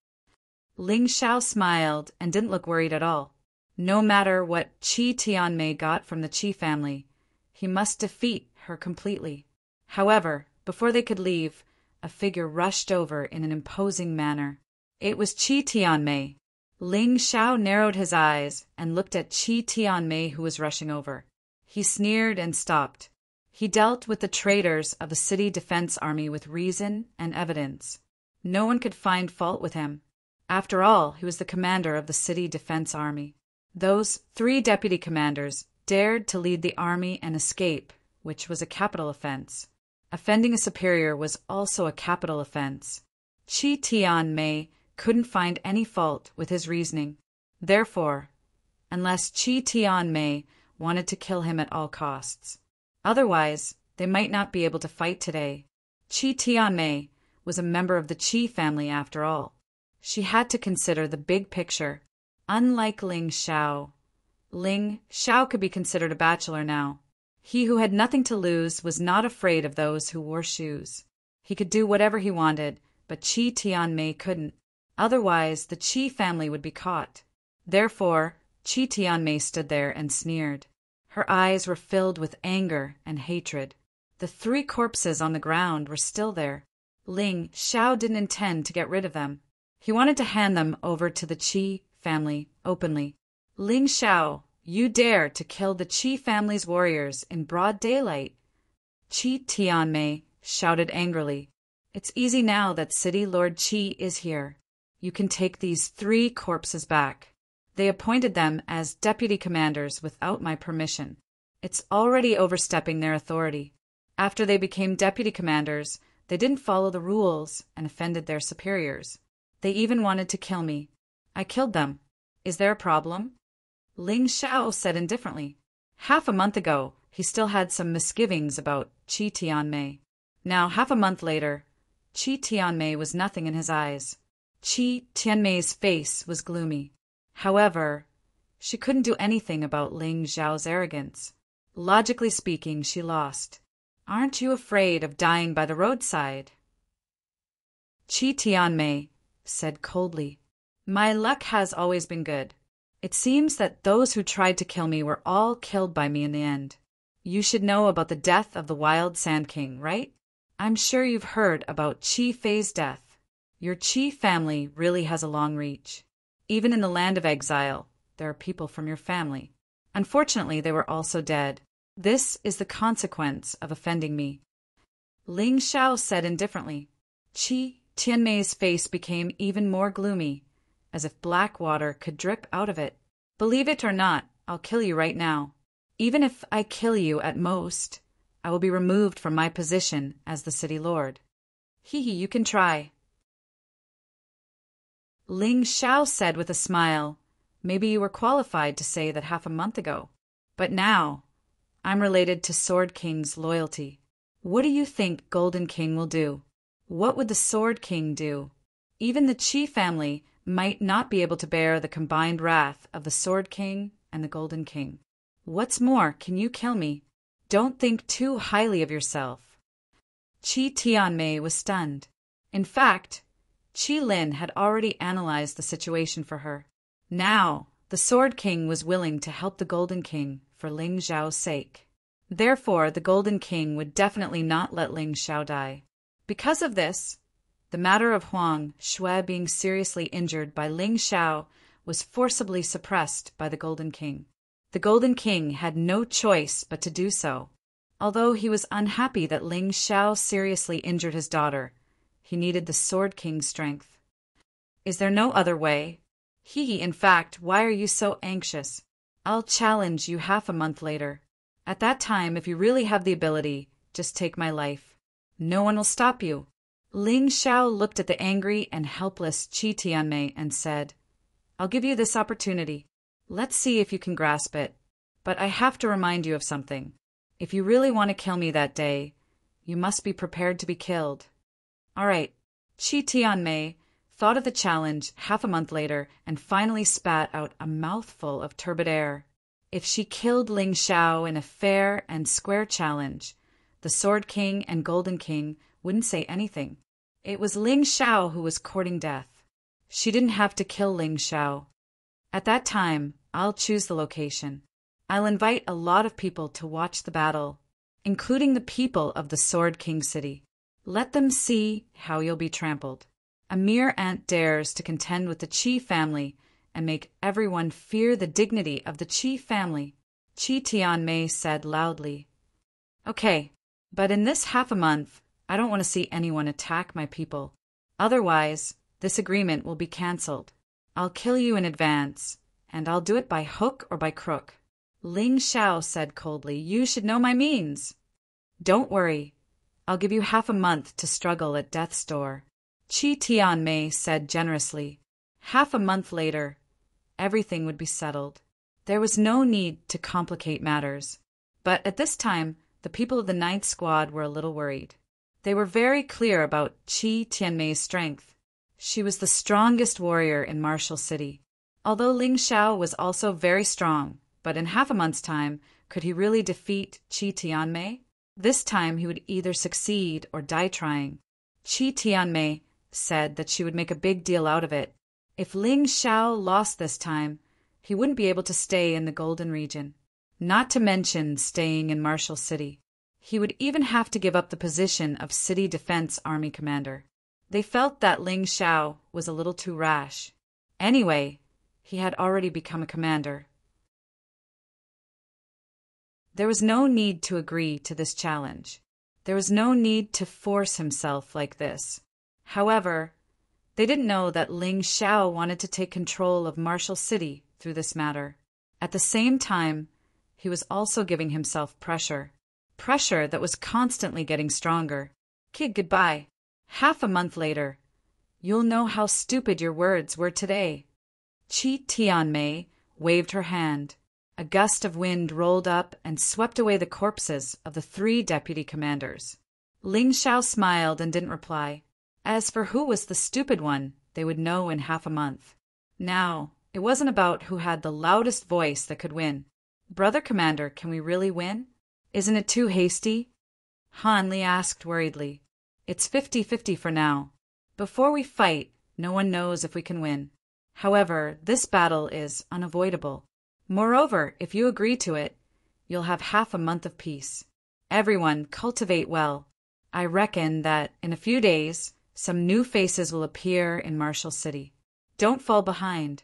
Ling Xiao smiled and didn't look worried at all. No matter what Qi Tianmei got from the Qi family, he must defeat her completely. However, before they could leave, a figure rushed over in an imposing manner. It was Qi Tianmei. Ling Xiao narrowed his eyes and looked at Qi Tianmei, who was rushing over. He sneered and stopped. He dealt with the traitors of the city defense army with reason and evidence. No one could find fault with him. After all, he was the commander of the city defense army. Those 3 deputy commanders dared to lead the army and escape, which was a capital offense. Offending a superior was also a capital offense. Qi Tianmei couldn't find any fault with his reasoning. Therefore, unless Qi Tianmei wanted to kill him at all costs. Otherwise, they might not be able to fight today. Qi Tianmei was a member of the Qi family after all. She had to consider the big picture. Unlike Ling Xiao could be considered a bachelor now. He who had nothing to lose was not afraid of those who wore shoes. He could do whatever he wanted, but Qi Tianmei couldn't. Otherwise, the Qi family would be caught. Therefore, Qi Tianmei stood there and sneered. Her eyes were filled with anger and hatred. The 3 corpses on the ground were still there. Ling Xiao didn't intend to get rid of them. He wanted to hand them over to the Qi family openly. Ling Xiao, you dare to kill the Qi family's warriors in broad daylight? Qi Tianmei shouted angrily. It's easy now that City Lord Qi is here. You can take these 3 corpses back. They appointed them as deputy commanders without my permission. It's already overstepping their authority. After they became deputy commanders, they didn't follow the rules and offended their superiors. They even wanted to kill me. I killed them. Is there a problem? Ling Xiao said indifferently. Half a month ago, he still had some misgivings about Qi Tianmei. Now, half a month later, Qi Tianmei was nothing in his eyes. Qi Tianmei's face was gloomy. However, she couldn't do anything about Ling Xiao's arrogance. Logically speaking, she lost. Aren't you afraid of dying by the roadside? Qi Tianmei said coldly. My luck has always been good. It seems that those who tried to kill me were all killed by me in the end. You should know about the death of the Wild Sand King, right? I'm sure you've heard about Qi Fei's death. Your Qi family really has a long reach. Even in the land of exile, there are people from your family. Unfortunately, they were also dead. This is the consequence of offending me. Ling Xiao said indifferently. Qi Tianmei's face became even more gloomy, as if black water could drip out of it. Believe it or not, I'll kill you right now. Even if I kill you at most, I will be removed from my position as the city lord. You can try. Ling Xiao said with a smile, maybe you were qualified to say that half a month ago. But now, I'm related to Sword King's loyalty. What do you think Golden King will do? What would the Sword King do? Even the Qi family might not be able to bear the combined wrath of the Sword King and the Golden King. What's more, can you kill me? Don't think too highly of yourself. Qi Tianmei was stunned. In fact, Qi Lin had already analyzed the situation for her. Now, the Sword King was willing to help the Golden King for Ling Xiao's sake. Therefore, the Golden King would definitely not let Ling Xiao die. Because of this, the matter of Huang Shui being seriously injured by Ling Xiao was forcibly suppressed by the Golden King. The Golden King had no choice but to do so. Although he was unhappy that Ling Xiao seriously injured his daughter, he needed the Sword King's strength. Is there no other way? In fact, why are you so anxious? I'll challenge you half a month later. At that time, if you really have the ability, just take my life. No one will stop you." Ling Xiao looked at the angry and helpless Qi Tianmei and said, "I'll give you this opportunity. Let's see if you can grasp it. But I have to remind you of something. If you really want to kill me that day, you must be prepared to be killed." All right. Qi Tianmei thought of the challenge half a month later and finally spat out a mouthful of turbid air. If she killed Ling Xiao in a fair and square challenge, the Sword King and Golden King wouldn't say anything. It was Ling Xiao who was courting death. She didn't have to kill Ling Xiao. At that time, I'll choose the location. I'll invite a lot of people to watch the battle, including the people of the Sword King city. Let them see how you'll be trampled. A mere ant dares to contend with the Qi family and make everyone fear the dignity of the Qi family, Qi Tianmei said loudly. Okay, but in this half a month, I don't want to see anyone attack my people. Otherwise, this agreement will be cancelled. I'll kill you in advance, and I'll do it by hook or by crook. Ling Xiao said coldly, "You should know my means." "Don't worry. I'll give you half a month to struggle at death's door," Qi Tianmei said generously. Half a month later, everything would be settled. There was no need to complicate matters. But at this time, the people of the Ninth Squad were a little worried. They were very clear about Qi Tianmei's strength. She was the strongest warrior in Martial City. Although Ling Xiao was also very strong, but in half a month's time, could he really defeat Qi Tianmei? This time he would either succeed or die trying. Qi Tianmei said that she would make a big deal out of it. If Ling Xiao lost this time, he wouldn't be able to stay in the Golden Region, not to mention staying in Martial City. He would even have to give up the position of City Defense Army Commander. They felt that Ling Xiao was a little too rash. Anyway, he had already become a commander. There was no need to agree to this challenge. There was no need to force himself like this. However, they didn't know that Ling Xiao wanted to take control of Martial City through this matter. At the same time, he was also giving himself pressure. Pressure that was constantly getting stronger. Kid, goodbye. Half a month later, you'll know how stupid your words were today. Qi Tianmei waved her hand. A gust of wind rolled up and swept away the corpses of the 3 deputy commanders. Ling Xiao smiled and didn't reply. As for who was the stupid one, they would know in half a month. Now, it wasn't about who had the loudest voice that could win. Brother Commander, can we really win? Isn't it too hasty? Han Li asked worriedly. It's 50-50 for now. Before we fight, no one knows if we can win. However, this battle is unavoidable. Moreover, if you agree to it, you'll have half a month of peace. Everyone, cultivate well. I reckon that in a few days, some new faces will appear in Martial City. Don't fall behind.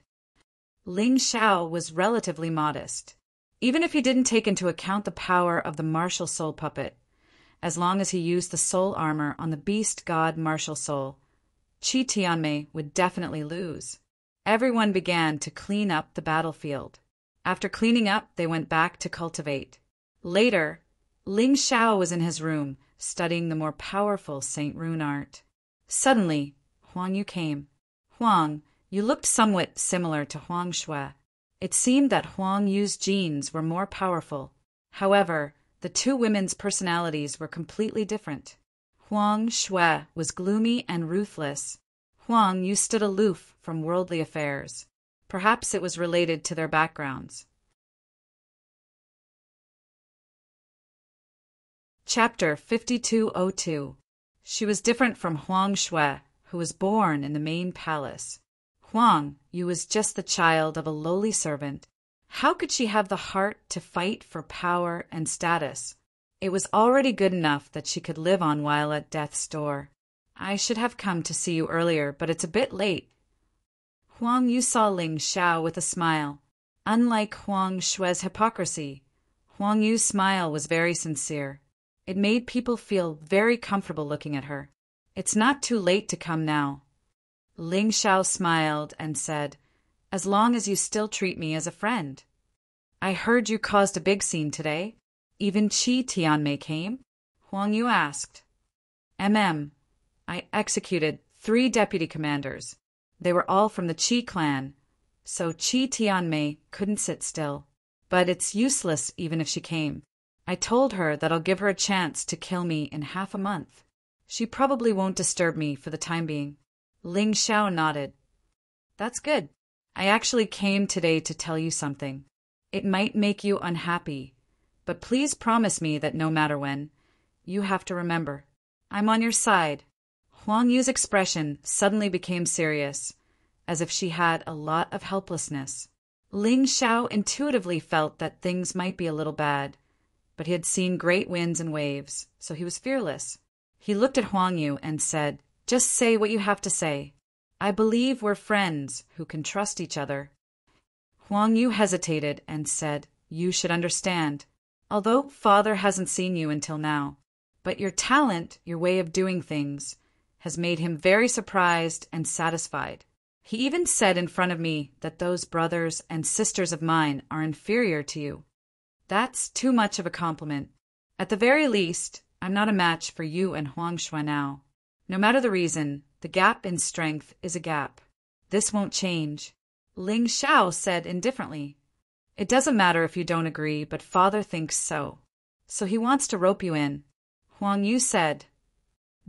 Ling Xiao was relatively modest. Even if he didn't take into account the power of the martial soul puppet, as long as he used the soul armor on the beast god martial soul, Qi Tianmei would definitely lose. Everyone began to clean up the battlefield. After cleaning up, they went back to cultivate. Later, Ling Xiao was in his room, studying the more powerful Saint Rune art. Suddenly, Huang Yu came. Huang, you looked somewhat similar to Huang Shui. It seemed that Huang Yu's genes were more powerful. However, the 2 women's personalities were completely different. Huang Shui was gloomy and ruthless. Huang Yu stood aloof from worldly affairs. Perhaps it was related to their backgrounds. Chapter 5202. She was different from Huang Shui, who was born in the main palace. Huang Yu was just the child of a lowly servant. How could she have the heart to fight for power and status? It was already good enough that she could live on while at death's door. I should have come to see you earlier, but it's a bit late. Huang Yu saw Ling Xiao with a smile. Unlike Huang Shui's hypocrisy, Huang Yu's smile was very sincere. It made people feel very comfortable looking at her. It's not too late to come now. Ling Xiao smiled and said, as long as you still treat me as a friend. I heard you caused a big scene today. Even Qi Tianmei came? Huang Yu asked. I executed 3 deputy commanders. They were all from the Qi clan, so Qi Tianmei couldn't sit still. But it's useless even if she came. I told her that I'll give her a chance to kill me in half a month. She probably won't disturb me for the time being. Ling Xiao nodded. That's good. I actually came today to tell you something. It might make you unhappy, but please promise me that no matter when, you have to remember, I'm on your side. Huang Yu's expression suddenly became serious, as if she had a lot of helplessness. Ling Xiao intuitively felt that things might be a little bad, but he had seen great winds and waves, so he was fearless. He looked at Huang Yu and said, Just say what you have to say. I believe we're friends who can trust each other. Huang Yu hesitated and said, You should understand. Although Father hasn't seen you until now, but your talent, your way of doing things, has made him very surprised and satisfied. He even said in front of me that those brothers and sisters of mine are inferior to you. That's too much of a compliment. At the very least, I'm not a match for you and Huang Xuanao. No matter the reason, the gap in strength is a gap. This won't change. Ling Xiao said indifferently. It doesn't matter if you don't agree, but Father thinks so. So he wants to rope you in. Huang Yu said.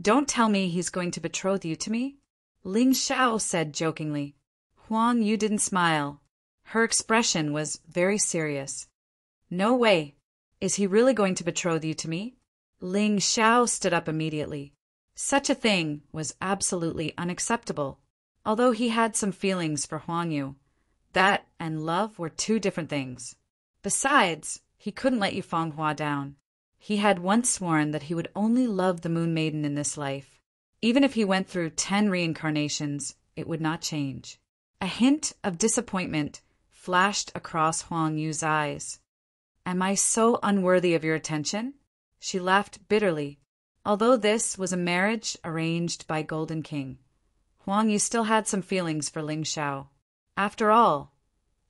Don't tell me he's going to betroth you to me? Ling Xiao said jokingly. Huang Yu didn't smile. Her expression was very serious. No way. Is he really going to betroth you to me? Ling Xiao stood up immediately. Such a thing was absolutely unacceptable. Although he had some feelings for Huang Yu, that and love were 2 different things. Besides, he couldn't let Yufeng Hua down. He had once sworn that he would only love the Moon Maiden in this life. Even if he went through 10 reincarnations, it would not change. A hint of disappointment flashed across Huang Yu's eyes. Am I so unworthy of your attention? She laughed bitterly. Although this was a marriage arranged by Golden King, Huang Yu still had some feelings for Ling Xiao. After all,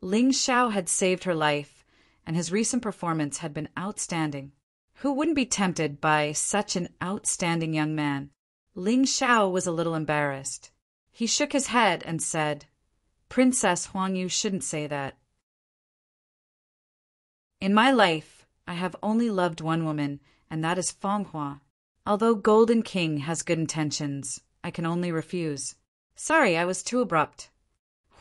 Ling Xiao had saved her life, and his recent performance had been outstanding. Who wouldn't be tempted by such an outstanding young man? Ling Xiao was a little embarrassed. He shook his head and said, Princess Huang Yu shouldn't say that. In my life, I have only loved one woman, and that is Feng Hua. Although Golden King has good intentions, I can only refuse. Sorry, I was too abrupt.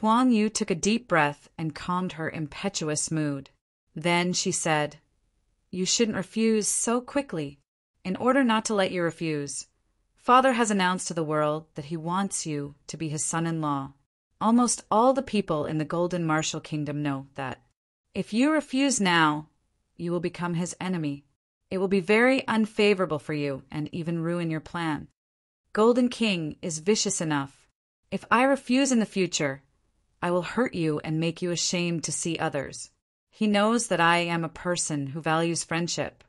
Huang Yu took a deep breath and calmed her impetuous mood. Then she said, You shouldn't refuse so quickly. In order not to let you refuse, Father has announced to the world that he wants you to be his son-in-law. Almost all the people in the Golden Martial Kingdom know that. If you refuse now, you will become his enemy. It will be very unfavorable for you and even ruin your plan. Golden King is vicious enough. If I refuse in the future, I will hurt you and make you ashamed to see others. He knows that I am a person who values friendship,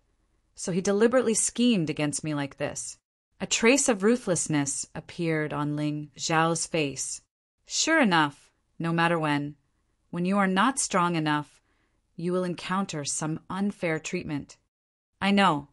so he deliberately schemed against me like this. A trace of ruthlessness appeared on Ling Xiao's face. Sure enough, no matter when you are not strong enough, you will encounter some unfair treatment. I know.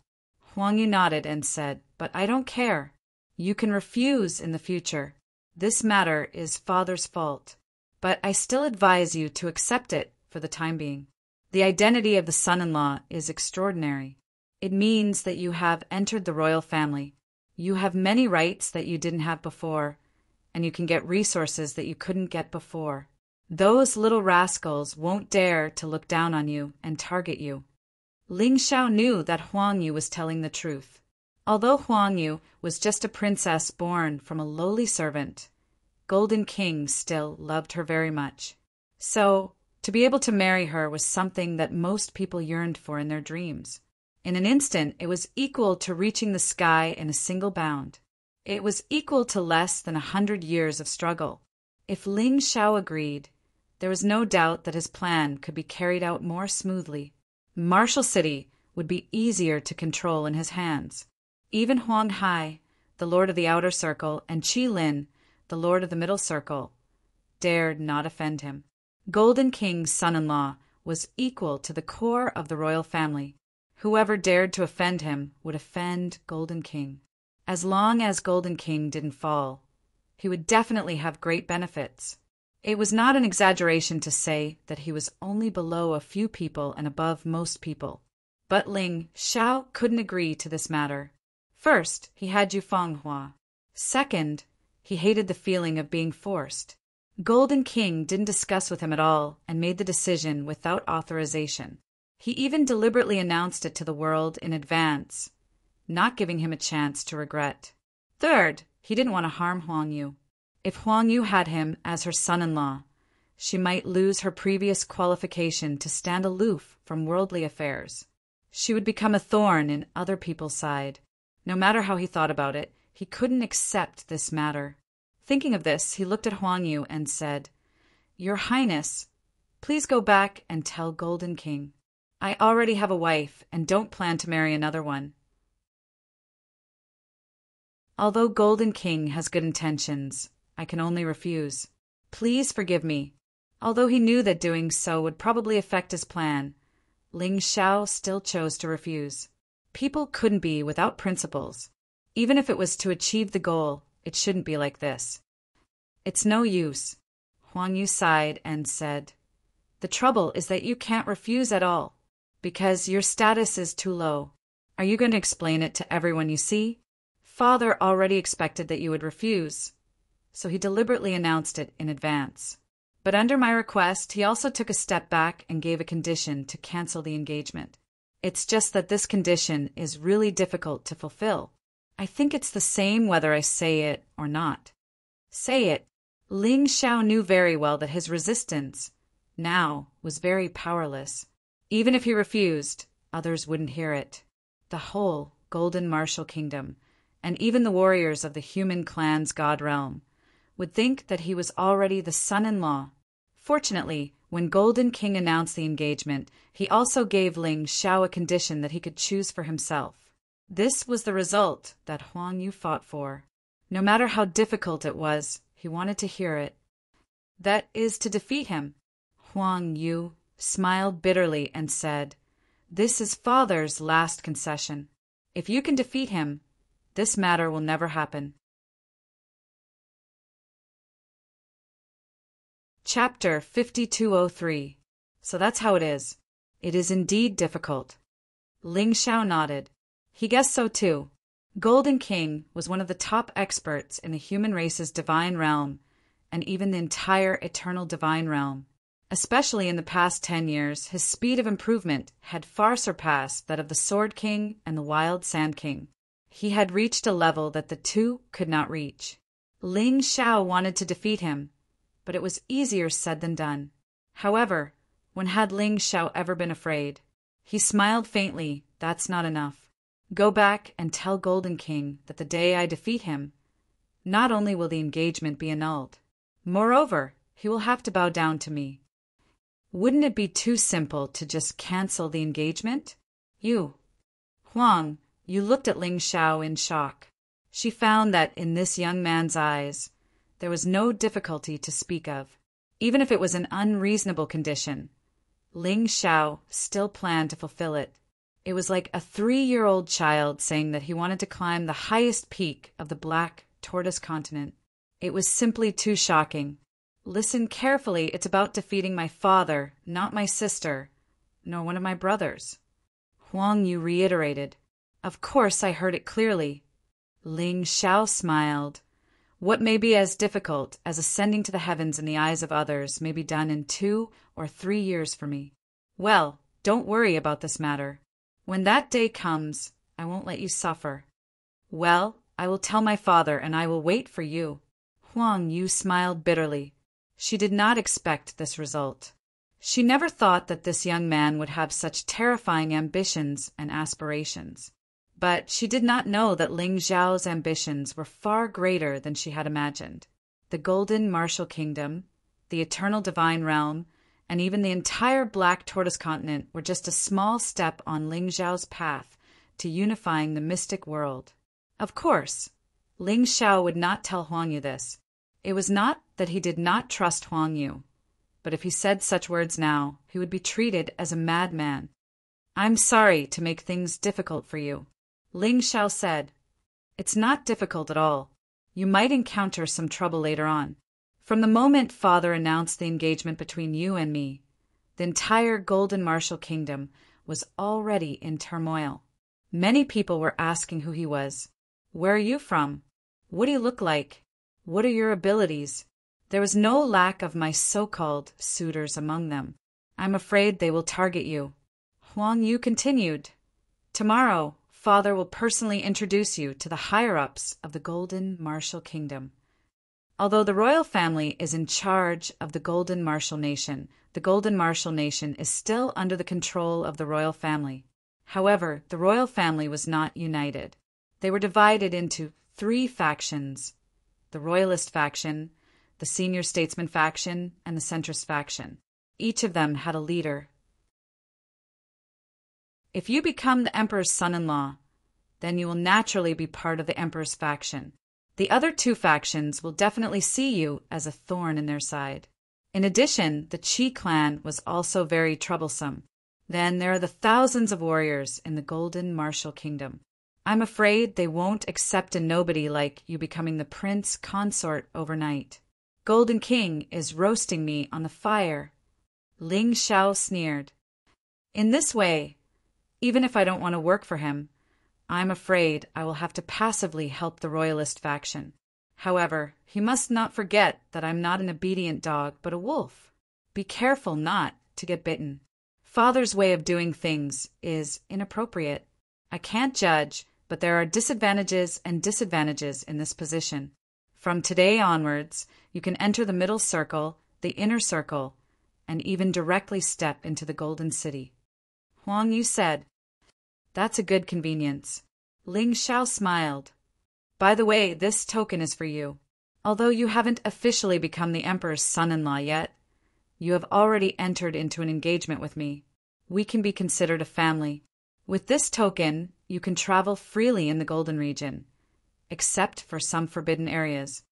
Huang Yu nodded and said, But I don't care. You can refuse in the future. This matter is Father's fault, but I still advise you to accept it for the time being. The identity of the son-in-law is extraordinary. It means that you have entered the royal family. You have many rights that you didn't have before, and you can get resources that you couldn't get before. Those little rascals won't dare to look down on you and target you. Ling Xiao knew that Huang Yu was telling the truth. Although Huang Yu was just a princess born from a lowly servant, Golden King still loved her very much. So, to be able to marry her was something that most people yearned for in their dreams. In an instant, it was equal to reaching the sky in a single bound. It was equal to less than 100 years of struggle. If Ling Xiao agreed, there was no doubt that his plan could be carried out more smoothly. Martial City would be easier to control in his hands. Even Huang Hai, the Lord of the Outer Circle, and Qi Lin, the Lord of the Middle Circle, dared not offend him. Golden King's son-in-law was equal to the core of the royal family. Whoever dared to offend him would offend Golden King. As long as Golden King didn't fall, he would definitely have great benefits. It was not an exaggeration to say that he was only below a few people and above most people. But Ling Xiao couldn't agree to this matter. First, he had Yufanghua. Second, he hated the feeling of being forced. Golden King didn't discuss with him at all and made the decision without authorization. He even deliberately announced it to the world in advance, not giving him a chance to regret. Third, he didn't want to harm Huang Yu. If Huang Yu had him as her son-in-law, she might lose her previous qualification to stand aloof from worldly affairs. She would become a thorn in other people's side. No matter how he thought about it, he couldn't accept this matter. Thinking of this, he looked at Huang Yu and said, "Your Highness, please go back and tell Golden King. I already have a wife and don't plan to marry another one." Although Golden King has good intentions, I can only refuse. Please forgive me. Although he knew that doing so would probably affect his plan, Ling Xiao still chose to refuse. People couldn't be without principles. Even if it was to achieve the goal, it shouldn't be like this. "It's no use." Huang Yu sighed and said, "The trouble is that you can't refuse at all, because your status is too low. Are you going to explain it to everyone you see? Father already expected that you would refuse, so he deliberately announced it in advance. But under my request, he also took a step back and gave a condition to cancel the engagement. It's just that this condition is really difficult to fulfill. I think it's the same whether I say it or not." Say it. Ling Xiao knew very well that his resistance now was very powerless. Even if he refused, others wouldn't hear it. The whole Golden Martial Kingdom, and even the warriors of the human clan's god realm, would think that he was already the son-in-law. Fortunately, when Golden King announced the engagement, he also gave Ling Xiao a condition that he could choose for himself. This was the result that Huang Yu fought for. No matter how difficult it was, he wanted to hear it. That is to defeat him. Huang Yu smiled bitterly and said, "This is Father's last concession. If you can defeat him, this matter will never happen." Chapter 5203. So that's how it is. It is indeed difficult. Ling Xiao nodded. He guessed so too. Golden King was one of the top experts in the human race's divine realm, and even the entire eternal divine realm. Especially in the past 10 years, his speed of improvement had far surpassed that of the Sword King and the Wild Sand King. He had reached a level that the two could not reach. Ling Xiao wanted to defeat him, but it was easier said than done. However, when had Ling Xiao ever been afraid? He smiled faintly. "That's not enough. Go back and tell Golden King that the day I defeat him, not only will the engagement be annulled, moreover, he will have to bow down to me." Wouldn't it be too simple to just cancel the engagement? Huang, you looked at Ling Xiao in shock. She found that in this young man's eyes, there was no difficulty to speak of. Even if it was an unreasonable condition, Ling Xiao still planned to fulfill it. It was like a 3-year-old child saying that he wanted to climb the highest peak of the Black Tortoise continent. It was simply too shocking. "Listen carefully, it's about defeating my father, not my sister, nor one of my brothers." Huang Yu reiterated. "Of course I heard it clearly." Ling Xiao smiled. "What may be as difficult as ascending to the heavens in the eyes of others may be done in 2 or 3 years for me. Well, don't worry about this matter. When that day comes, I won't let you suffer. Well, I will tell my father and I will wait for you." Huang Yu smiled bitterly. She did not expect this result. She never thought that this young man would have such terrifying ambitions and aspirations. But she did not know that Ling Xiao's ambitions were far greater than she had imagined. The Golden Martial Kingdom, the Eternal Divine Realm, and even the entire Black Tortoise continent were just a small step on Ling Xiao's path to unifying the mystic world. Of course, Ling Xiao would not tell Huang Yu this. It was not that he did not trust Huang Yu, but if he said such words now, he would be treated as a madman. I'm sorry to make things difficult for you. Ling Xiao said. It's not difficult at all. You might encounter some trouble later on. From the moment Father announced the engagement between you and me, the entire Golden Martial Kingdom was already in turmoil. Many people were asking who he was. Where are you from? What do you look like? What are your abilities? There was no lack of my so-called suitors among them. I'm afraid they will target you. Huang Yu continued. Tomorrow, Father will personally introduce you to the higher-ups of the Golden Martial Kingdom. Although the royal family is in charge of the Golden Martial Nation, the Golden Martial Nation is still under the control of the royal family. However, the royal family was not united. They were divided into 3 factions: the Royalist faction, the Senior Statesman faction, and the Centrist faction. Each of them had a leader. If you become the Emperor's son-in-law, then you will naturally be part of the Emperor's faction. The other 2 factions will definitely see you as a thorn in their side. In addition, the Qi clan was also very troublesome. Then there are the thousands of warriors in the Golden Martial Kingdom. I'm afraid they won't accept a nobody like you becoming the prince consort overnight. Golden King is roasting me on the fire. Ling Xiao sneered. In this way, even if I don't want to work for him, I'm afraid I will have to passively help the Royalist faction. However, he must not forget that I'm not an obedient dog but a wolf. Be careful not to get bitten. Father's way of doing things is inappropriate. I can't judge, but there are disadvantages and disadvantages in this position. From today onwards, you can enter the middle circle, the inner circle, and even directly step into the Golden City. Huang Yu said. That's a good convenience. Ling Xiao smiled. By the way, this token is for you. Although you haven't officially become the Emperor's son-in-law yet, you have already entered into an engagement with me. We can be considered a family. With this token, you can travel freely in the Golden Region, except for some forbidden areas.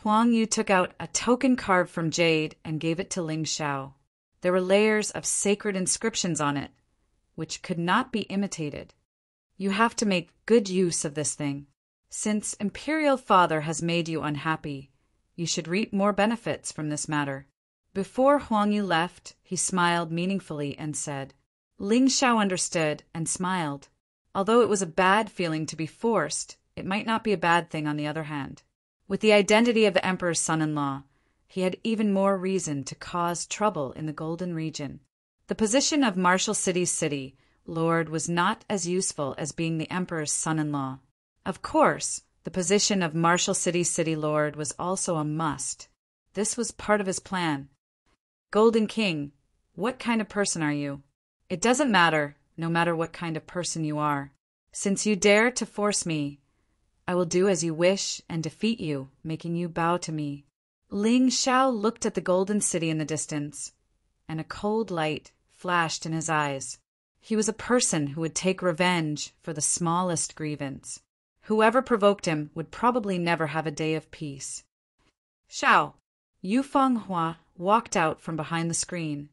Huang Yu took out a token carved from jade and gave it to Ling Xiao. There were layers of sacred inscriptions on it, which could not be imitated. You have to make good use of this thing. Since Imperial Father has made you unhappy, you should reap more benefits from this matter. Before Huang Yu left, he smiled meaningfully and said. Ling Xiao understood and smiled. Although it was a bad feeling to be forced, it might not be a bad thing on the other hand. With the identity of the Emperor's son-in-law, he had even more reason to cause trouble in the Golden Region. The position of Martial City's city lord was not as useful as being the Emperor's son-in-law. Of course, the position of Martial City's city lord was also a must. This was part of his plan. Golden King, what kind of person are you? It doesn't matter, no matter what kind of person you are. Since you dare to force me, I will do as you wish and defeat you, making you bow to me. Ling Xiao looked at the Golden City in the distance, and a cold light flashed in his eyes. He was a person who would take revenge for the smallest grievance. Whoever provoked him would probably never have a day of peace. Xiao, Yu Fenghua walked out from behind the screen.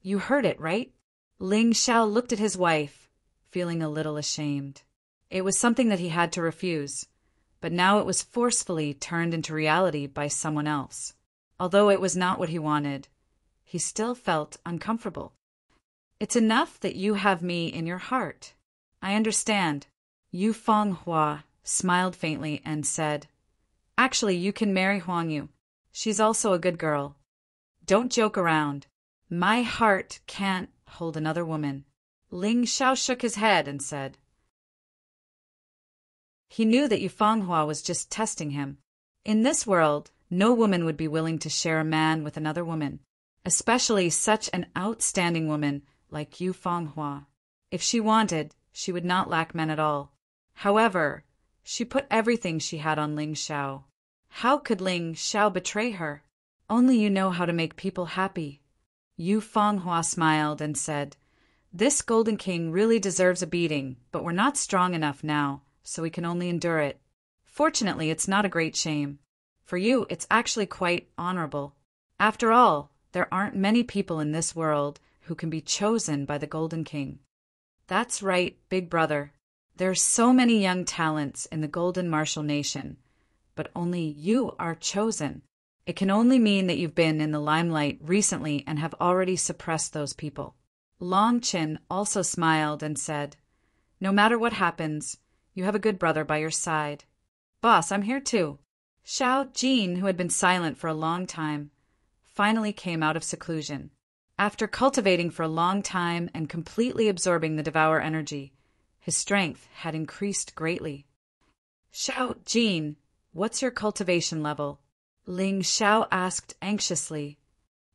You heard it, right? Ling Xiao looked at his wife, feeling a little ashamed. It was something that he had to refuse, but now it was forcefully turned into reality by someone else. Although it was not what he wanted, he still felt uncomfortable. It's enough that you have me in your heart. I understand. Yu Fenghua smiled faintly and said, Actually, you can marry Huang Yu. She's also a good girl. Don't joke around. My heart can't hold another woman. Ling Xiao shook his head and said. He knew that Yu Fenghua was just testing him. In this world, no woman would be willing to share a man with another woman, especially such an outstanding woman like Yu Fenghua. If she wanted, she would not lack men at all. However, she put everything she had on Ling Xiao. How could Ling Xiao betray her? Only you know how to make people happy. Yu Fenghua smiled and said, This Golden King really deserves a beating, but we're not strong enough now, so we can only endure it. Fortunately, it's not a great shame. For you, it's actually quite honorable. After all, there aren't many people in this world who can be chosen by the Golden King. That's right, big brother. There are so many young talents in the Golden Martial Nation, but only you are chosen. It can only mean that you've been in the limelight recently and have already suppressed those people. Long Chin also smiled and said, "No matter what happens, you have a good brother by your side." "Boss, I'm here too." Xiao Jin, who had been silent for a long time, finally came out of seclusion. After cultivating for a long time and completely absorbing the Devour energy, his strength had increased greatly. "Xiao Jin, what's your cultivation level?" Ling Xiao asked anxiously.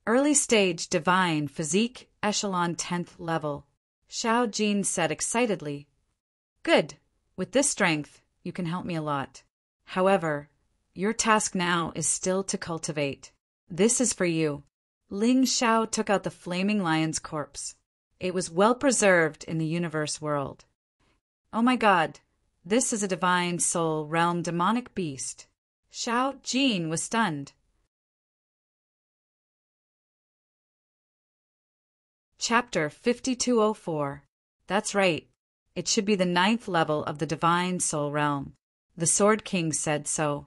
"Early stage divine physique echelon 10th level," Xiao Jin said excitedly. "Good. With this strength, you can help me a lot. However, your task now is still to cultivate. This is for you." Ling Xiao took out the flaming lion's corpse. It was well preserved in the universe world. "Oh my god, this is a divine soul realm demonic beast." Xiao Jin was stunned. Chapter 5204. That's right. It should be the 9th level of the divine soul realm. The Sword King said so.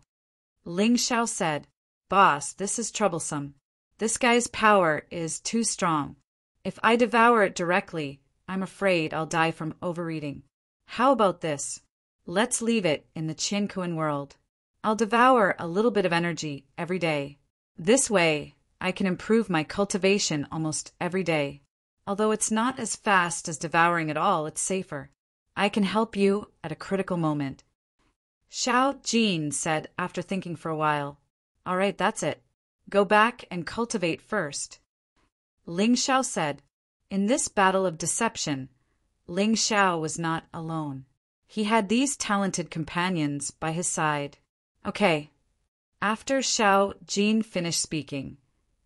Ling Xiao said, "Boss, this is troublesome. This guy's power is too strong. If I devour it directly, I'm afraid I'll die from overeating. How about this? Let's leave it in the Qinkuan world. I'll devour a little bit of energy every day. This way, I can improve my cultivation almost every day. Although it's not as fast as devouring it all, it's safer. I can help you at a critical moment." Xiao Jin said after thinking for a while, "All right, that's it. Go back and cultivate first." Ling Xiao said, in this battle of deception, Ling Xiao was not alone. He had these talented companions by his side. Okay. After Xiao Jin finished speaking,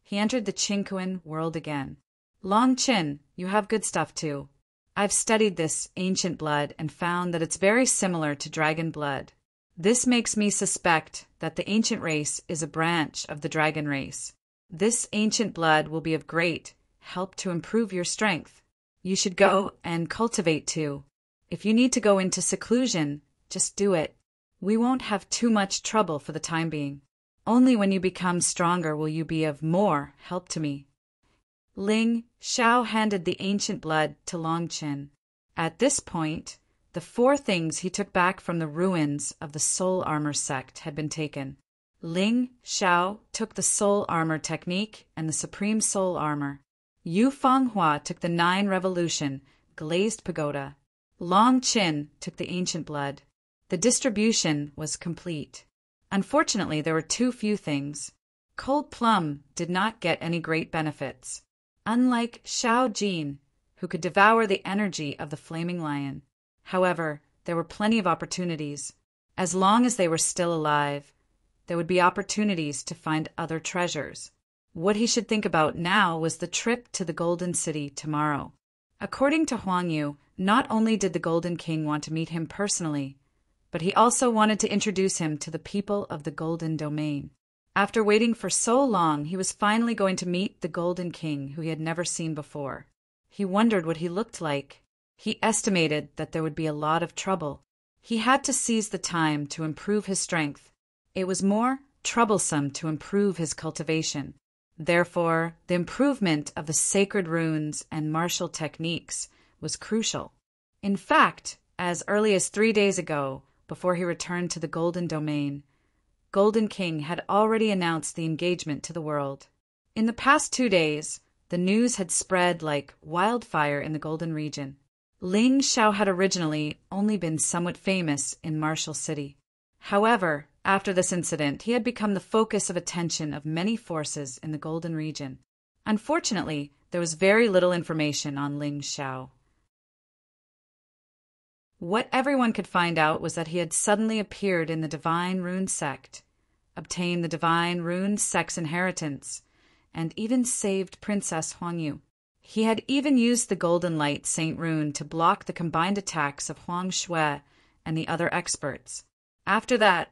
he entered the Qinkuan world again. "Long Qin, you have good stuff too. I've studied this ancient blood and found that it's very similar to dragon blood. This makes me suspect that the ancient race is a branch of the dragon race. This ancient blood will be of great help to improve your strength. You should go and cultivate too. If you need to go into seclusion, just do it. We won't have too much trouble for the time being. Only when you become stronger will you be of more help to me." Ling Xiao handed the ancient blood to Long Qin. At this point, the 4 things he took back from the ruins of the soul armor sect had been taken. Ling Xiao took the soul armor technique and the supreme soul armor. Yu Fanghua took the 9 revolution glazed pagoda. Long Qin took the ancient blood. The distribution was complete. Unfortunately, there were too few things. Cold Plum did not get any great benefits, unlike Xiao Jin, who could devour the energy of the flaming lion. However, there were plenty of opportunities. As long as they were still alive, there would be opportunities to find other treasures. What he should think about now was the trip to the Golden City tomorrow. According to Huang Yu, not only did the Golden King want to meet him personally, but he also wanted to introduce him to the people of the Golden Domain. After waiting for so long, he was finally going to meet the Golden King, who he had never seen before. He wondered what he looked like. He estimated that there would be a lot of trouble. He had to seize the time to improve his strength. It was more troublesome to improve his cultivation. Therefore, the improvement of the sacred runes and martial techniques was crucial. In fact, as early as 3 days ago, before he returned to the Golden Domain, Golden King had already announced the engagement to the world. In the past 2 days, the news had spread like wildfire in the Golden region. Ling Xiao had originally only been somewhat famous in Martial City. However, after this incident, he had become the focus of attention of many forces in the Golden region. Unfortunately, there was very little information on Ling Xiao. What everyone could find out was that he had suddenly appeared in the Divine Rune sect, obtained the Divine Rune sect's inheritance, and even saved Princess Huang Yu. He had even used the Golden Light Saint Rune to block the combined attacks of Huang Shui and the other experts. After that,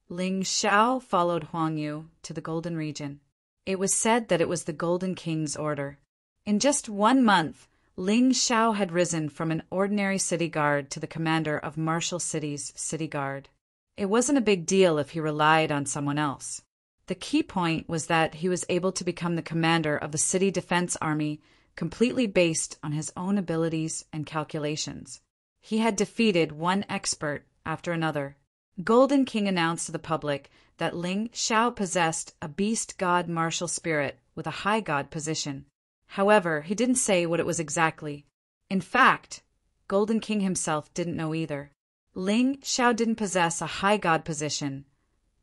Ling Xiao followed Huang Yu to the Golden region. It was said that it was the Golden King's order. In just 1 month, Ling Xiao had risen from an ordinary city guard to the commander of Marshall City's city guard. It wasn't a big deal if he relied on someone else. The key point was that he was able to become the commander of the city defense army completely based on his own abilities and calculations. He had defeated one expert after another. Golden King announced to the public that Ling Xiao possessed a beast god martial spirit with a high god position. However, he didn't say what it was exactly. In fact, Golden King himself didn't know either. Ling Xiao didn't possess a high god position,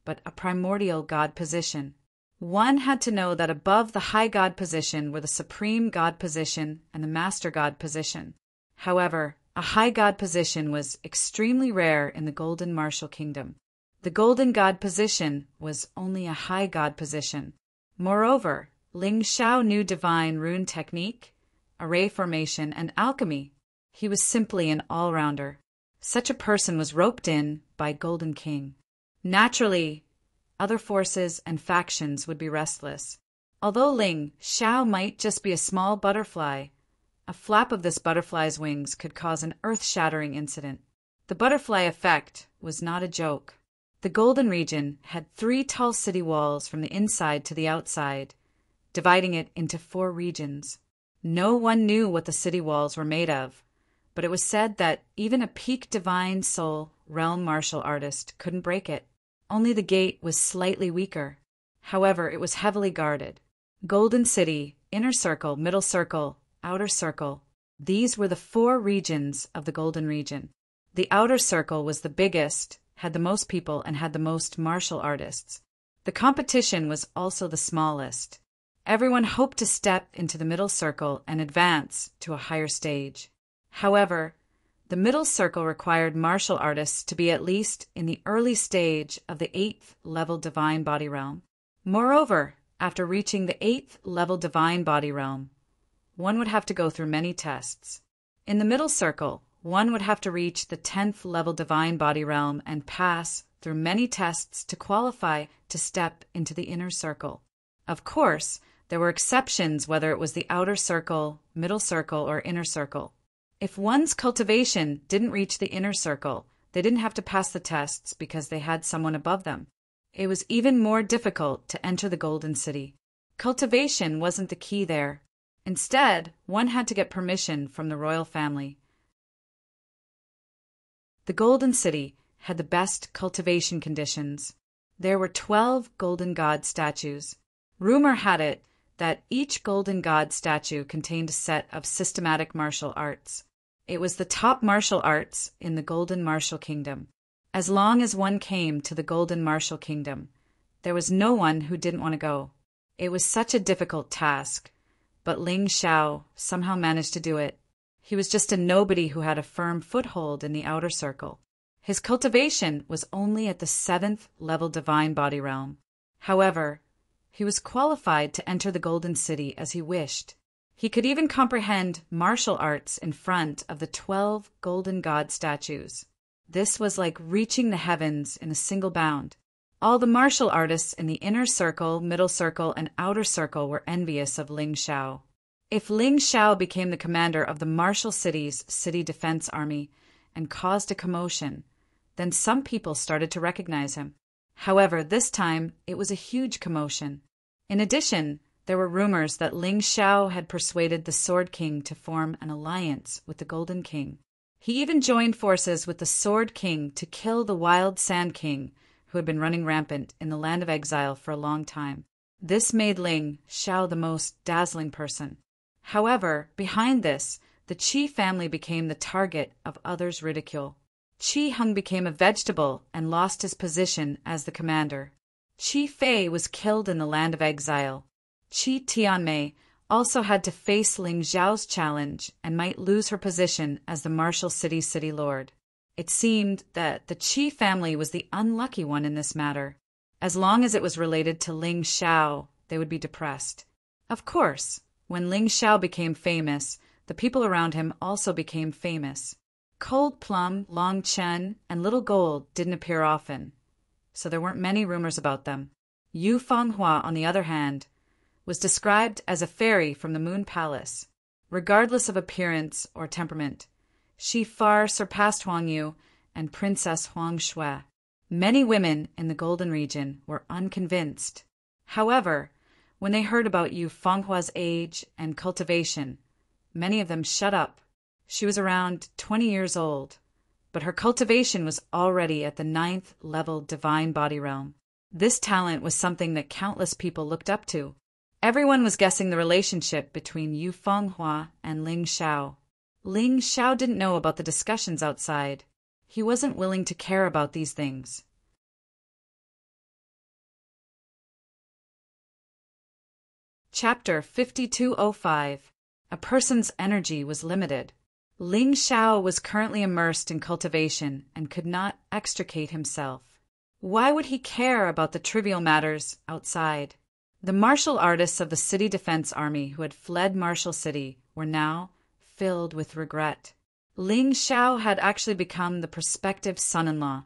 but a primordial god position. One had to know that above the high god position were the supreme god position and the master god position. However, a high god position was extremely rare in the Golden Martial Kingdom. The golden god position was only a high god position. Moreover, Ling Xiao knew divine rune technique, array formation, and alchemy. He was simply an all-rounder. Such a person was roped in by Golden King. Naturally, other forces and factions would be restless. Although Ling Xiao might just be a small butterfly, a flap of this butterfly's wings could cause an earth-shattering incident. The butterfly effect was not a joke. The Golden Region had 3 tall city walls from the inside to the outside, dividing it into 4 regions. No one knew what the city walls were made of, but it was said that even a peak divine soul realm martial artist couldn't break it. Only the gate was slightly weaker. However, it was heavily guarded. Golden City, Inner Circle, Middle Circle, Outer Circle. These were the 4 regions of the Golden Region. The Outer Circle was the biggest, had the most people, and had the most martial artists. The competition was also the smallest. Everyone hoped to step into the Middle Circle and advance to a higher stage. However, the Middle Circle required martial artists to be at least in the early stage of the 8th level Divine Body Realm. Moreover, after reaching the 8th level Divine Body Realm, one would have to go through many tests. In the Middle Circle, one would have to reach the 10th level Divine Body Realm and pass through many tests to qualify to step into the Inner Circle. Of course, there were exceptions whether it was the Outer Circle, Middle Circle, or Inner Circle. If one's cultivation didn't reach the Inner Circle, they didn't have to pass the tests because they had someone above them. It was even more difficult to enter the Golden City. Cultivation wasn't the key there. Instead, one had to get permission from the royal family. The Golden City had the best cultivation conditions. There were 12 golden god statues. Rumor had it that each golden god statue contained a set of systematic martial arts. It was the top martial arts in the Golden Martial Kingdom. As long as one came to the Golden Martial Kingdom, there was no one who didn't want to go. It was such a difficult task, but Ling Xiao somehow managed to do it. He was just a nobody who had a firm foothold in the Outer Circle. His cultivation was only at the 7th level Divine Body Realm. However, he was qualified to enter the Golden City as he wished. He could even comprehend martial arts in front of the 12 golden god statues. This was like reaching the heavens in a single bound. All the martial artists in the Inner Circle, Middle Circle, and Outer Circle were envious of Ling Xiao. If Ling Xiao became the commander of the Martial City's city defense army and caused a commotion, then some people started to recognize him. However, this time it was a huge commotion. In addition, there were rumors that Ling Xiao had persuaded the Sword King to form an alliance with the Golden King. He even joined forces with the Sword King to kill the Wild Sand King, who had been running rampant in the land of exile for a long time. This made Ling Xiao the most dazzling person. However, behind this, the Qi family became the target of others' ridicule. Qi Hung became a vegetable and lost his position as the commander. Qi Fei was killed in the land of exile. Qi Tianmei also had to face Ling Xiao's challenge and might lose her position as the Martial City's city lord. It seemed that the Qi family was the unlucky one in this matter. As long as it was related to Ling Xiao, they would be depressed. Of course, when Ling Xiao became famous, the people around him also became famous. Cold Plum, Long Chen, and Little Gold didn't appear often, so there weren't many rumors about them. Yu Fanghua, on the other hand, was described as a fairy from the Moon Palace. regardless of appearance or temperament. She far surpassed Huang Yu and Princess Huang Shui. Many women in the Golden Region were unconvinced. However, when they heard about Yu Fenghua's age and cultivation, many of them shut up. She was around 20 years old, but her cultivation was already at the 9th level divine body realm. This talent was something that countless people looked up to. Everyone was guessing the relationship between Yu Fenghua and Ling Xiao. Ling Xiao didn't know about the discussions outside. He wasn't willing to care about these things. Chapter 5205. A person's energy was limited. Ling Xiao was currently immersed in cultivation and could not extricate himself. Why would he care about the trivial matters outside? The martial artists of the City Defense Army who had fled Martial City were now filled with regret. Ling Xiao had actually become the prospective son-in-law,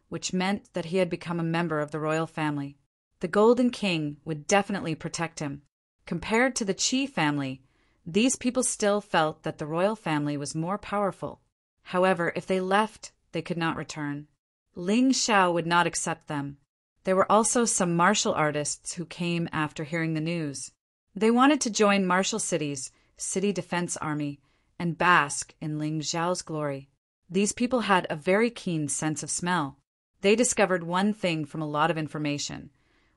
which meant that he had become a member of the royal family. The Golden King would definitely protect him. Compared to the Qi family, these people still felt that the royal family was more powerful. However, if they left, they could not return. Ling Xiao would not accept them. There were also some martial artists who came after hearing the news. They wanted to join Martial City's City Defense Army and bask in Ling Xiao's glory. These people had a very keen sense of smell. They discovered one thing from a lot of information,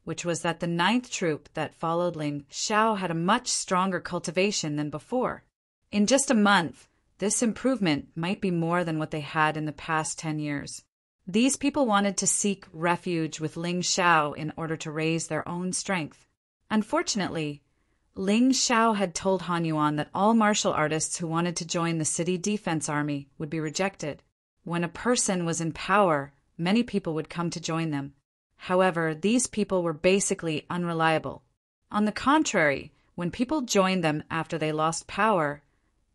which was that the 9th troop that followed Ling Xiao had a much stronger cultivation than before. In just a month, this improvement might be more than what they had in the past 10 years. These people wanted to seek refuge with Ling Xiao in order to raise their own strength. Unfortunately, Ling Xiao had told Han Yuan that all martial artists who wanted to join the City Defense Army would be rejected. When a person was in power, many people would come to join them. However, these people were basically unreliable. On the contrary, when people joined them after they lost power,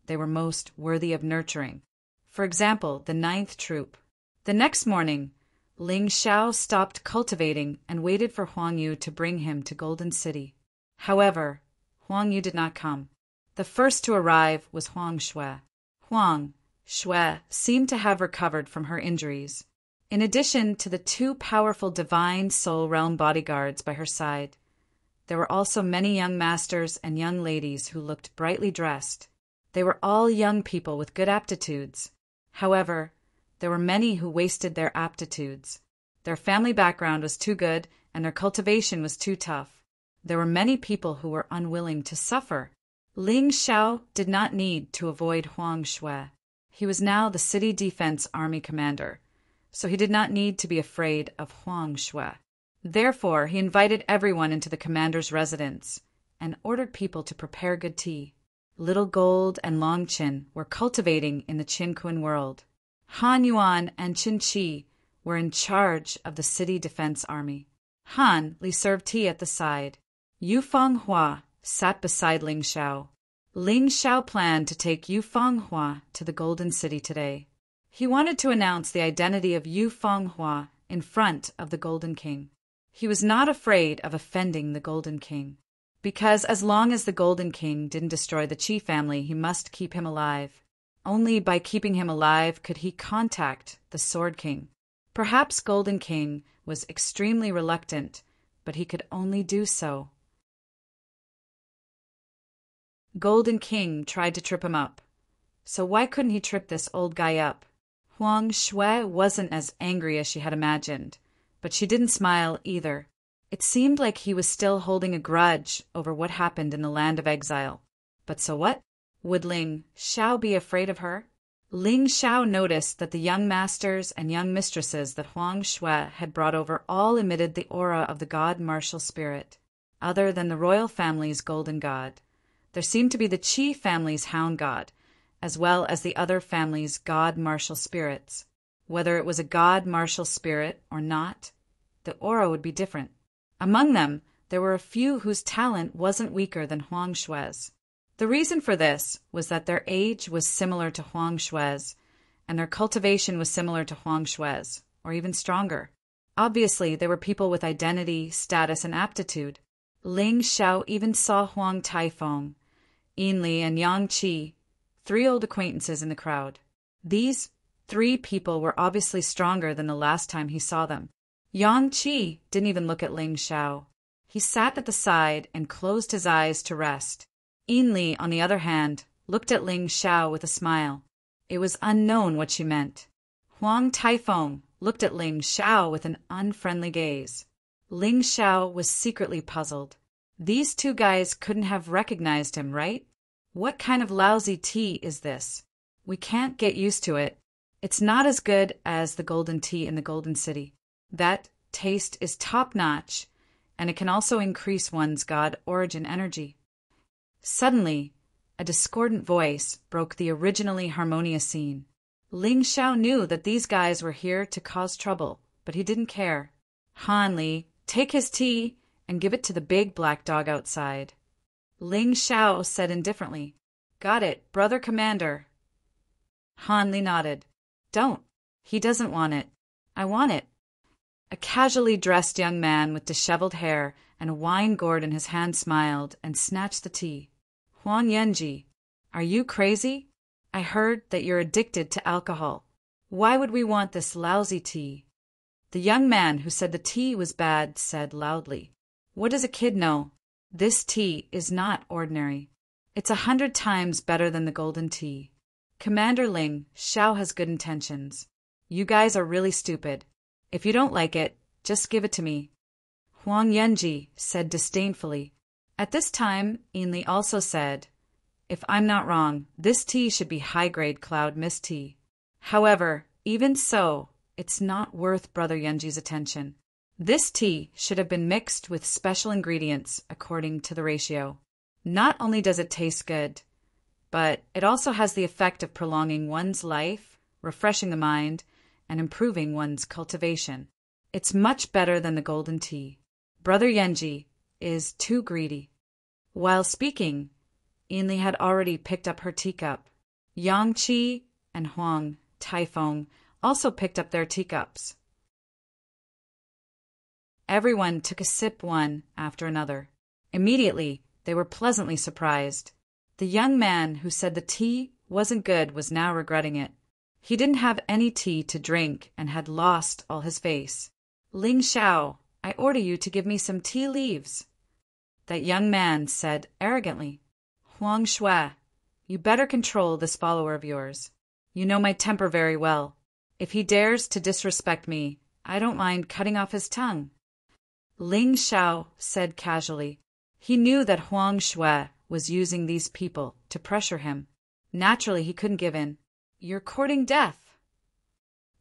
they were most worthy of nurturing. For example, the 9th troop. The next morning, Ling Xiao stopped cultivating and waited for Huang Yu to bring him to Golden City. However, Huang Yu did not come. The first to arrive was Huang Shui. Huang Shui seemed to have recovered from her injuries. In addition to the 2 powerful divine soul realm bodyguards by her side, there were also many young masters and young ladies who looked brightly dressed. They were all young people with good aptitudes. However, there were many who wasted their aptitudes. Their family background was too good and their cultivation was too tough. There were many people who were unwilling to suffer. Ling Xiao did not need to avoid Huang Shui. He was now the City Defense Army commander, so he did not need to be afraid of Huang Shui. Therefore, he invited everyone into the commander's residence and ordered people to prepare good tea. Little Gold and Long Qin were cultivating in the Qinquan world. Han Yuan and Qin Qi were in charge of the City Defense Army. Han Li served tea at the side. Yu Fenghua sat beside Ling Xiao. Ling Xiao planned to take Yu Fenghua to the Golden City today. He wanted to announce the identity of Yu Fenghua in front of the Golden King. He was not afraid of offending the Golden King, because as long as the Golden King didn't destroy the Qi family, he must keep him alive. Only by keeping him alive could he contact the Sword King. Perhaps Golden King was extremely reluctant, but he could only do so. Golden King tried to trip him up. So why couldn't he trip this old guy up? Huang Shui wasn't as angry as she had imagined, but she didn't smile either. It seemed like he was still holding a grudge over what happened in the land of exile. But so what? Would Ling Xiao be afraid of her? Ling Xiao noticed that the young masters and young mistresses that Huang Shui had brought over all emitted the aura of the god martial spirit. Other than the royal family's golden god, there seemed to be the Qi family's hound god, as well as the other family's god martial spirits. Whether it was a god martial spirit or not, the aura would be different. Among them, there were a few whose talent wasn't weaker than Huang Shui's. The reason for this was that their age was similar to Huang Shui's, and their cultivation was similar to Huang Shui's, or even stronger. Obviously, they were people with identity, status, and aptitude. Ling Xiao even saw Huang Taifeng. Ainley, and Yang Qi, 3 old acquaintances in the crowd. These 3 people were obviously stronger than the last time he saw them. Yang Qi didn't even look at Ling Xiao. He sat at the side and closed his eyes to rest. Ainley, on the other hand, looked at Ling Xiao with a smile. It was unknown what she meant. Huang Taifeng looked at Ling Xiao with an unfriendly gaze. Ling Xiao was secretly puzzled. These 2 guys couldn't have recognized him, right? What kind of lousy tea is this? We can't get used to it. It's not as good as the golden tea in the Golden City. That taste is top-notch, and it can also increase one's god origin energy. Suddenly, a discordant voice broke the originally harmonious scene. Ling Xiao knew that these guys were here to cause trouble, but he didn't care. Han Li, take his tea and give it to the big black dog outside. Ling Xiao said indifferently, Got it, brother commander. Han Li nodded. Don't. He doesn't want it. I want it. A casually dressed young man with disheveled hair and a wine gourd in his hand smiled and snatched the tea. Huang Yanji, are you crazy? I heard that you're addicted to alcohol. Why would we want this lousy tea? The young man who said the tea was bad said loudly, What does a kid know? This tea is not ordinary. It's 100 times better than the golden tea. Commander Ling Xiao has good intentions. You guys are really stupid. If you don't like it, just give it to me. Huang Yanji said disdainfully. At this time, Ainley also said, If I'm not wrong, this tea should be high-grade cloud mist tea. However, even so, it's not worth Brother Yanji's attention. This tea should have been mixed with special ingredients according to the ratio. Not only does it taste good, but it also has the effect of prolonging one's life, refreshing the mind, and improving one's cultivation. It's much better than the golden tea. Brother Yanji is too greedy. While speaking, Ainley had already picked up her teacup. Yang Qi and Huang Taifeng also picked up their teacups. Everyone took a sip one after another. Immediately, they were pleasantly surprised. The young man who said the tea wasn't good was now regretting it. He didn't have any tea to drink and had lost all his face. Ling Xiao, I order you to give me some tea leaves. That young man said arrogantly. Huang Shui, you better control this follower of yours. You know my temper very well. If he dares to disrespect me, I don't mind cutting off his tongue. Ling Xiao said casually. He knew that Huang Shui was using these people to pressure him. Naturally, he couldn't give in. You're courting death.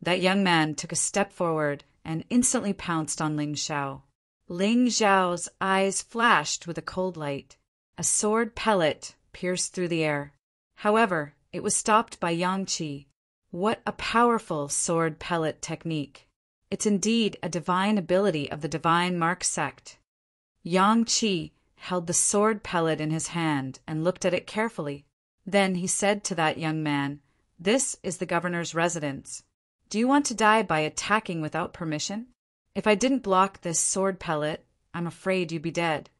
That young man took a step forward and instantly pounced on Ling Xiao. Ling Xiao's eyes flashed with a cold light. A sword pellet pierced through the air. However, it was stopped by Yang Qi. What a powerful sword pellet technique. It's indeed a divine ability of the Divine Mark sect. Yang Qi held the sword pellet in his hand and looked at it carefully. Then he said to that young man, This is the governor's residence. Do you want to die by attacking without permission? If I didn't block this sword pellet, I'm afraid you'd be dead.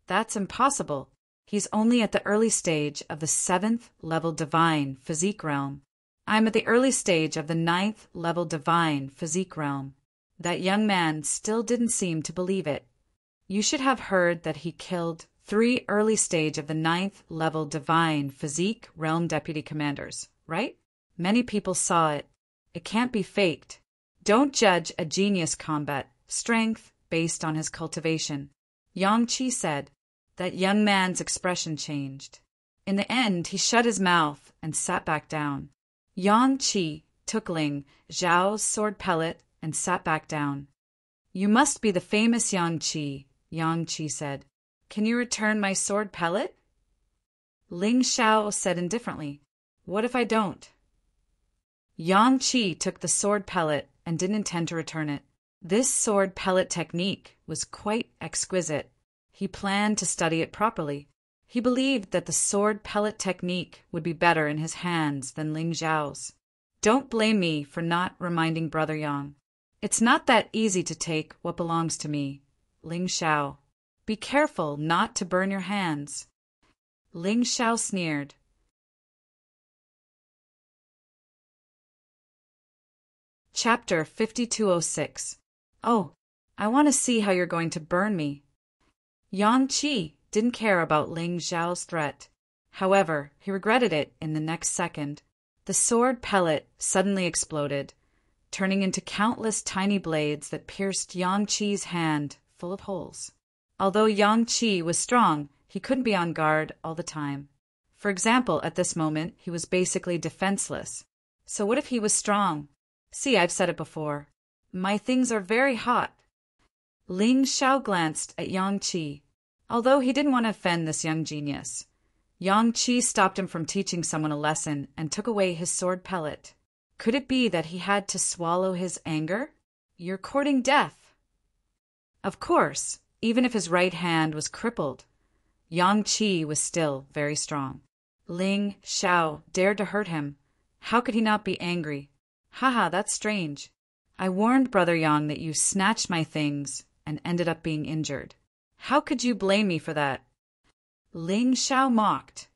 That's impossible. He's only at the early stage of the 7th level divine physique realm. I'm at the early stage of the 9th level divine physique realm. That young man still didn't seem to believe it. You should have heard that he killed 3 early stage of the 9th level divine physique realm deputy commanders, right? Many people saw it. It can't be faked. Don't judge a genius combat strength based on his cultivation. Yang Qi said. That young man's expression changed. In the end, he shut his mouth and sat back down. Yang Qi took Ling Xiao's sword pellet and sat back down. You must be the famous Yang Qi, Yang Qi said. Can you return my sword pellet? Ling Xiao said indifferently. What if I don't? Yang Qi took the sword pellet and didn't intend to return it. This sword pellet technique was quite exquisite. He planned to study it properly. He believed that the sword pellet technique would be better in his hands than Ling Xiao's. Don't blame me for not reminding Brother Yang. It's not that easy to take what belongs to me. Ling Xiao, be careful not to burn your hands. Ling Xiao sneered. Chapter 5206. Oh, I want to see how you're going to burn me. Yang Qi didn't care about Ling Xiao's threat. However, he regretted it in the next second. The sword pellet suddenly exploded, turning into countless tiny blades that pierced Yang Qi's hand full of holes. Although Yang Qi was strong, he couldn't be on guard all the time. For example, at this moment, he was basically defenseless. So what if he was strong? See, I've said it before. My things are very hot. Ling Xiao glanced at Yang Qi. Although he didn't want to offend this young genius, Yang Qi stopped him from teaching someone a lesson and took away his sword pellet. Could it be that he had to swallow his anger? You're courting death. Of course, even if his right hand was crippled, Yang Qi was still very strong. Ling Xiao dared to hurt him. How could he not be angry? Haha, that's strange. I warned Brother Yang that you snatched my things and ended up being injured. How could you blame me for that? Ling Xiao mocked.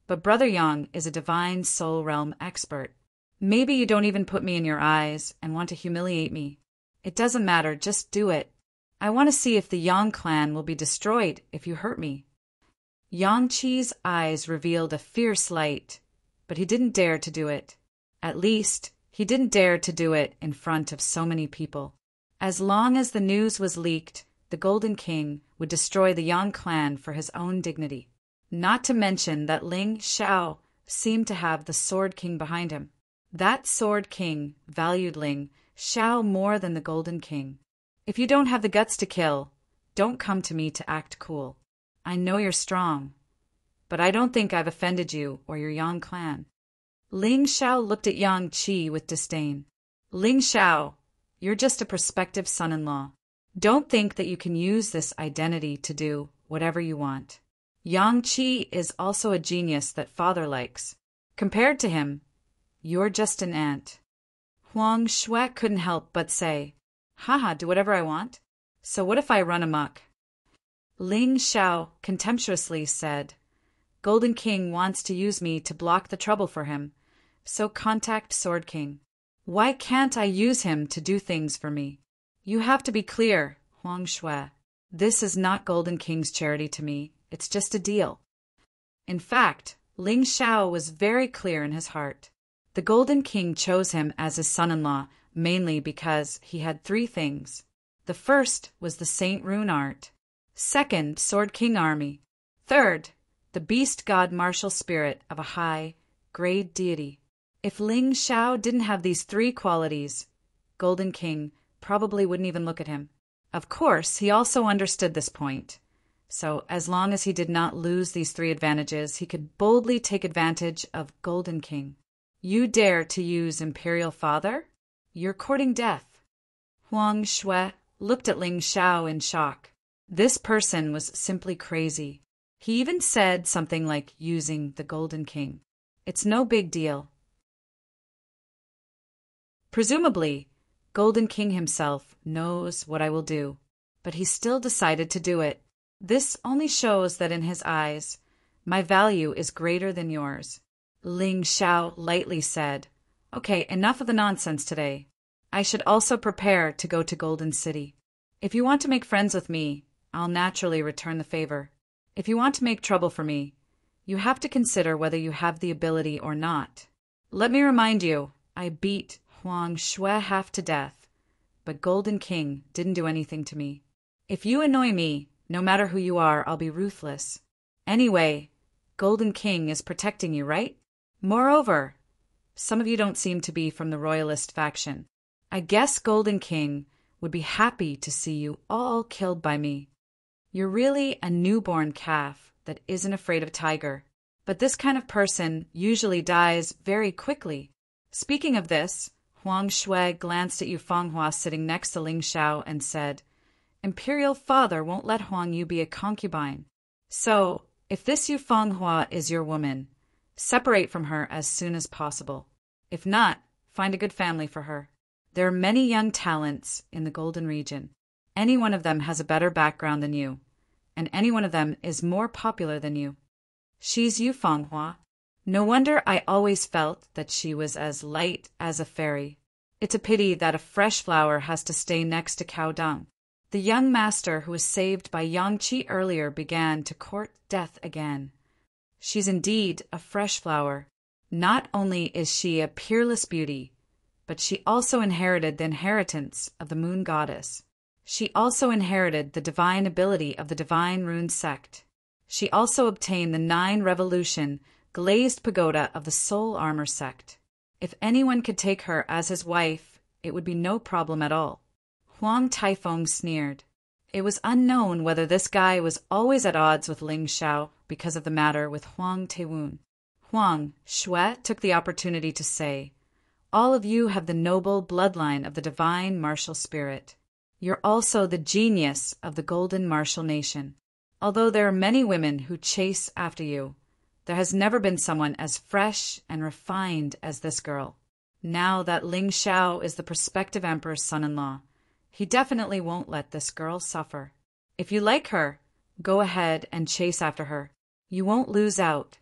But Brother Yang is a divine soul realm expert. Maybe you don't even put me in your eyes and want to humiliate me. It doesn't matter, just do it. I want to see if the Yang clan will be destroyed if you hurt me. Yang Qi's eyes revealed a fierce light, but he didn't dare to do it. At least, he didn't dare to do it in front of so many people. As long as the news was leaked, the Golden King would destroy the Yang clan for his own dignity. Not to mention that Ling Xiao seemed to have the Sword King behind him. That Sword King valued Ling Xiao more than the Golden King. If you don't have the guts to kill, don't come to me to act cool. I know you're strong, but I don't think I've offended you or your Yang clan. Ling Xiao looked at Yang Qi with disdain. Ling Xiao, you're just a prospective son-in-law. Don't think that you can use this identity to do whatever you want. Yang Qi is also a genius that father likes. Compared to him, you're just an ant. Huang Shui couldn't help but say, haha, do whatever I want? So what if I run amok? Ling Xiao contemptuously said, Golden King wants to use me to block the trouble for him, so contact Sword King. Why can't I use him to do things for me? You have to be clear, Huang Shui. This is not Golden King's charity to me, it's just a deal. In fact, Ling Xiao was very clear in his heart. The Golden King chose him as his son-in-law mainly because he had three things. The first was the Saint Rune art. Second, Sword King army. Third, the beast god martial spirit of a high, grade deity. If Ling Xiao didn't have these three qualities, Golden King probably wouldn't even look at him. Of course, he also understood this point. So, as long as he did not lose these three advantages, he could boldly take advantage of Golden King. You dare to use Imperial Father? You're courting death. Huang Shui looked at Ling Xiao in shock. This person was simply crazy. He even said something like using the Golden King. It's no big deal. Presumably, Golden King himself knows what I will do, but he still decided to do it. This only shows that in his eyes, my value is greater than yours. Ling Xiao lightly said, Okay, enough of the nonsense today. I should also prepare to go to Golden City. If you want to make friends with me, I'll naturally return the favor. If you want to make trouble for me, you have to consider whether you have the ability or not. Let me remind you, I beat Huang Shui half to death, but Golden King didn't do anything to me. If you annoy me, no matter who you are, I'll be ruthless. Anyway, Golden King is protecting you, right? Moreover, some of you don't seem to be from the royalist faction. I guess Golden King would be happy to see you all killed by me. You're really a newborn calf that isn't afraid of a tiger. But this kind of person usually dies very quickly. Speaking of this, Huang Shui glanced at Yu Fenghua sitting next to Ling Xiao and said, Imperial Father won't let Huang Yu be a concubine. So, if this Yu Fenghua is your woman, separate from her as soon as possible. If not, find a good family for her. There are many young talents in the Golden Region. Any one of them has a better background than you, and any one of them is more popular than you. She's Yu Fanghua. No wonder I always felt that she was as light as a fairy. It's a pity that a fresh flower has to stay next to cow dung. The young master who was saved by Yangqi earlier began to court death again. She's indeed a fresh flower. Not only is she a peerless beauty, but she also inherited the inheritance of the moon goddess. She also inherited the divine ability of the divine rune sect. She also obtained the 9 revolution glazed pagoda of the soul armor sect. If anyone could take her as his wife, it would be no problem at all. Huang Taifeng sneered. It was unknown whether this guy was always at odds with Ling Xiao because of the matter with Huang Tewun. Huang Shui took the opportunity to say, "All of you have the noble bloodline of the divine martial spirit. You're also the genius of the golden martial nation. Although there are many women who chase after you, there has never been someone as fresh and refined as this girl. Now that Ling Xiao is the prospective emperor's son-in-law, he definitely won't let this girl suffer. If you like her, go ahead and chase after her. You won't lose out."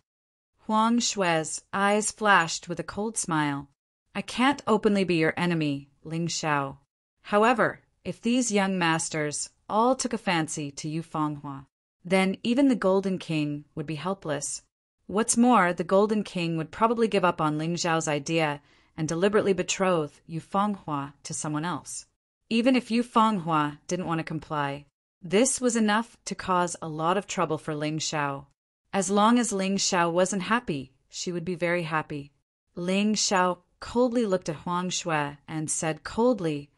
Huang Shui's eyes flashed with a cold smile. "I can't openly be your enemy, Ling Xiao. However, if these young masters all took a fancy to Yu Fanghua, then even the Golden King would be helpless. What's more, the Golden King would probably give up on Ling Xiao's idea and deliberately betroth Yu Fanghua to someone else. Even if Yu Fanghua didn't want to comply, this was enough to cause a lot of trouble for Ling Xiao. As long as Ling Xiao wasn't happy, she would be very happy." Ling Xiao coldly looked at Huang Shui and said coldly,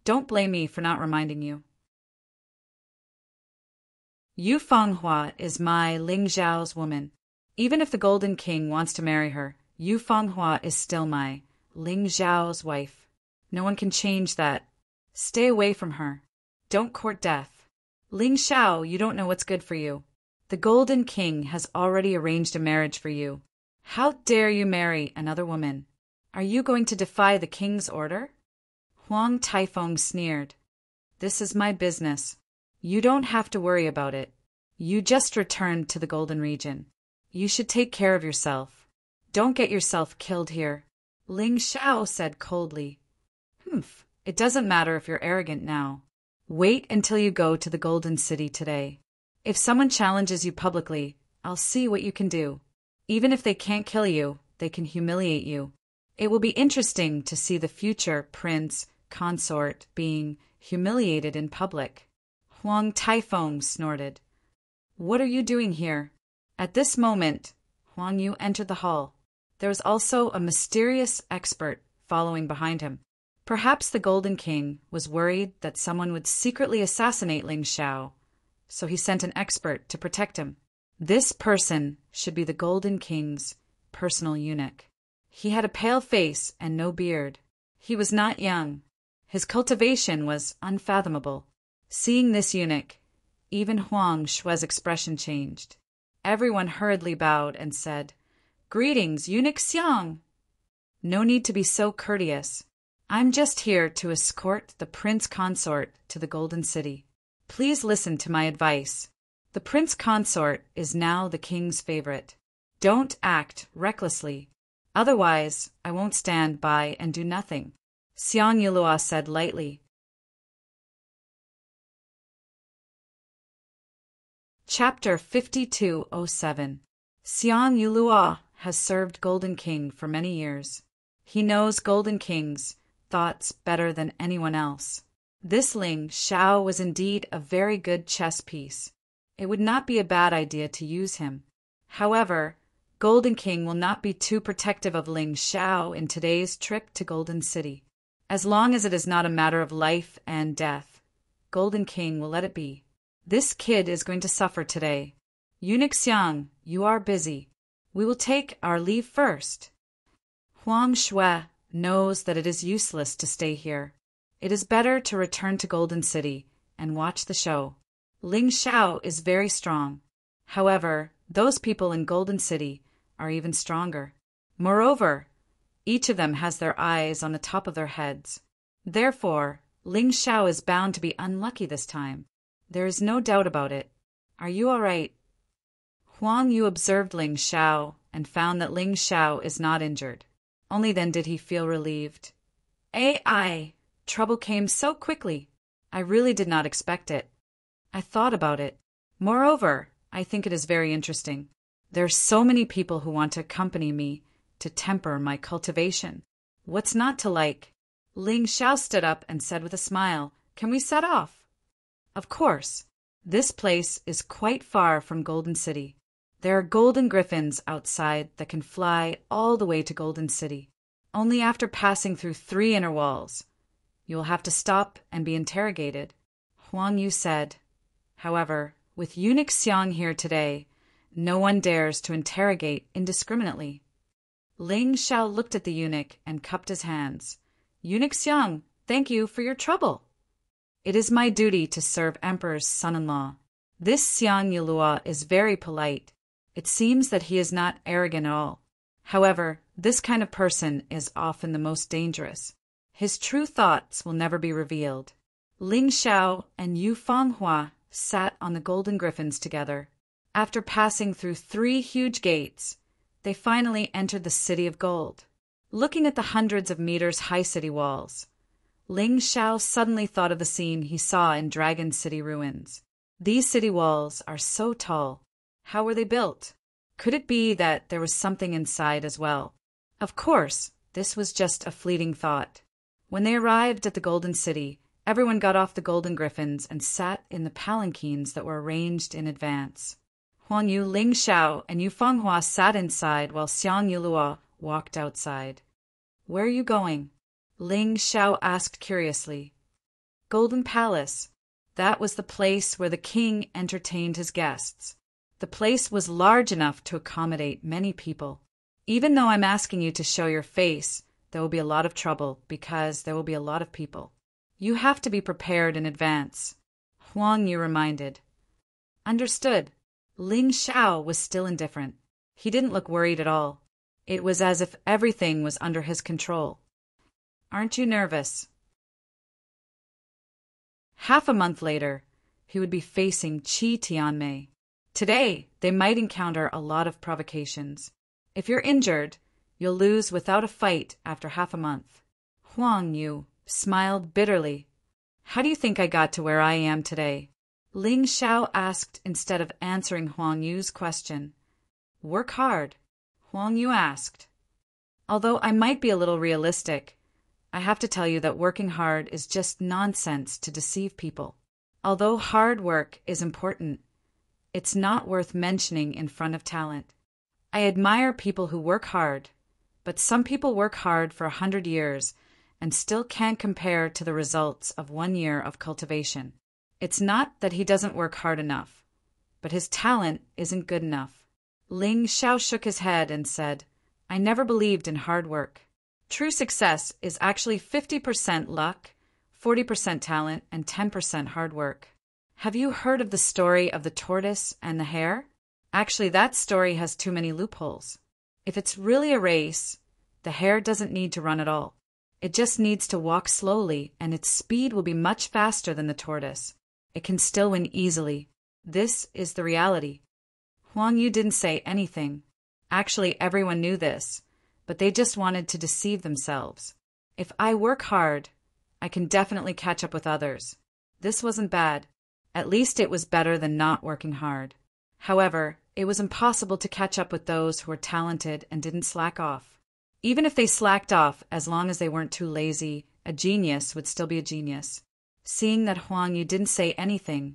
"Don't blame me for not reminding you. Yu Fanghua is my Ling Xiao's woman. Even if the Golden King wants to marry her, Yu Fanghua is still my Ling Xiao's wife. No one can change that. Stay away from her. Don't court death. Ling Xiao, you don't know what's good for you. The Golden King has already arranged a marriage for you. How dare you marry another woman? Are you going to defy the king's order?" Huang Taifeng sneered. "This is my business. You don't have to worry about it. You just returned to the Golden Region. You should take care of yourself. Don't get yourself killed here." Ling Xiao said coldly, "Humph, it doesn't matter if you're arrogant now. Wait until you go to the Golden City today. If someone challenges you publicly, I'll see what you can do. Even if they can't kill you, they can humiliate you. It will be interesting to see the future prince consort being humiliated in public." Huang Taifeng snorted. "What are you doing here?" At this moment, Huang Yu entered the hall. There was also a mysterious expert following behind him. Perhaps the Golden King was worried that someone would secretly assassinate Ling Xiao, so he sent an expert to protect him. This person should be the Golden King's personal eunuch. He had a pale face and no beard. He was not young. His cultivation was unfathomable. Seeing this eunuch, even Huang Shui's expression changed. Everyone hurriedly bowed and said, "Greetings, Eunuch Xiang." "No need to be so courteous. I'm just here to escort the prince consort to the Golden City. Please listen to my advice. The prince consort is now the king's favorite. Don't act recklessly. Otherwise, I won't stand by and do nothing," Xiang Yulua said lightly. Chapter 5207. Xiang Yulua has served Golden King for many years. He knows Golden King's thoughts better than anyone else. This Ling Xiao was indeed a very good chess piece. It would not be a bad idea to use him. However, Golden King will not be too protective of Ling Xiao in today's trip to Golden City. As long as it is not a matter of life and death, Golden King will let it be. This kid is going to suffer today. Eunuch Xiang, you are busy. We will take our leave first. Huang Shui knows that it is useless to stay here. It is better to return to Golden City and watch the show. Ling Xiao is very strong. However, those people in Golden City are even stronger. Moreover, each of them has their eyes on the top of their heads. Therefore, Ling Xiao is bound to be unlucky this time. There is no doubt about it. Are you all right? Huang Yu observed Ling Xiao and found that Ling Xiao is not injured. Only then did he feel relieved. Trouble came so quickly. I really did not expect it. I thought about it. Moreover, I think it is very interesting. There are so many people who want to accompany me to temper my cultivation. What's not to like? Ling Xiao stood up and said with a smile, "Can we set off?" Of course. This place is quite far from Golden City. There are golden griffins outside that can fly all the way to Golden City. Only after passing through 3 inner walls. You will have to stop and be interrogated, Huang Yu said. However, with Eunuch Xiang here today, no one dares to interrogate indiscriminately. Ling Xiao looked at the eunuch and cupped his hands. Eunuch Xiang, thank you for your trouble. It is my duty to serve Emperor's son-in-law. This Xiang Yulua is very polite. It seems that he is not arrogant at all. However, this kind of person is often the most dangerous. His true thoughts will never be revealed. Ling Xiao and Yu Fanghua sat on the golden griffins together. After passing through 3 huge gates, they finally entered the City of Gold. Looking at the hundreds of meters high city walls, Ling Xiao suddenly thought of the scene he saw in Dragon City ruins. These city walls are so tall. How were they built? Could it be that there was something inside as well? Of course, this was just a fleeting thought. When they arrived at the Golden City, everyone got off the golden griffins and sat in the palanquins that were arranged in advance. Huang Yu, Ling Xiao, and Yu Fanghua sat inside while Xiang Yulua walked outside. Where are you going? Ling Xiao asked curiously. Golden Palace. That was the place where the king entertained his guests. The place was large enough to accommodate many people. Even though I'm asking you to show your face, there will be a lot of trouble because there will be a lot of people. You have to be prepared in advance, Huang Yu reminded. Understood. Ling Xiao was still indifferent. He didn't look worried at all. It was as if everything was under his control. Aren't you nervous? Half a month later, he would be facing Qi Tianmei. Today, they might encounter a lot of provocations. If you're injured, you'll lose without a fight after half a month. Huang Yu smiled bitterly. How do you think I got to where I am today? Ling Xiao asked instead of answering Huang Yu's question. Work hard, Huang Yu asked. Although I might be a little realistic, I have to tell you that working hard is just nonsense to deceive people. Although hard work is important, it's not worth mentioning in front of talent. I admire people who work hard, but some people work hard for 100 years and still can't compare to the results of 1 year of cultivation. It's not that he doesn't work hard enough, but his talent isn't good enough. Ling Xiao shook his head and said, I never believed in hard work. True success is actually 50% luck, 40% talent, and 10% hard work. Have you heard of the story of the tortoise and the hare? Actually, that story has too many loopholes. If it's really a race, the hare doesn't need to run at all. It just needs to walk slowly, and its speed will be much faster than the tortoise. It can still win easily. This is the reality. Huang Yu didn't say anything. Actually, everyone knew this, but they just wanted to deceive themselves. If I work hard, I can definitely catch up with others. This wasn't bad. At least it was better than not working hard. However, it was impossible to catch up with those who were talented and didn't slack off. Even if they slacked off, as long as they weren't too lazy, a genius would still be a genius. Seeing that Huang Yu didn't say anything,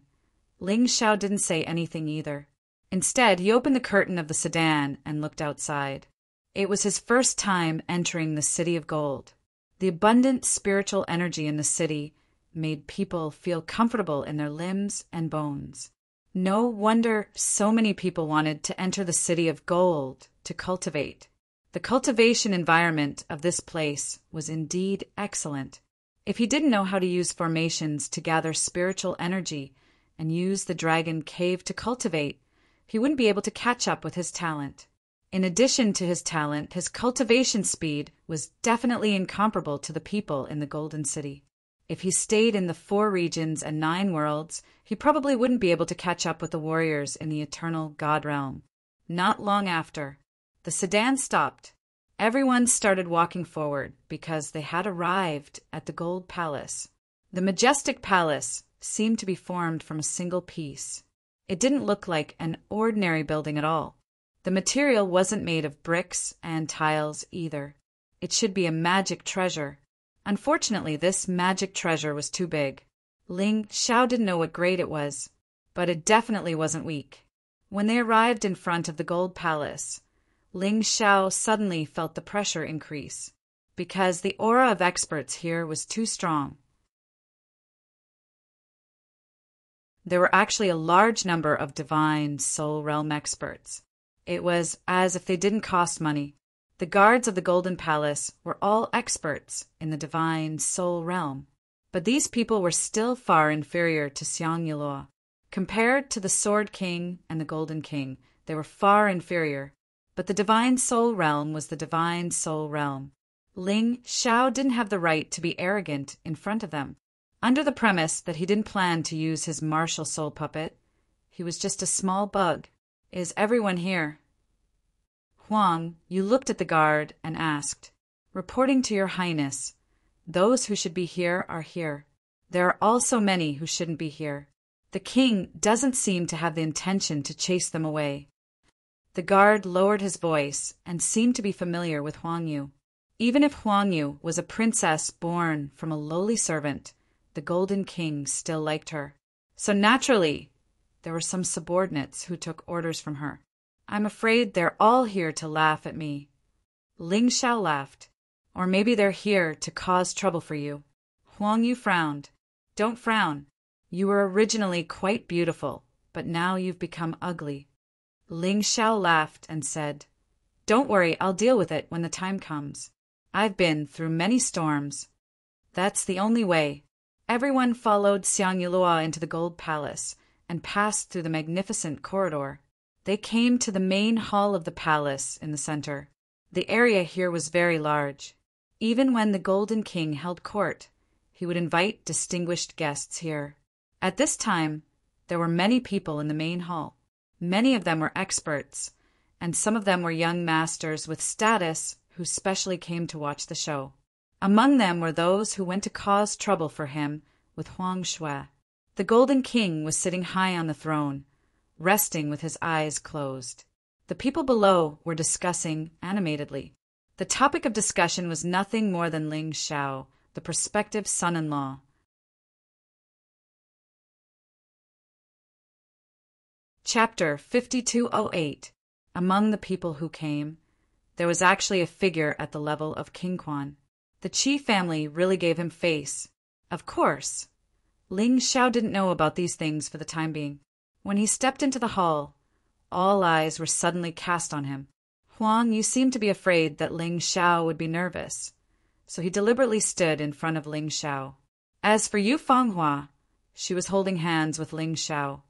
Ling Xiao didn't say anything either. Instead, he opened the curtain of the sedan and looked outside. It was his first time entering the City of Gold. The abundant spiritual energy in the city made people feel comfortable in their limbs and bones. No wonder so many people wanted to enter the City of Gold to cultivate. The cultivation environment of this place was indeed excellent. If he didn't know how to use formations to gather spiritual energy and use the dragon cave to cultivate, he wouldn't be able to catch up with his talent. In addition to his talent, his cultivation speed was definitely incomparable to the people in the Golden City. If he stayed in the 4 regions and 9 worlds, he probably wouldn't be able to catch up with the warriors in the eternal God realm. Not long after, the sedan stopped. Everyone started walking forward because they had arrived at the Gold Palace. The majestic palace seemed to be formed from a single piece. It didn't look like an ordinary building at all. The material wasn't made of bricks and tiles either. It should be a magic treasure. Unfortunately, this magic treasure was too big. Ling Xiao didn't know what grade it was, but it definitely wasn't weak. When they arrived in front of the Gold Palace, Ling Xiao suddenly felt the pressure increase, because the aura of experts here was too strong. There were actually a large number of divine soul realm experts. It was as if they didn't cost money. The guards of the Golden Palace were all experts in the divine soul realm, but these people were still far inferior to Xiang Yulou. Compared to the Sword King and the Golden King, they were far inferior. But the divine soul realm was the divine soul realm. Ling Xiao didn't have the right to be arrogant in front of them. Under the premise that he didn't plan to use his martial soul puppet, he was just a small bug. Is everyone here? Huang, you looked at the guard and asked, "Reporting to your highness, those who should be here are here. There are also many who shouldn't be here. The king doesn't seem to have the intention to chase them away." The guard lowered his voice and seemed to be familiar with Huang Yu. Even if Huang Yu was a princess born from a lowly servant, the Golden King still liked her. So naturally, there were some subordinates who took orders from her. "I'm afraid they're all here to laugh at me." Ling Xiao laughed. "Or maybe they're here to cause trouble for you." Huang Yu frowned. "Don't frown. You were originally quite beautiful, but now you've become ugly." Ling Xiao laughed and said, "Don't worry, I'll deal with it when the time comes. I've been through many storms. That's the only way." Everyone followed Xiang Yulou into the Gold Palace and passed through the magnificent corridor. They came to the main hall of the palace in the center. The area here was very large. Even when the Golden King held court, he would invite distinguished guests here. At this time, there were many people in the main hall. Many of them were experts, and some of them were young masters with status who specially came to watch the show. Among them were those who went to cause trouble for him with Huang Shui. The Golden King was sitting high on the throne, resting with his eyes closed. The people below were discussing animatedly. The topic of discussion was nothing more than Ling Xiao, the prospective son-in-law. Chapter 5208. Among the people who came, there was actually a figure at the level of King Quan. The Qi family really gave him face. Of course, Ling Xiao didn't know about these things for the time being. When he stepped into the hall, all eyes were suddenly cast on him. Huang, you seemed to be afraid that Ling Xiao would be nervous, so he deliberately stood in front of Ling Xiao. As for you, Fanghua, she was holding hands with Ling Xiao.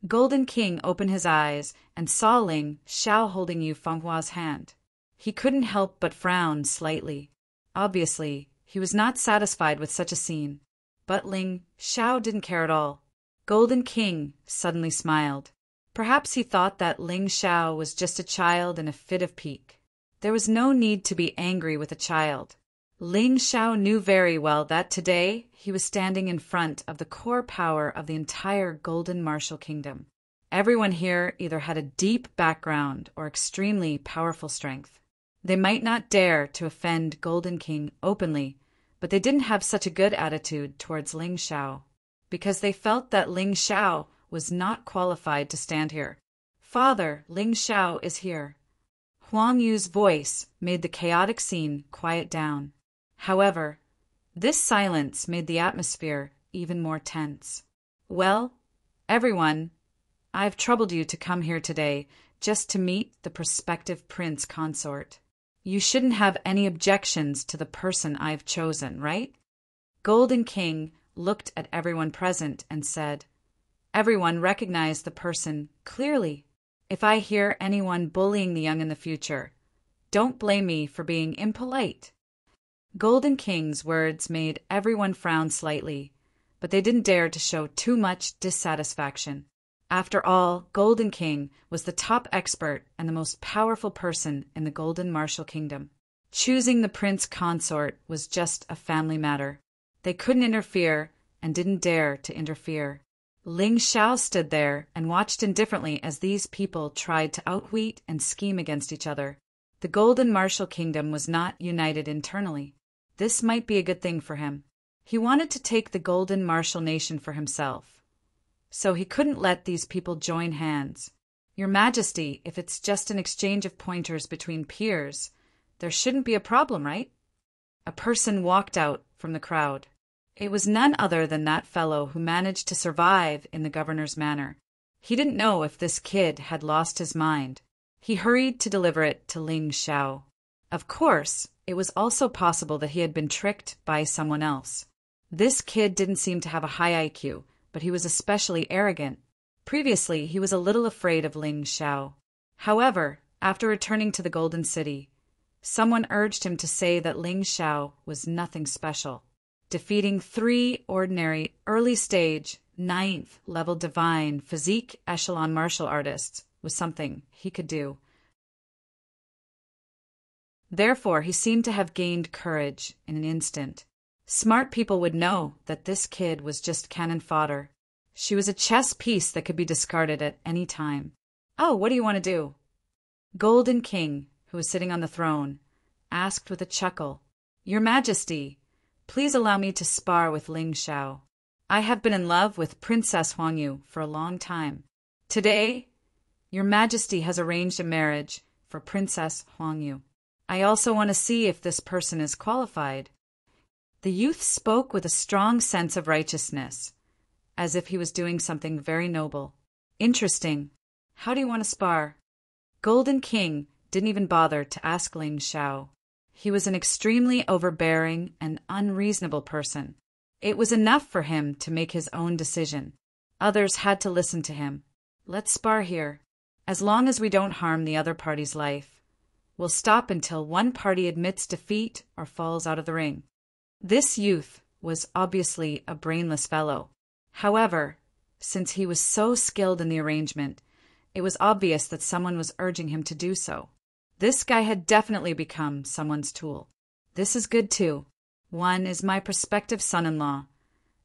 Golden King opened his eyes and saw Ling Xiao holding Yu Fenghua's hand. He couldn't help but frown slightly. Obviously, he was not satisfied with such a scene. But Ling Xiao didn't care at all. Golden King suddenly smiled. Perhaps he thought that Ling Xiao was just a child in a fit of pique. There was no need to be angry with a child. Ling Xiao knew very well that today he was standing in front of the core power of the entire Golden Martial Kingdom. Everyone here either had a deep background or extremely powerful strength. They might not dare to offend Golden King openly, but they didn't have such a good attitude towards Ling Xiao, because they felt that Ling Xiao was not qualified to stand here. "Father, Ling Xiao is here." Huang Yu's voice made the chaotic scene quiet down. However, this silence made the atmosphere even more tense. "Well, everyone, I've troubled you to come here today just to meet the prospective prince consort. You shouldn't have any objections to the person I've chosen, right?" Golden King looked at everyone present and said, "Everyone recognized the person clearly. If I hear anyone bullying the young in the future, don't blame me for being impolite." Golden King's words made everyone frown slightly, but they didn't dare to show too much dissatisfaction. After all, Golden King was the top expert and the most powerful person in the Golden Martial Kingdom. Choosing the prince consort was just a family matter. They couldn't interfere and didn't dare to interfere. Ling Xiao stood there and watched indifferently as these people tried to outwit and scheme against each other. The Golden Martial Kingdom was not united internally. This might be a good thing for him. He wanted to take the Golden Martial Nation for himself. So he couldn't let these people join hands. Your Majesty, if it's just an exchange of pointers between peers, there shouldn't be a problem, right? A person walked out from the crowd. It was none other than that fellow who managed to survive in the governor's manor. He didn't know if this kid had lost his mind. He hurried to deliver it to Ling Xiao. Of course, it was also possible that he had been tricked by someone else. This kid didn't seem to have a high IQ, but he was especially arrogant. Previously, he was a little afraid of Ling Xiao. However, after returning to the Golden City, someone urged him to say that Ling Xiao was nothing special. Defeating 3 ordinary, early-stage, 9th-level divine, physique echelon martial artists was something he could do. Therefore, he seemed to have gained courage in an instant. Smart people would know that this kid was just cannon fodder. She was a chess piece that could be discarded at any time. Oh, what do you want to do? Golden King, who was sitting on the throne, asked with a chuckle, Your Majesty, please allow me to spar with Ling Xiao. I have been in love with Princess Huangyu for a long time. Today, Your Majesty has arranged a marriage for Princess Huangyu. I also want to see if this person is qualified. The youth spoke with a strong sense of righteousness, as if he was doing something very noble. Interesting. How do you want to spar? Golden King didn't even bother to ask Ling Xiao. He was an extremely overbearing and unreasonable person. It was enough for him to make his own decision. Others had to listen to him. Let's spar here. As long as we don't harm the other party's life, we'll stop until one party admits defeat or falls out of the ring. This youth was obviously a brainless fellow. However, since he was so skilled in the arrangement, it was obvious that someone was urging him to do so. This guy had definitely become someone's tool. This is good too. One is my prospective son-in-law,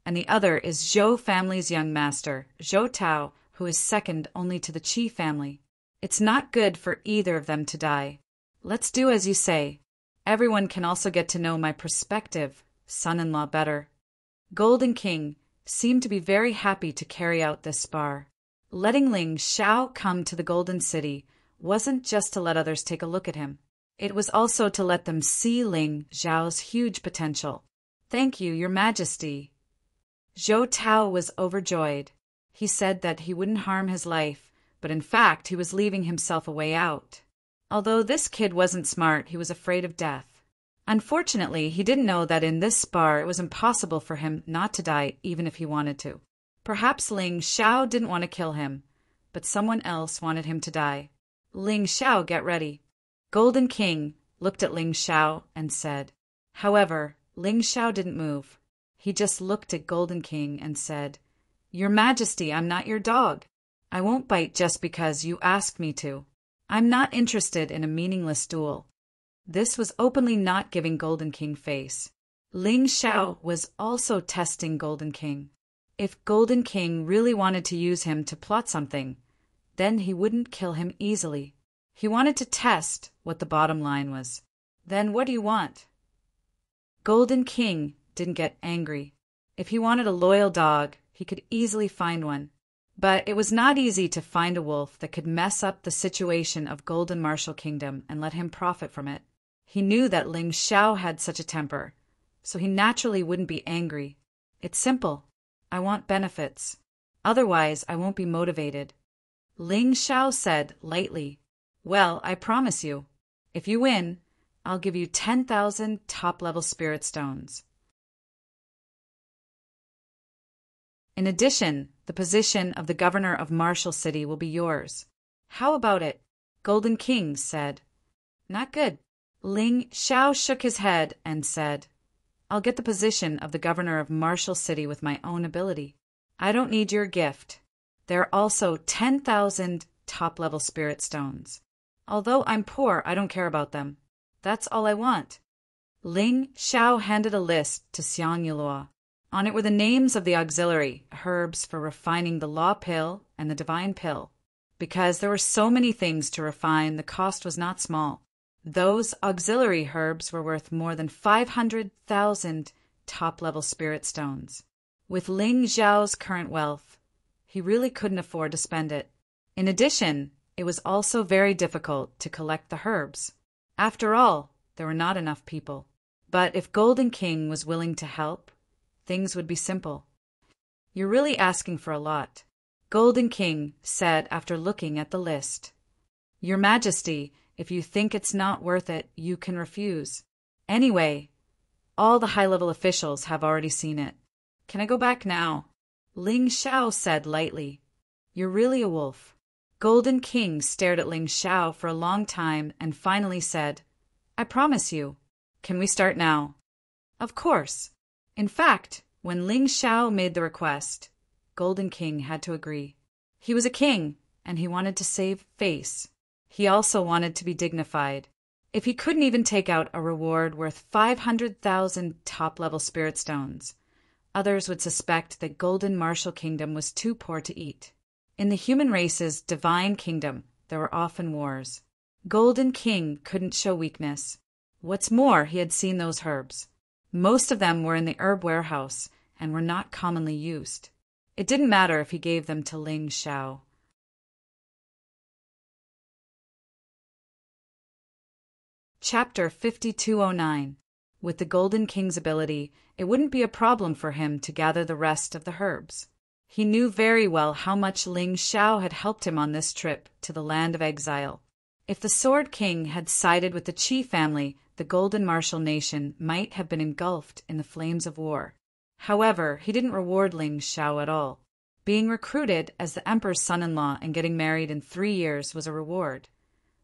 and the other is Zhou family's young master, Zhou Tao, who is second only to the Qi family. It's not good for either of them to die. Let's do as you say. Everyone can also get to know my prospective son-in-law better. Golden King seemed to be very happy to carry out this spar. Letting Ling Xiao come to the Golden City wasn't just to let others take a look at him. It was also to let them see Ling Xiao's huge potential. Thank you, Your Majesty. Zhou Tao was overjoyed. He said that he wouldn't harm his life, but in fact he was leaving himself a way out. Although this kid wasn't smart, he was afraid of death. Unfortunately, he didn't know that in this spar it was impossible for him not to die even if he wanted to. Perhaps Ling Xiao didn't want to kill him, but someone else wanted him to die. Ling Xiao, get ready. Golden King looked at Ling Xiao and said. However, Ling Xiao didn't move. He just looked at Golden King and said, Your Majesty, I'm not your dog. I won't bite just because you asked me to. I'm not interested in a meaningless duel. This was openly not giving Golden King face. Ling Xiao was also testing Golden King. If Golden King really wanted to use him to plot something, then he wouldn't kill him easily. He wanted to test what the bottom line was. Then what do you want? Golden King didn't get angry. If he wanted a loyal dog, he could easily find one. But it was not easy to find a wolf that could mess up the situation of Golden Martial Kingdom and let him profit from it. He knew that Ling Xiao had such a temper, so he naturally wouldn't be angry. It's simple. I want benefits. Otherwise, I won't be motivated. Ling Xiao said lightly, Well, I promise you, if you win, I'll give you 10,000 top-level spirit stones. In addition, the position of the governor of Martial City will be yours. How about it? Golden King said. Not good. Ling Xiao shook his head and said, I'll get the position of the governor of Martial City with my own ability. I don't need your gift. There are also 10,000 top-level spirit stones. Although I'm poor, I don't care about them. That's all I want. Ling Xiao handed a list to Xiang Yulua. On it were the names of the auxiliary herbs for refining the law pill and the divine pill. Because there were so many things to refine, the cost was not small. Those auxiliary herbs were worth more than 500,000 top-level spirit stones. With Ling Xiao's current wealth, he really couldn't afford to spend it. In addition, it was also very difficult to collect the herbs. After all, there were not enough people. But if Golden King was willing to help, things would be simple. You're really asking for a lot, Golden King said after looking at the list. Your Majesty, if you think it's not worth it, you can refuse. Anyway, all the high-level officials have already seen it. Can I go back now? Ling Xiao said lightly. You're really a wolf. Golden King stared at Ling Xiao for a long time and finally said, I promise you. Can we start now? Of course. In fact, when Ling Xiao made the request, Golden King had to agree. He was a king, and he wanted to save face. He also wanted to be dignified. If he couldn't even take out a reward worth 500,000 top-level spirit stones, others would suspect that Golden Martial Kingdom was too poor to eat. In the human race's divine kingdom, there were often wars. Golden King couldn't show weakness. What's more, he had seen those herbs. Most of them were in the herb warehouse and were not commonly used. It didn't matter if he gave them to Ling Xiao. Chapter 5209. With the Golden King's ability, it wouldn't be a problem for him to gather the rest of the herbs. He knew very well how much Ling Xiao had helped him on this trip to the land of exile. If the Sword King had sided with the Qi family, the Golden Martial Nation might have been engulfed in the flames of war. However, he didn't reward Ling Xiao at all. Being recruited as the Emperor's son-in-law and getting married in 3 years was a reward.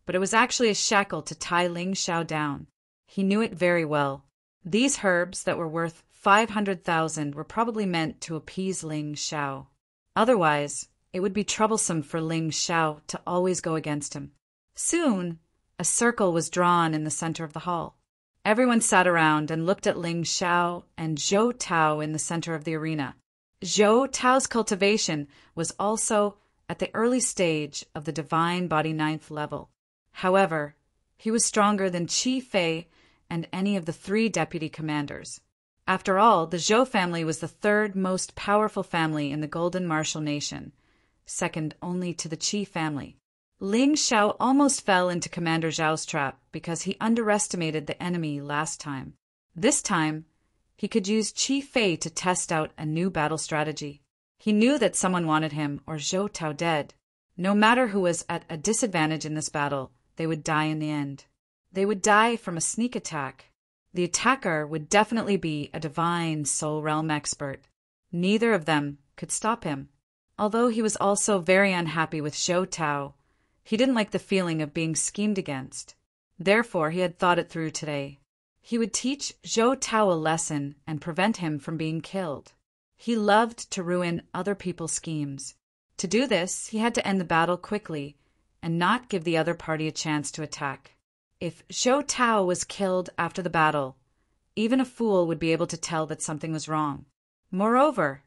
But it was actually a shackle to tie Ling Xiao down. He knew it very well. These herbs that were worth 500,000 were probably meant to appease Ling Xiao. Otherwise, it would be troublesome for Ling Xiao to always go against him. Soon, a circle was drawn in the center of the hall. Everyone sat around and looked at Ling Xiao and Zhou Tao in the center of the arena. Zhou Tao's cultivation was also at the early stage of the Divine Body 9th level. However, he was stronger than Qi Fei and any of the 3 deputy commanders. After all, the Zhou family was the 3rd most powerful family in the Golden Martial Nation, second only to the Qi family. Ling Xiao almost fell into Commander Zhao's trap because he underestimated the enemy last time. This time, he could use Qi Fei to test out a new battle strategy. He knew that someone wanted him or Zhou Tao dead. No matter who was at a disadvantage in this battle, they would die in the end. They would die from a sneak attack. The attacker would definitely be a divine soul realm expert. Neither of them could stop him. Although he was also very unhappy with Zhou Tao, he didn't like the feeling of being schemed against. Therefore, he had thought it through today. He would teach Zhou Tao a lesson and prevent him from being killed. He loved to ruin other people's schemes. To do this, he had to end the battle quickly and not give the other party a chance to attack. If Zhou Tao was killed after the battle, even a fool would be able to tell that something was wrong. Moreover,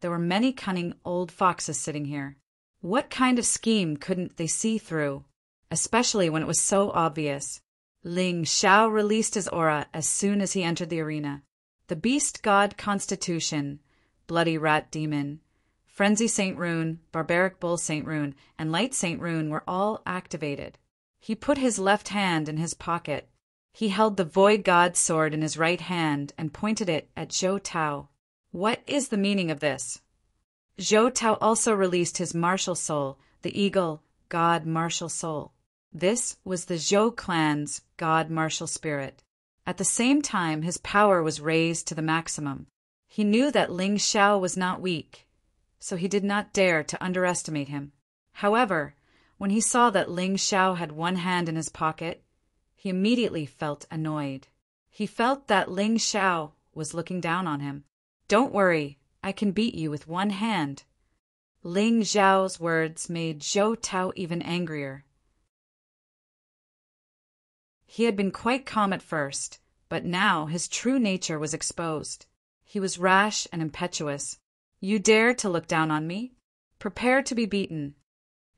there were many cunning old foxes sitting here. What kind of scheme couldn't they see through, especially when it was so obvious? Ling Xiao released his aura as soon as he entered the arena. The Beast God Constitution, Bloody Rat Demon, Frenzy Saint Rune, Barbaric Bull Saint Rune, and Light Saint Rune were all activated. He put his left hand in his pocket. He held the Void God's sword in his right hand and pointed it at Zhou Tao. What is the meaning of this? Zhou Tao also released his martial soul, the Eagle God Martial Soul. This was the Zhou clan's God Martial Spirit. At the same time, his power was raised to the maximum. He knew that Ling Xiao was not weak, so he did not dare to underestimate him. However, when he saw that Ling Xiao had one hand in his pocket, he immediately felt annoyed. He felt that Ling Xiao was looking down on him. Don't worry, I can beat you with one hand. Ling Xiao's words made Zhou Tao even angrier. He had been quite calm at first, but now his true nature was exposed. He was rash and impetuous. "You dare to look down on me? Prepare to be beaten."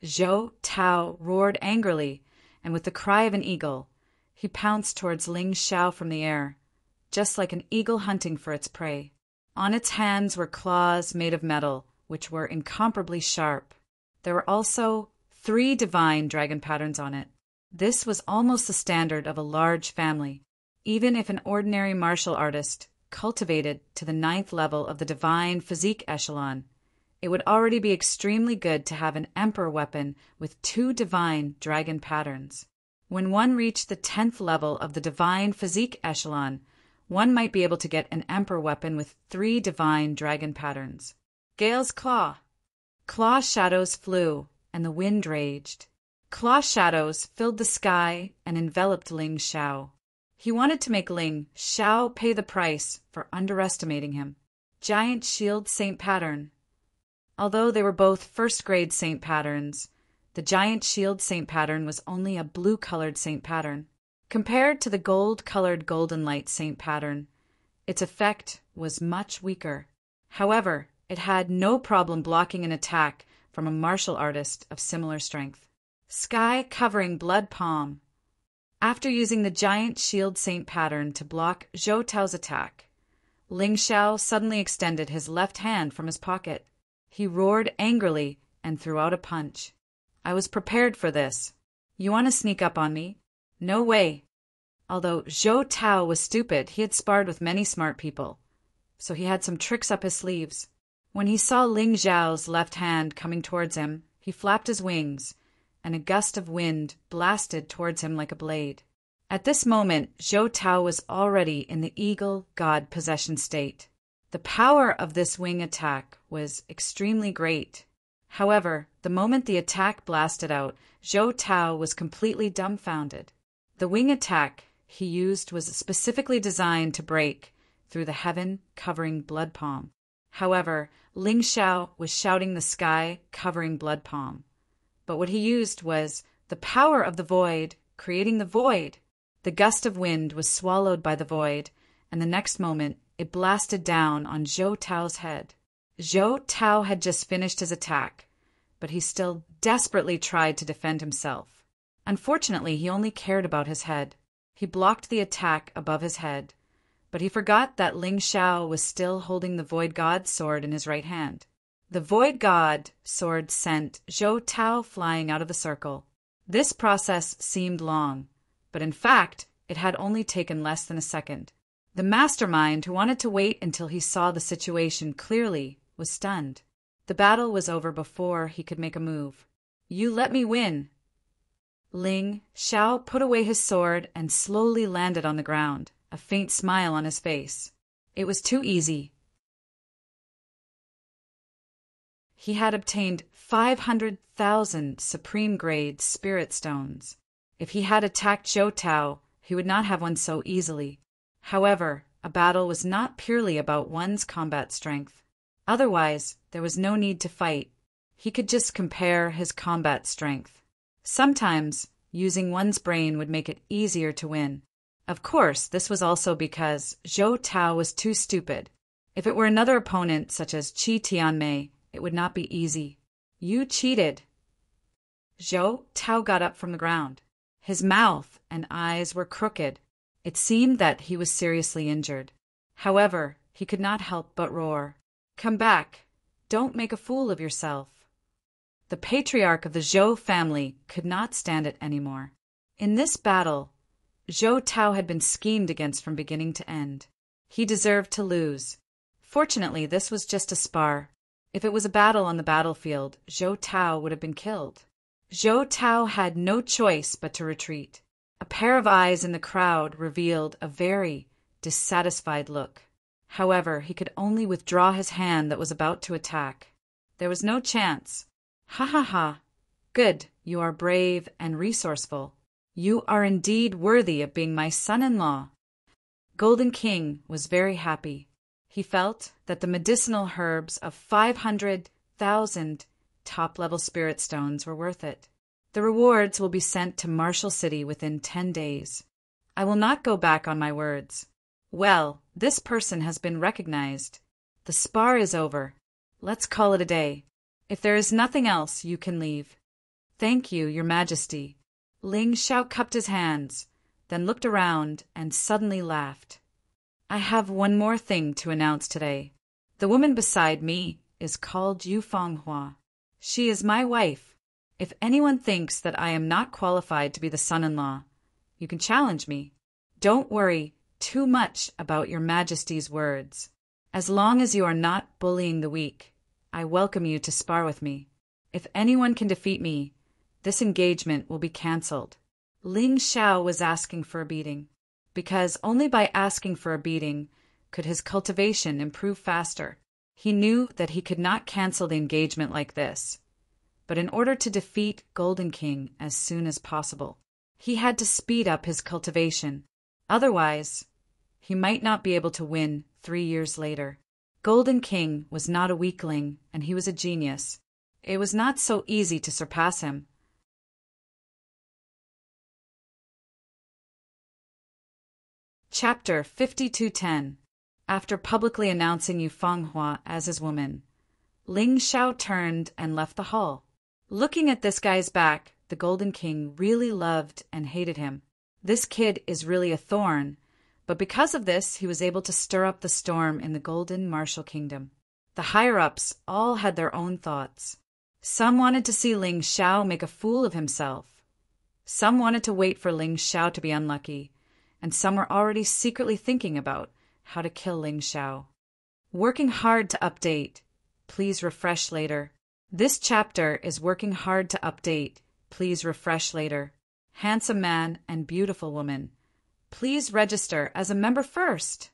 Zhou Tao roared angrily, and with the cry of an eagle, he pounced towards Ling Xiao from the air, just like an eagle hunting for its prey. On its hands were claws made of metal, which were incomparably sharp. There were also 3 divine dragon patterns on it. This was almost the standard of a large family. Even if an ordinary martial artist cultivated to the 9th level of the divine physique echelon, it would already be extremely good to have an emperor weapon with 2 divine dragon patterns. When one reached the 10th level of the divine physique echelon, one might be able to get an emperor weapon with 3 divine dragon patterns. Gale's Claw. Claw shadows flew, and the wind raged. Claw shadows filled the sky and enveloped Ling Xiao. He wanted to make Ling Xiao pay the price for underestimating him. Giant Shield Saint Pattern. Although they were both first-grade Saint Patterns, the Giant Shield Saint Pattern was only a blue-colored Saint Pattern. Compared to the gold-colored Golden Light Saint Pattern, its effect was much weaker. However, it had no problem blocking an attack from a martial artist of similar strength. Sky Covering Blood Palm. After using the Giant Shield Saint Pattern to block Zhou Tao's attack, Ling Xiao suddenly extended his left hand from his pocket. He roared angrily and threw out a punch. "I was prepared for this. You want to sneak up on me? No way." Although Zhou Tao was stupid, he had sparred with many smart people, so he had some tricks up his sleeves. When he saw Ling Xiao's left hand coming towards him, he flapped his wings, and a gust of wind blasted towards him like a blade. At this moment, Zhou Tao was already in the eagle god possession state. The power of this wing attack was extremely great. However, the moment the attack blasted out, Zhou Tao was completely dumbfounded. The wing attack he used was specifically designed to break through the heaven-covering blood palm. However, Ling Xiao was shouting the sky-covering blood palm. But what he used was the power of the void, creating the void. The gust of wind was swallowed by the void, and the next moment it blasted down on Zhou Tao's head. Zhou Tao had just finished his attack, but he still desperately tried to defend himself. Unfortunately, he only cared about his head. He blocked the attack above his head, but he forgot that Ling Xiao was still holding the Void God's sword in his right hand. The Void God sword sent Zhou Tao flying out of the circle. This process seemed long, but in fact, it had only taken less than a second. The mastermind, who wanted to wait until he saw the situation clearly, was stunned. The battle was over before he could make a move. "You let me win." Ling Xiao put away his sword and slowly landed on the ground, a faint smile on his face. It was too easy. He had obtained 500,000 supreme-grade spirit stones. If he had attacked Zhou Tao, he would not have won so easily. However, a battle was not purely about one's combat strength. Otherwise, there was no need to fight. He could just compare his combat strength. Sometimes, using one's brain would make it easier to win. Of course, this was also because Zhou Tao was too stupid. If it were another opponent, such as Qi Tianmei, it would not be easy. "You cheated." Zhou Tao got up from the ground. His mouth and eyes were crooked. It seemed that he was seriously injured. However, he could not help but roar. "Come back. Don't make a fool of yourself." The patriarch of the Zhou family could not stand it anymore. In this battle, Zhou Tao had been schemed against from beginning to end. He deserved to lose. Fortunately, this was just a spar. If it was a battle on the battlefield, Zhou Tao would have been killed. Zhou Tao had no choice but to retreat. A pair of eyes in the crowd revealed a very dissatisfied look. However, he could only withdraw his hand that was about to attack. There was no chance. "Ha ha ha. Good, you are brave and resourceful. You are indeed worthy of being my son-in-law." Golden King was very happy. He felt that the medicinal herbs of 500,000 top-level spirit stones were worth it. The rewards will be sent to Marshall City within 10 days. I will not go back on my words. Well, this person has been recognized. The spar is over. Let's call it a day. If there is nothing else, you can leave. Thank you, Your Majesty. Ling Xiao cupped his hands, then looked around and suddenly laughed. I have one more thing to announce today. The woman beside me is called Yu Fenghua. She is my wife. If anyone thinks that I am not qualified to be the son-in-law, you can challenge me. Don't worry too much about Your Majesty's words. As long as you are not bullying the weak, I welcome you to spar with me. If anyone can defeat me, this engagement will be cancelled. Ling Xiao was asking for a beating, because only by asking for a beating could his cultivation improve faster. He knew that he could not cancel the engagement like this, but in order to defeat Golden King as soon as possible, he had to speed up his cultivation. Otherwise, he might not be able to win 3 years later. Golden King was not a weakling, and he was a genius. It was not so easy to surpass him. Chapter 5210. After publicly announcing Yu Fenghua as his woman, Ling Xiao turned and left the hall. Looking at this guy's back, the Golden King really loved and hated him. This kid is really a thorn, but because of this, he was able to stir up the storm in the Golden Marshall Kingdom. The higher-ups all had their own thoughts. Some wanted to see Ling Xiao make a fool of himself. Some wanted to wait for Ling Xiao to be unlucky, and some were already secretly thinking about how to kill Ling Xiao. Working hard to update. Please refresh later. This chapter is working hard to update. Please refresh later. Handsome man and beautiful woman. Please register as a member first.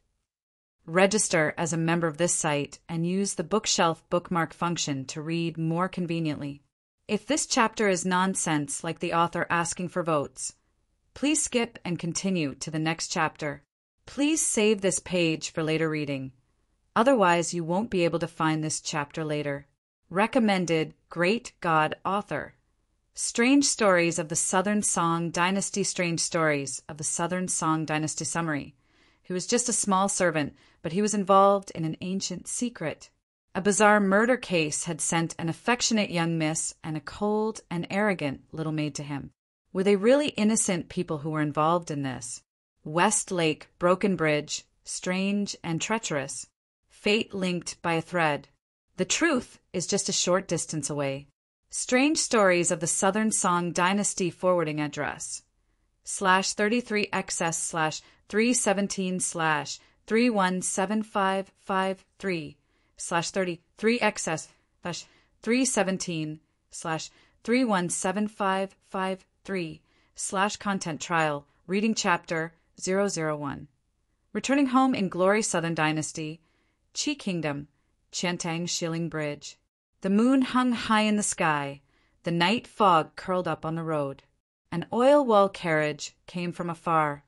Register as a member of this site and use the bookshelf bookmark function to read more conveniently. If this chapter is nonsense like the author asking for votes, please skip and continue to the next chapter. Please save this page for later reading. Otherwise, you won't be able to find this chapter later. Recommended Great God Author. Strange Stories of the Southern Song Dynasty. Strange Stories of the Southern Song Dynasty Summary. He was just a small servant, but he was involved in an ancient secret. A bizarre murder case had sent an affectionate young miss and a cold and arrogant little maid to him. Were they really innocent people who were involved in this? Westlake, Broken Bridge, strange and treacherous. Fate linked by a thread. The truth is just a short distance away. Strange Stories of the Southern Song Dynasty forwarding address /33XS/31753/33XS/3175553/content trial reading chapter 001. Returning home in glory Southern Dynasty, Qi Kingdom, Qiantang Shilling Bridge. The moon hung high in the sky. The night fog curled up on the road. An oil-wall carriage came from afar,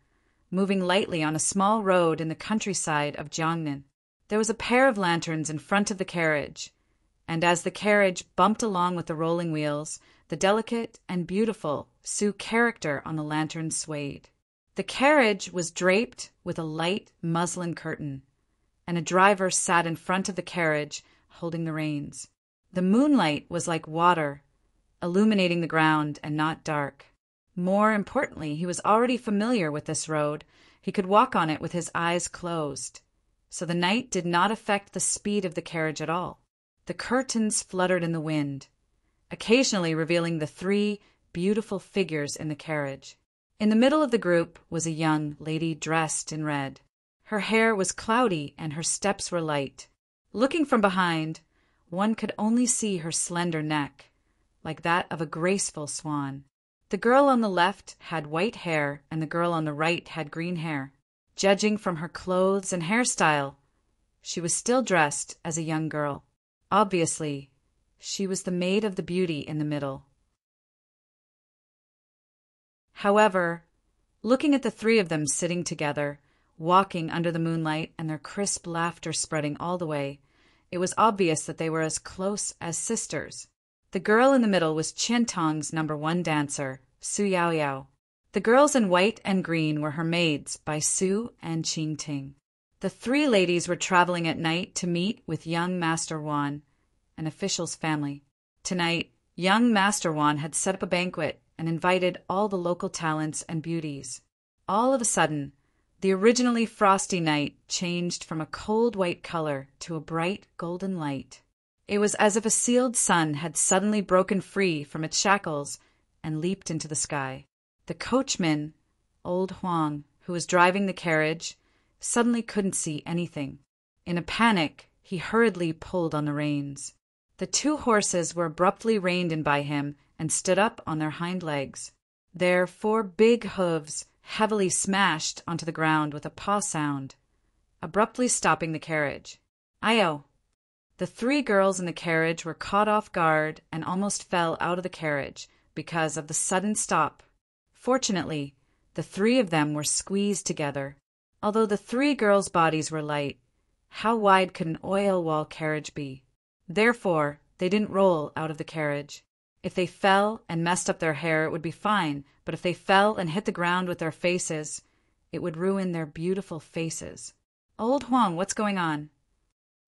moving lightly on a small road in the countryside of Jiangnan. There was a pair of lanterns in front of the carriage, and as the carriage bumped along with the rolling wheels, the delicate and beautiful Sioux character on the lantern swayed. The carriage was draped with a light muslin curtain, and a driver sat in front of the carriage holding the reins. The moonlight was like water, illuminating the ground and not dark. More importantly, he was already familiar with this road. He could walk on it with his eyes closed, so the night did not affect the speed of the carriage at all. The curtains fluttered in the wind, occasionally revealing the 3 beautiful figures in the carriage. In the middle of the group was a young lady dressed in red. Her hair was cloudy and her steps were light. Looking from behind, one could only see her slender neck, like that of a graceful swan. The girl on the left had white hair and the girl on the right had green hair. Judging from her clothes and hairstyle, she was still dressed as a young girl. Obviously, she was the maid of the beauty in the middle. However, looking at the 3 of them sitting together, walking under the moonlight and their crisp laughter spreading all the way, it was obvious that they were as close as sisters. The girl in the middle was Qintong's #1 dancer, Su Yaoyao. The girls in white and green were her maids by Su and Qingting. The three ladies were traveling at night to meet with young Master Wan, an official's family. Tonight, young Master Wan had set up a banquet and invited all the local talents and beauties. All of a sudden, the originally frosty night changed from a cold white color to a bright golden light. It was as if a sealed sun had suddenly broken free from its shackles and leaped into the sky. The coachman, old Huang, who was driving the carriage, suddenly couldn't see anything. In a panic, he hurriedly pulled on the reins. The two horses were abruptly reined in by him and stood up on their hind legs. Their 4 big hooves heavily smashed onto the ground with a paw sound, abruptly stopping the carriage. Ayo! The 3 girls in the carriage were caught off guard and almost fell out of the carriage because of the sudden stop. Fortunately, the 3 of them were squeezed together. Although the 3 girls' bodies were light, how wide could an oil wall carriage be? Therefore, they didn't roll out of the carriage. If they fell and messed up their hair, it would be fine, but if they fell and hit the ground with their faces, it would ruin their beautiful faces. Old Huang, what's going on?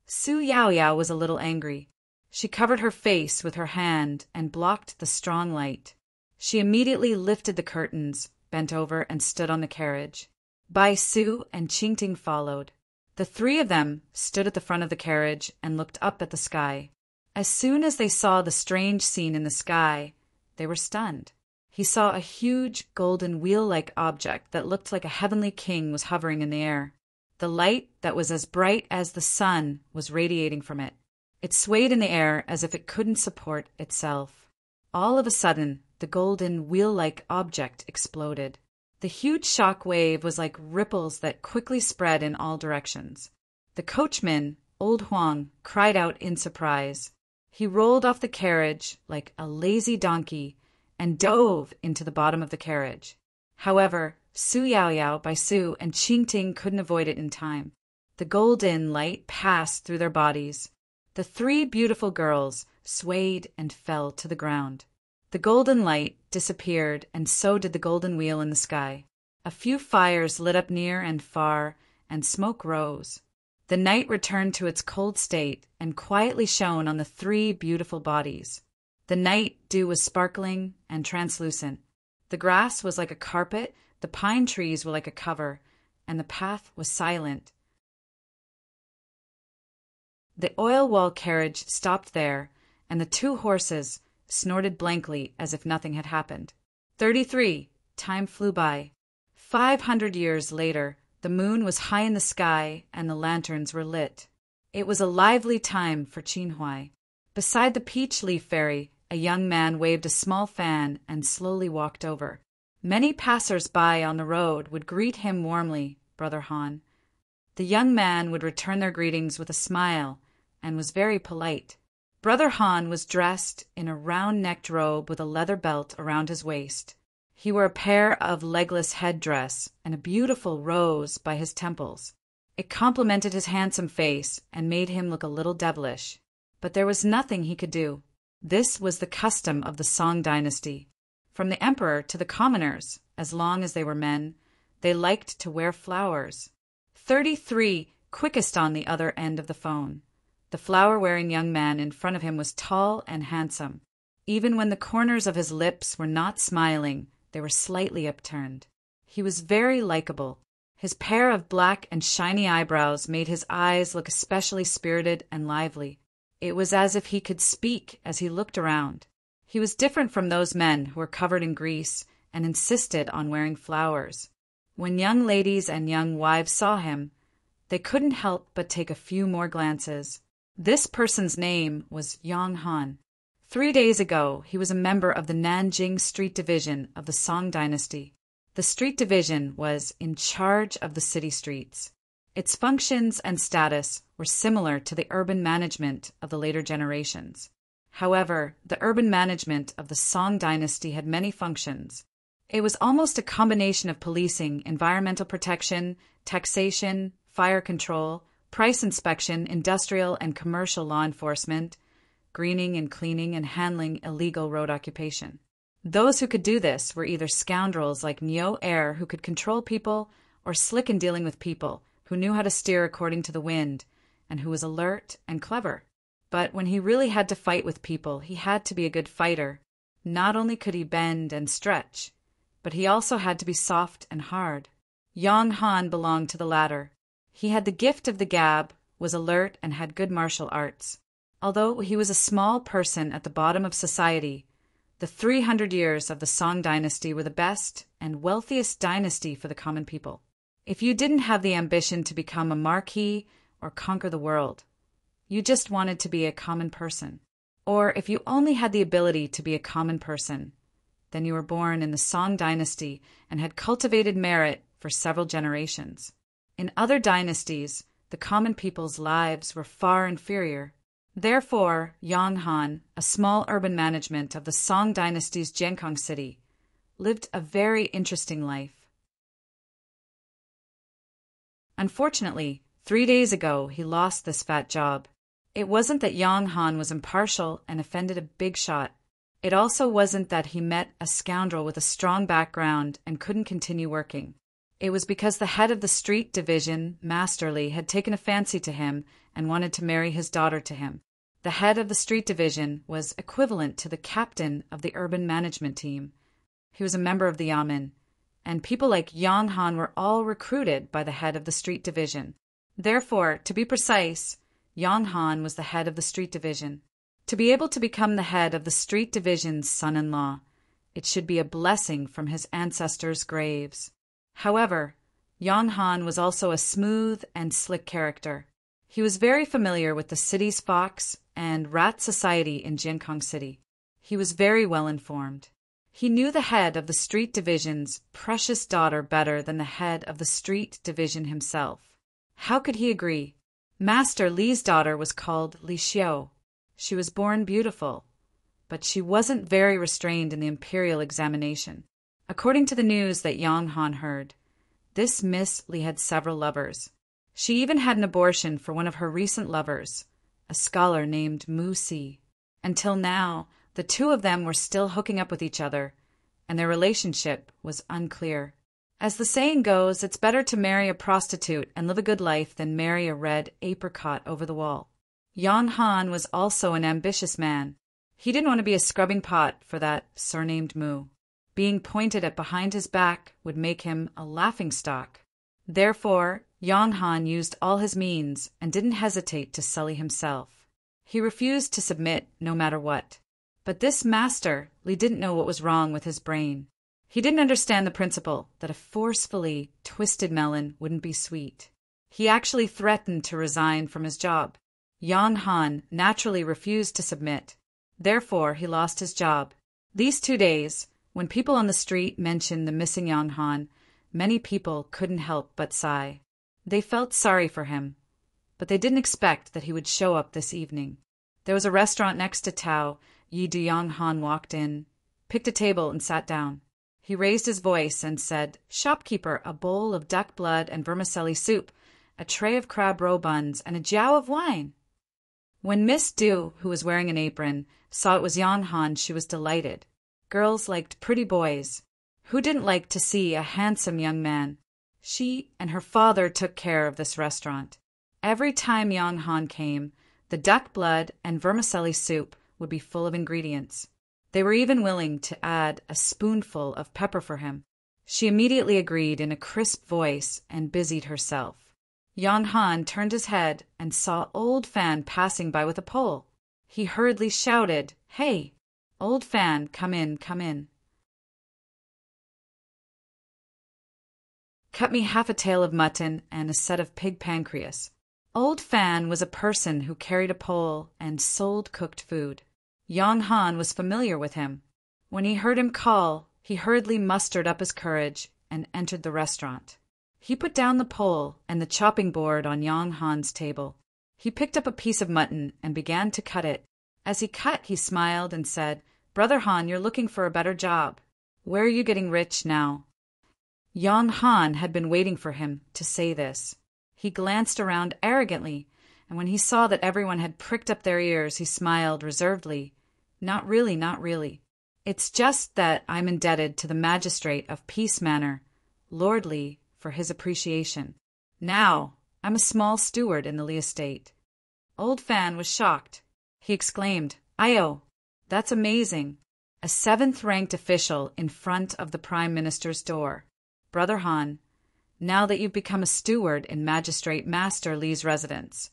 Su Yaoyao was a little angry. She covered her face with her hand and blocked the strong light. She immediately lifted the curtains, bent over, and stood on the carriage. Bai Su and Qingting followed. The 3 of them stood at the front of the carriage and looked up at the sky. As soon as they saw the strange scene in the sky, they were stunned. He saw a huge golden wheel-like object that looked like a heavenly king was hovering in the air. The light that was as bright as the sun was radiating from it. It swayed in the air as if it couldn't support itself. All of a sudden, the golden wheel-like object exploded. The huge shock wave was like ripples that quickly spread in all directions. The coachman, old Huang, cried out in surprise. He rolled off the carriage like a lazy donkey and dove into the bottom of the carriage. However, Su Yaoyao, Bai Su, and Qingting couldn't avoid it in time. The golden light passed through their bodies. The 3 beautiful girls swayed and fell to the ground. The golden light disappeared, and so did the golden wheel in the sky. A few fires lit up near and far, and smoke rose. The night returned to its cold state and quietly shone on the 3 beautiful bodies. The night dew was sparkling and translucent. The grass was like a carpet, the pine trees were like a cover, and the path was silent. The oil wall carriage stopped there, and the 2 horses snorted blankly as if nothing had happened. 33. Time flew by. 500 years later, the moon was high in the sky and the lanterns were lit. It was a lively time for Qinhuai. Beside the peach leaf fairy, a young man waved a small fan and slowly walked over. Many passers-by on the road would greet him warmly, Brother Han. The young man would return their greetings with a smile and was very polite. Brother Han was dressed in a round-necked robe with a leather belt around his waist. He wore a pair of legless headdress and a beautiful rose by his temples. It complemented his handsome face and made him look a little devilish. But there was nothing he could do. This was the custom of the Song dynasty. From the emperor to the commoners, as long as they were men, they liked to wear flowers. 33, quickest on the other end of the phone. The flower-wearing young man in front of him was tall and handsome. Even when the corners of his lips were not smiling, they were slightly upturned. He was very likable. His pair of black and shiny eyebrows made his eyes look especially spirited and lively. It was as if he could speak as he looked around. He was different from those men who were covered in grease and insisted on wearing flowers. When young ladies and young wives saw him, they couldn't help but take a few more glances. This person's name was Yang Han. 3 days ago, he was a member of the Nanjing Street Division of the Song Dynasty. The Street Division was in charge of the city streets. Its functions and status were similar to the urban management of the later generations. However, the urban management of the Song Dynasty had many functions. It was almost a combination of policing, environmental protection, taxation, fire control, price inspection, industrial and commercial law enforcement, greening and cleaning and handling illegal road occupation. Those who could do this were either scoundrels like Neo Air, who could control people, or slick in dealing with people, who knew how to steer according to the wind, and who was alert and clever. But when he really had to fight with people, he had to be a good fighter. Not only could he bend and stretch, but he also had to be soft and hard. Yang Han belonged to the latter. He had the gift of the gab, was alert, and had good martial arts. Although he was a small person at the bottom of society, the 300 years of the Song dynasty were the best and wealthiest dynasty for the common people. If you didn't have the ambition to become a marquis or conquer the world, you just wanted to be a common person. Or if you only had the ability to be a common person, then you were born in the Song dynasty and had cultivated merit for several generations. In other dynasties, the common people's lives were far inferior. Therefore, Yang Han, a small urban management of the Song dynasty's Jiankong city, lived a very interesting life. Unfortunately, 3 days ago he lost this fat job. It wasn't that Yang Han was impartial and offended a big shot. It also wasn't that he met a scoundrel with a strong background and couldn't continue working. It was because the head of the street division, Masterly, had taken a fancy to him and wanted to marry his daughter to him. The head of the street division was equivalent to the captain of the urban management team. He was a member of the Yamen, and people like Yang Han were all recruited by the head of the street division. Therefore, to be precise, Yang Han was the head of the street division. To be able to become the head of the street division's son-in-law, it should be a blessing from his ancestors' graves. However, Yang Han was also a smooth and slick character. He was very familiar with the city's fox and rat society in Jiankong City. He was very well informed. He knew the head of the street division's precious daughter better than the head of the street division himself. How could he agree? Master Li's daughter was called Li Xiao. She was born beautiful, but she wasn't very restrained in the imperial examination. According to the news that Yang Han heard, this Miss Li had several lovers. She even had an abortion for one of her recent lovers, a scholar named Mu Si. Until now, the two of them were still hooking up with each other, and their relationship was unclear. As the saying goes, it's better to marry a prostitute and live a good life than marry a red apricot over the wall. Yang Han was also an ambitious man. He didn't want to be a scrubbing pot for that surnamed Mu. Being pointed at behind his back would make him a laughingstock. Therefore, Yang Han used all his means and didn't hesitate to sully himself. He refused to submit no matter what. But this master, Li, didn't know what was wrong with his brain. He didn't understand the principle that a forcefully twisted melon wouldn't be sweet. He actually threatened to resign from his job. Yang Han naturally refused to submit. Therefore, he lost his job. These 2 days, when people on the street mentioned the missing Yang Han, many people couldn't help but sigh. They felt sorry for him, but they didn't expect that he would show up this evening. There was a restaurant next to Tao. Yang Han walked in, picked a table, and sat down. He raised his voice and said, "Shopkeeper, a bowl of duck blood and vermicelli soup, a tray of crab roe buns, and a jow of wine." When Miss Du, who was wearing an apron, saw it was Yang Han, she was delighted. Girls liked pretty boys. Who didn't like to see a handsome young man? She and her father took care of this restaurant. Every time Yang Han came, the duck blood and vermicelli soup would be full of ingredients. They were even willing to add a spoonful of pepper for him. She immediately agreed in a crisp voice and busied herself. Yang Han turned his head and saw Old Fan passing by with a pole. He hurriedly shouted, "Hey, Old Fan, come in, come in. Cut me half a tail of mutton and a set of pig pancreas." Old Fan was a person who carried a pole and sold cooked food. Yang Han was familiar with him. When he heard him call, he hurriedly mustered up his courage and entered the restaurant. He put down the pole and the chopping board on Yang Han's table. He picked up a piece of mutton and began to cut it. As he cut, he smiled and said, "Brother Han, you're looking for a better job. Where are you getting rich now?" Yang Han had been waiting for him to say this. He glanced around arrogantly and when he saw that everyone had pricked up their ears, he smiled reservedly. Not really, not really. It's just that I'm indebted to the magistrate of Peace Manor, Lord Lee, for his appreciation. Now, I'm a small steward in the Lee estate. Old Fan was shocked. He exclaimed, "Io, that's amazing. A 7th-ranked official in front of the Prime Minister's door. Brother Han, now that you've become a steward in Magistrate Master Lee's residence,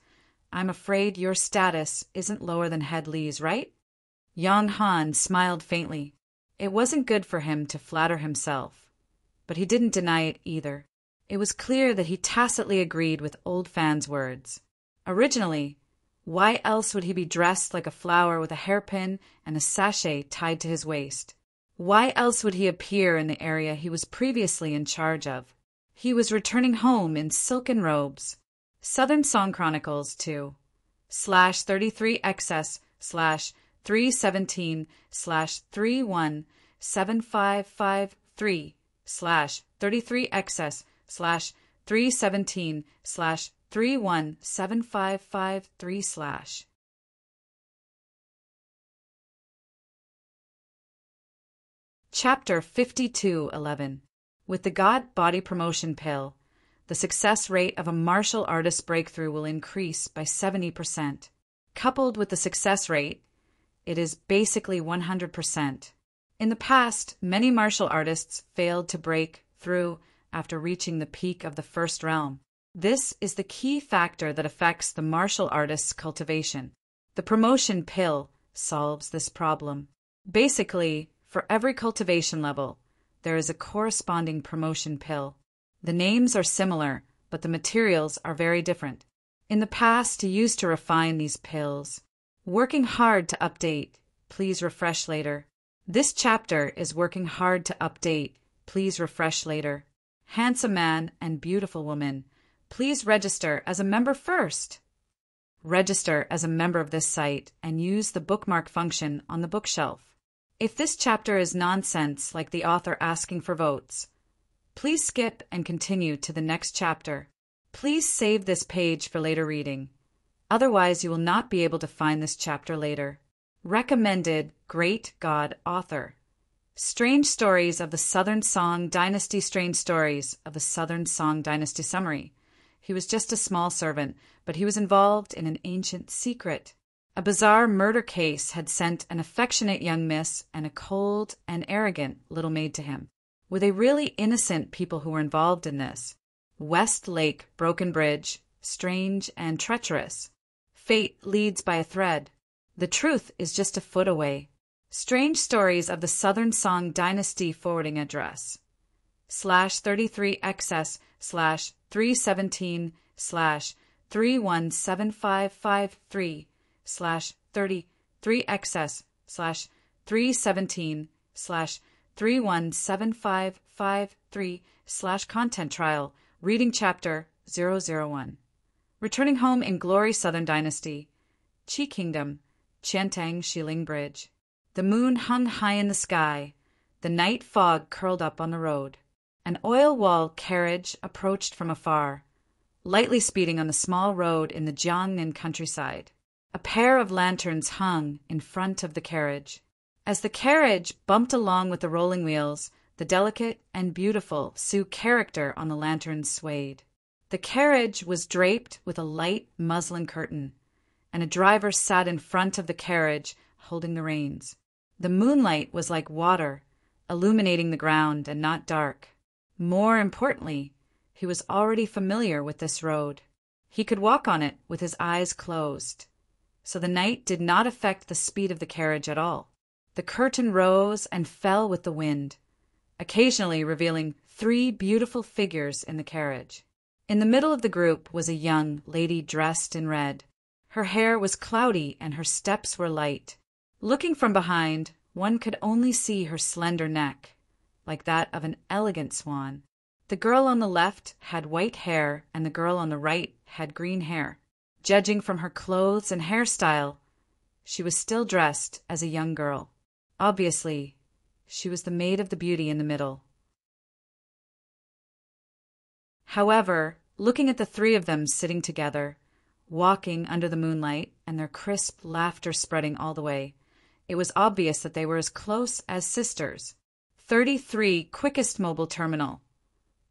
I'm afraid your status isn't lower than Head Lee's, right?" Young Han smiled faintly. It wasn't good for him to flatter himself, but he didn't deny it either. It was clear that he tacitly agreed with Old Fan's words. Originally, why else would he be dressed like a flower with a hairpin and a sachet tied to his waist? Why else would he appear in the area he was previously in charge of? He was returning home in silken robes. Southern Song Chronicles 2 /317/33XS/317/3175553/317553/ Chapter 52:11. With the God Body Promotion Pill, the success rate of a martial artist breakthrough will increase by 70%. Coupled with the success rate, it is basically 100%. In the past, many martial artists failed to break through after reaching the peak of the first realm. This is the key factor that affects the martial artist's cultivation. The promotion pill solves this problem. Basically, for every cultivation level, there is a corresponding promotion pill. The names are similar, but the materials are very different. In the past, he used to refine these pills. Working hard to update. Please refresh later. This chapter is working hard to update. Please refresh later. Handsome man and beautiful woman. Please register as a member first. Register as a member of this site and use the bookmark function on the bookshelf. If this chapter is nonsense, like the author asking for votes, please skip and continue to the next chapter. Please save this page for later reading. Otherwise, you will not be able to find this chapter later. Recommended Great God Author. Strange Stories of the Southern Song Dynasty. Strange Stories of the Southern Song Dynasty. Summary. He was just a small servant, but he was involved in an ancient secret. A bizarre murder case had sent an affectionate young miss and a cold and arrogant little maid to him. Were they really innocent people who were involved in this? West Lake, broken bridge, strange and treacherous. Fate leads by a thread. The truth is just a foot away. Strange Stories of the Southern Song Dynasty. Forwarding address /33XS/317/33XS/33XS/3175553/content trial. Reading Chapter 001. Returning home in glory. Southern Dynasty. Qi Kingdom. Qiantang Shiling Bridge. The moon hung high in the sky. The night fog curled up on the road. An oil-wall carriage approached from afar, lightly speeding on the small road in the Jiangnan countryside. A pair of lanterns hung in front of the carriage. As the carriage bumped along with the rolling wheels, the delicate and beautiful Sioux character on the lanterns swayed. The carriage was draped with a light muslin curtain, and a driver sat in front of the carriage holding the reins. The moonlight was like water, illuminating the ground and not dark. More importantly, he was already familiar with this road. He could walk on it with his eyes closed, so the night did not affect the speed of the carriage at all. The curtain rose and fell with the wind, occasionally revealing 3 beautiful figures in the carriage. In the middle of the group was a young lady dressed in red. Her hair was cloudy and her steps were light. Looking from behind, one could only see her slender neck, like that of an elegant swan. The girl on the left had white hair and the girl on the right had green hair. Judging from her clothes and hairstyle, she was still dressed as a young girl. Obviously, she was the maid of the beauty in the middle. However, looking at the 3 of them sitting together, walking under the moonlight and their crisp laughter spreading all the way. It was obvious that they were as close as sisters. 33 quickest mobile terminal. : //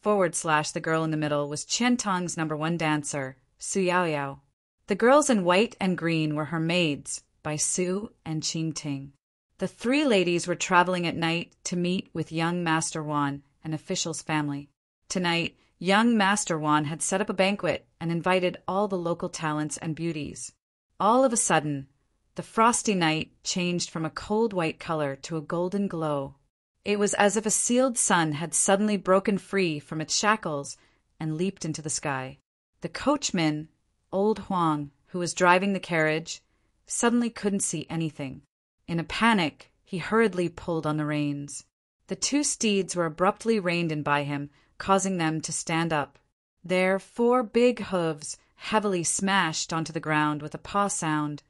the girl in the middle was Qian Tong's #1 dancer, Su Yaoyao. The girls in white and green were her maids, by Su and Qing Ting. The 3 ladies were traveling at night to meet with young Master Wan, an official's family. Tonight, young Master Wan had set up a banquet and invited all the local talents and beauties. All of a sudden, the frosty night changed from a cold white color to a golden glow. It was as if a sealed sun had suddenly broken free from its shackles and leaped into the sky. The coachman, old Huang, who was driving the carriage, suddenly couldn't see anything. In a panic, he hurriedly pulled on the reins. The 2 steeds were abruptly reined in by him, causing them to stand up. Their 4 big hooves heavily smashed onto the ground with a paw sound,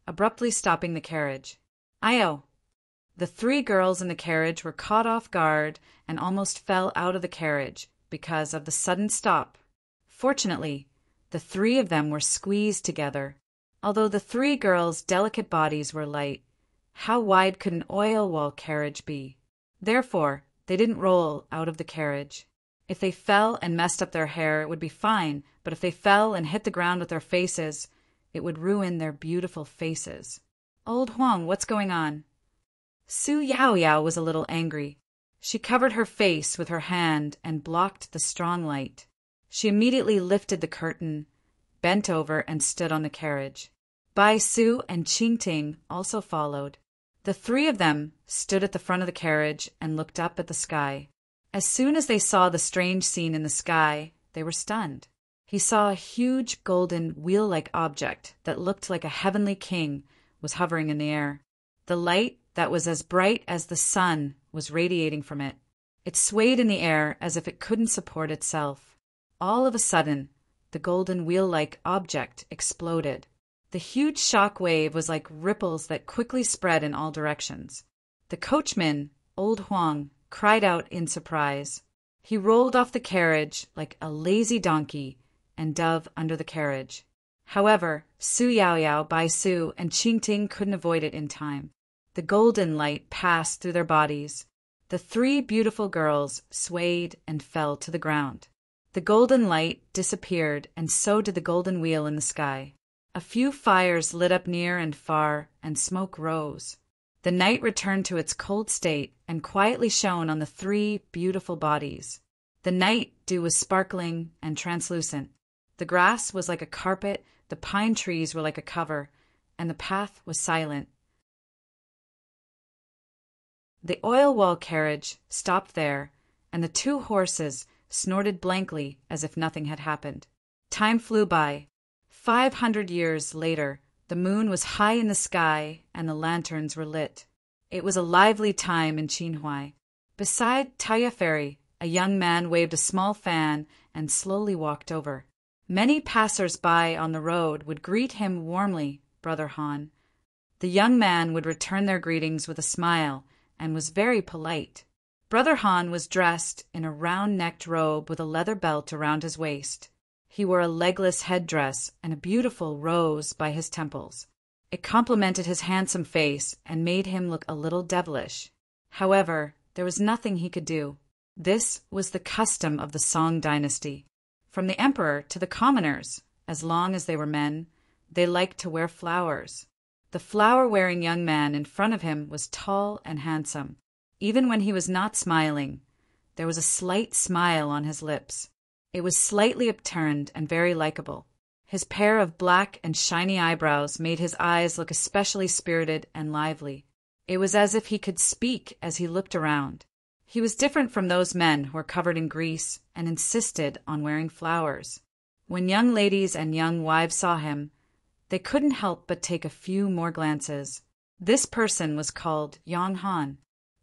abruptly stopping the carriage. Ayo! The 3 girls in the carriage were caught off guard and almost fell out of the carriage because of the sudden stop. Fortunately, the 3 of them were squeezed together. Although the 3 girls' delicate bodies were light, how wide could an oil-wall carriage be? Therefore, they didn't roll out of the carriage. If they fell and messed up their hair, it would be fine, but if they fell and hit the ground with their faces, it would ruin their beautiful faces. Old Huang, what's going on? Su Yaoyao was a little angry. She covered her face with her hand and blocked the strong light. She immediately lifted the curtain, bent over, and stood on the carriage. Bai Su and Qing Ting also followed. The 3 of them stood at the front of the carriage and looked up at the sky. As soon as they saw the strange scene in the sky, they were stunned. He saw a huge golden wheel-like object that looked like a heavenly king was hovering in the air. The light that was as bright as the sun was radiating from it. It swayed in the air as if it couldn't support itself. All of a sudden, the golden wheel-like object exploded. The huge shock wave was like ripples that quickly spread in all directions. The coachman, old Huang, cried out in surprise. He rolled off the carriage like a lazy donkey and dove under the carriage. However, Su Yaoyao, Bai Su, and Qing Ting couldn't avoid it in time. The golden light passed through their bodies. The 3 beautiful girls swayed and fell to the ground. The golden light disappeared, and so did the golden wheel in the sky. A few fires lit up near and far, and smoke rose. The night returned to its cold state and quietly shone on the 3 beautiful bodies. The night dew was sparkling and translucent. The grass was like a carpet, the pine trees were like a cover, and the path was silent. The oil-wall carriage stopped there, and the 2 horses snorted blankly as if nothing had happened. Time flew by. 500 years later, the moon was high in the sky and the lanterns were lit. It was a lively time in Qinhuai. Beside Taya Ferry, a young man waved a small fan and slowly walked over. Many passers-by on the road would greet him warmly, Brother Han. The young man would return their greetings with a smile and was very polite. Brother Han was dressed in a round-necked robe with a leather belt around his waist. He wore a legless headdress and a beautiful rose by his temples. It complemented his handsome face and made him look a little devilish. However, there was nothing he could do. This was the custom of the Song dynasty. From the emperor to the commoners, as long as they were men, they liked to wear flowers. The flower-wearing young man in front of him was tall and handsome. Even when he was not smiling, there was a slight smile on his lips. It was slightly upturned and very likable. His pair of black and shiny eyebrows made his eyes look especially spirited and lively. It was as if he could speak as he looked around. He was different from those men who were covered in grease and insisted on wearing flowers. When young ladies and young wives saw him, they couldn't help but take a few more glances. This person was called Yang Han.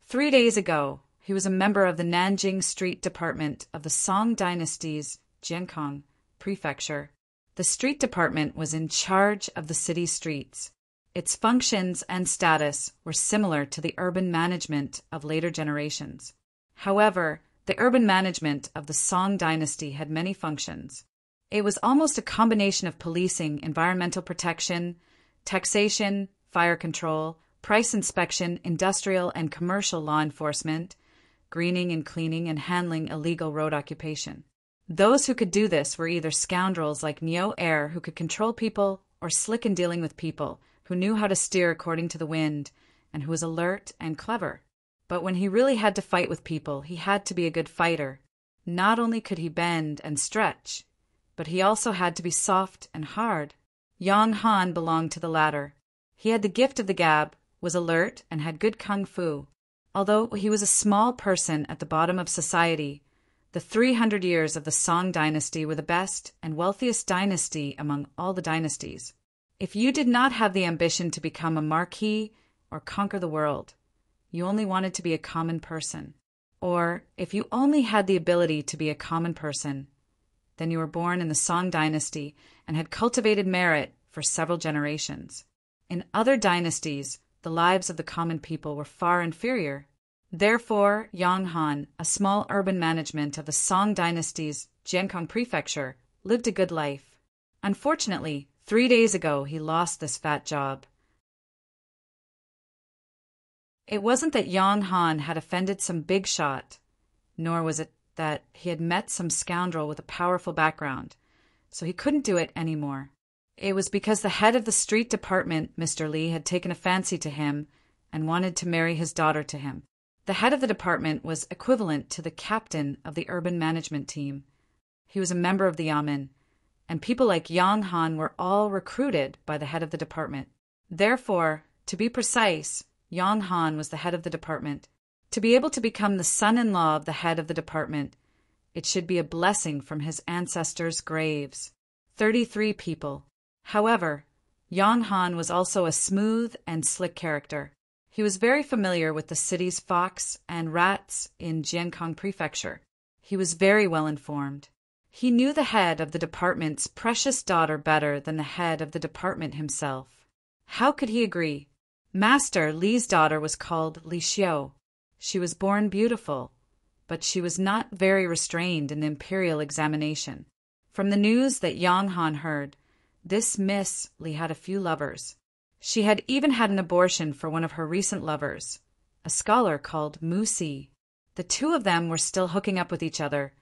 3 days ago, he was a member of the Nanjing Street Department of the Song Dynasty's Jiankang Prefecture. The street department was in charge of the city streets. Its functions and status were similar to the urban management of later generations. However, the urban management of the Song dynasty had many functions. It was almost a combination of policing, environmental protection, taxation, fire control, price inspection, industrial and commercial law enforcement, greening and cleaning, and handling illegal road occupation. Those who could do this were either scoundrels like Neo Air, who could control people, or slick in dealing with people, who knew how to steer according to the wind, and who was alert and clever. But when he really had to fight with people, he had to be a good fighter. Not only could he bend and stretch, but he also had to be soft and hard. Yang Han belonged to the latter. He had the gift of the gab, was alert, and had good kung fu. Although he was a small person at the bottom of society, the 300 years of the Song dynasty were the best and wealthiest dynasty among all the dynasties. If you did not have the ambition to become a marquis or conquer the world, you only wanted to be a common person. Or, if you only had the ability to be a common person, then you were born in the Song dynasty and had cultivated merit for several generations. In other dynasties, the lives of the common people were far inferior. Therefore, Yang Han, a small urban management of the Song dynasty's Jiankong prefecture, lived a good life. Unfortunately, 3 days ago he lost this fat job. It wasn't that Yang Han had offended some big shot, nor was it that he had met some scoundrel with a powerful background, so he couldn't do it anymore. It was because the head of the street department, Mr. Li, had taken a fancy to him and wanted to marry his daughter to him. The head of the department was equivalent to the captain of the urban management team. He was a member of the Yamen, and people like Yang Han were all recruited by the head of the department. Therefore, to be precise, Yang Han was the head of the department. To be able to become the son-in-law of the head of the department, it should be a blessing from his ancestors' graves. 33 people. However, Yang Han was also a smooth and slick character. He was very familiar with the city's fox and rats in Jiankong prefecture. He was very well informed. He knew the head of the department's precious daughter better than the head of the department himself. How could he agree? Master Li's daughter was called Li Xiu. She was born beautiful, but she was not very restrained in the imperial examination. From the news that Yang Han heard, this Miss Li had a few lovers. She had even had an abortion for one of her recent lovers, a scholar called Mu Si. The two of them were still hooking up with each other,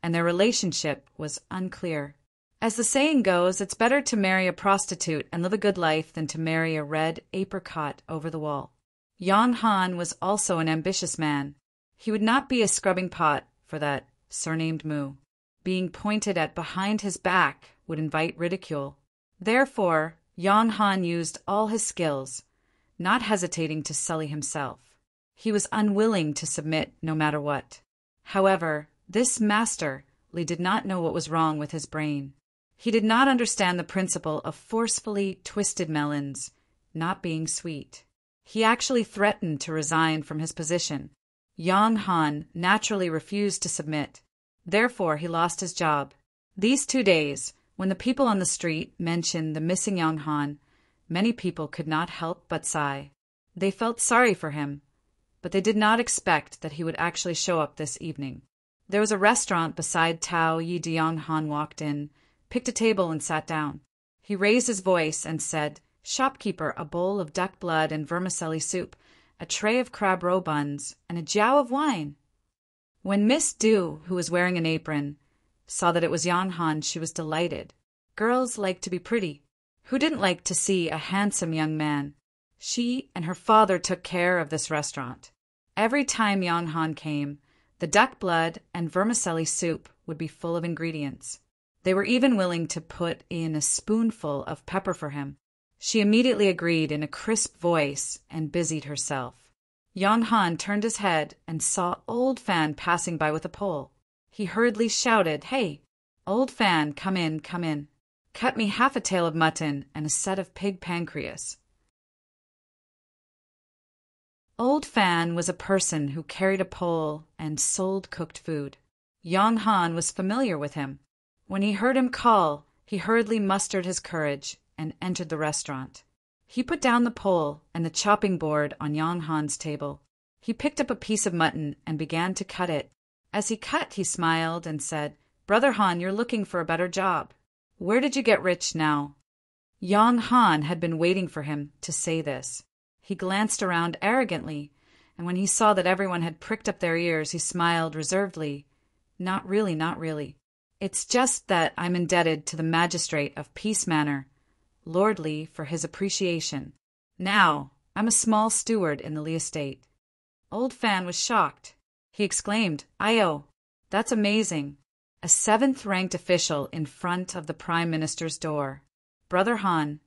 and their relationship was unclear. As the saying goes, it's better to marry a prostitute and live a good life than to marry a red apricot over the wall. Yang Han was also an ambitious man. He would not be a scrubbing pot for that surnamed Mu. Being pointed at behind his back would invite ridicule. Therefore, Yang Han used all his skills, not hesitating to sully himself. He was unwilling to submit no matter what. However, this master, Li, did not know what was wrong with his brain. He did not understand the principle of forcefully twisted melons not being sweet. He actually threatened to resign from his position. Yang Han naturally refused to submit. Therefore, he lost his job. These 2 days, when the people on the street mentioned the missing Yang Han, many people could not help but sigh. They felt sorry for him, but they did not expect that he would actually show up this evening. There was a restaurant beside Tao Yi. Yang Han walked in, picked a table and sat down. He raised his voice and said, "Shopkeeper, a bowl of duck blood and vermicelli soup, a tray of crab roe buns, and a jow of wine." When Miss Du, who was wearing an apron, saw that it was Yang Han, she was delighted. Girls like to be pretty. Who didn't like to see a handsome young man? She and her father took care of this restaurant. Every time Yang Han came, the duck blood and vermicelli soup would be full of ingredients. They were even willing to put in a spoonful of pepper for him. She immediately agreed in a crisp voice and busied herself. Yang Han turned his head and saw Old Fan passing by with a pole. He hurriedly shouted, "Hey, Old Fan, come in, come in. Cut me half a tail of mutton and a set of pig pancreas." Old Fan was a person who carried a pole and sold cooked food. Yang Han was familiar with him. When he heard him call, he hurriedly mustered his courage and entered the restaurant. He put down the pole and the chopping board on Yang Han's table. He picked up a piece of mutton and began to cut it. As he cut, he smiled and said, "Brother Han, you're looking for a better job. Where did you get rich now? Yang Han had been waiting for him to say this. He glanced around arrogantly, and when he saw that everyone had pricked up their ears, he smiled reservedly. Not really, not really. It's just that I'm indebted to the magistrate of Peace Manor, Lord Li, for his appreciation. Now, I'm a small steward in the Li estate. Old Fan was shocked. He exclaimed, "Io, that's amazing. A 7th-ranked official in front of the Prime Minister's door. Brother Han,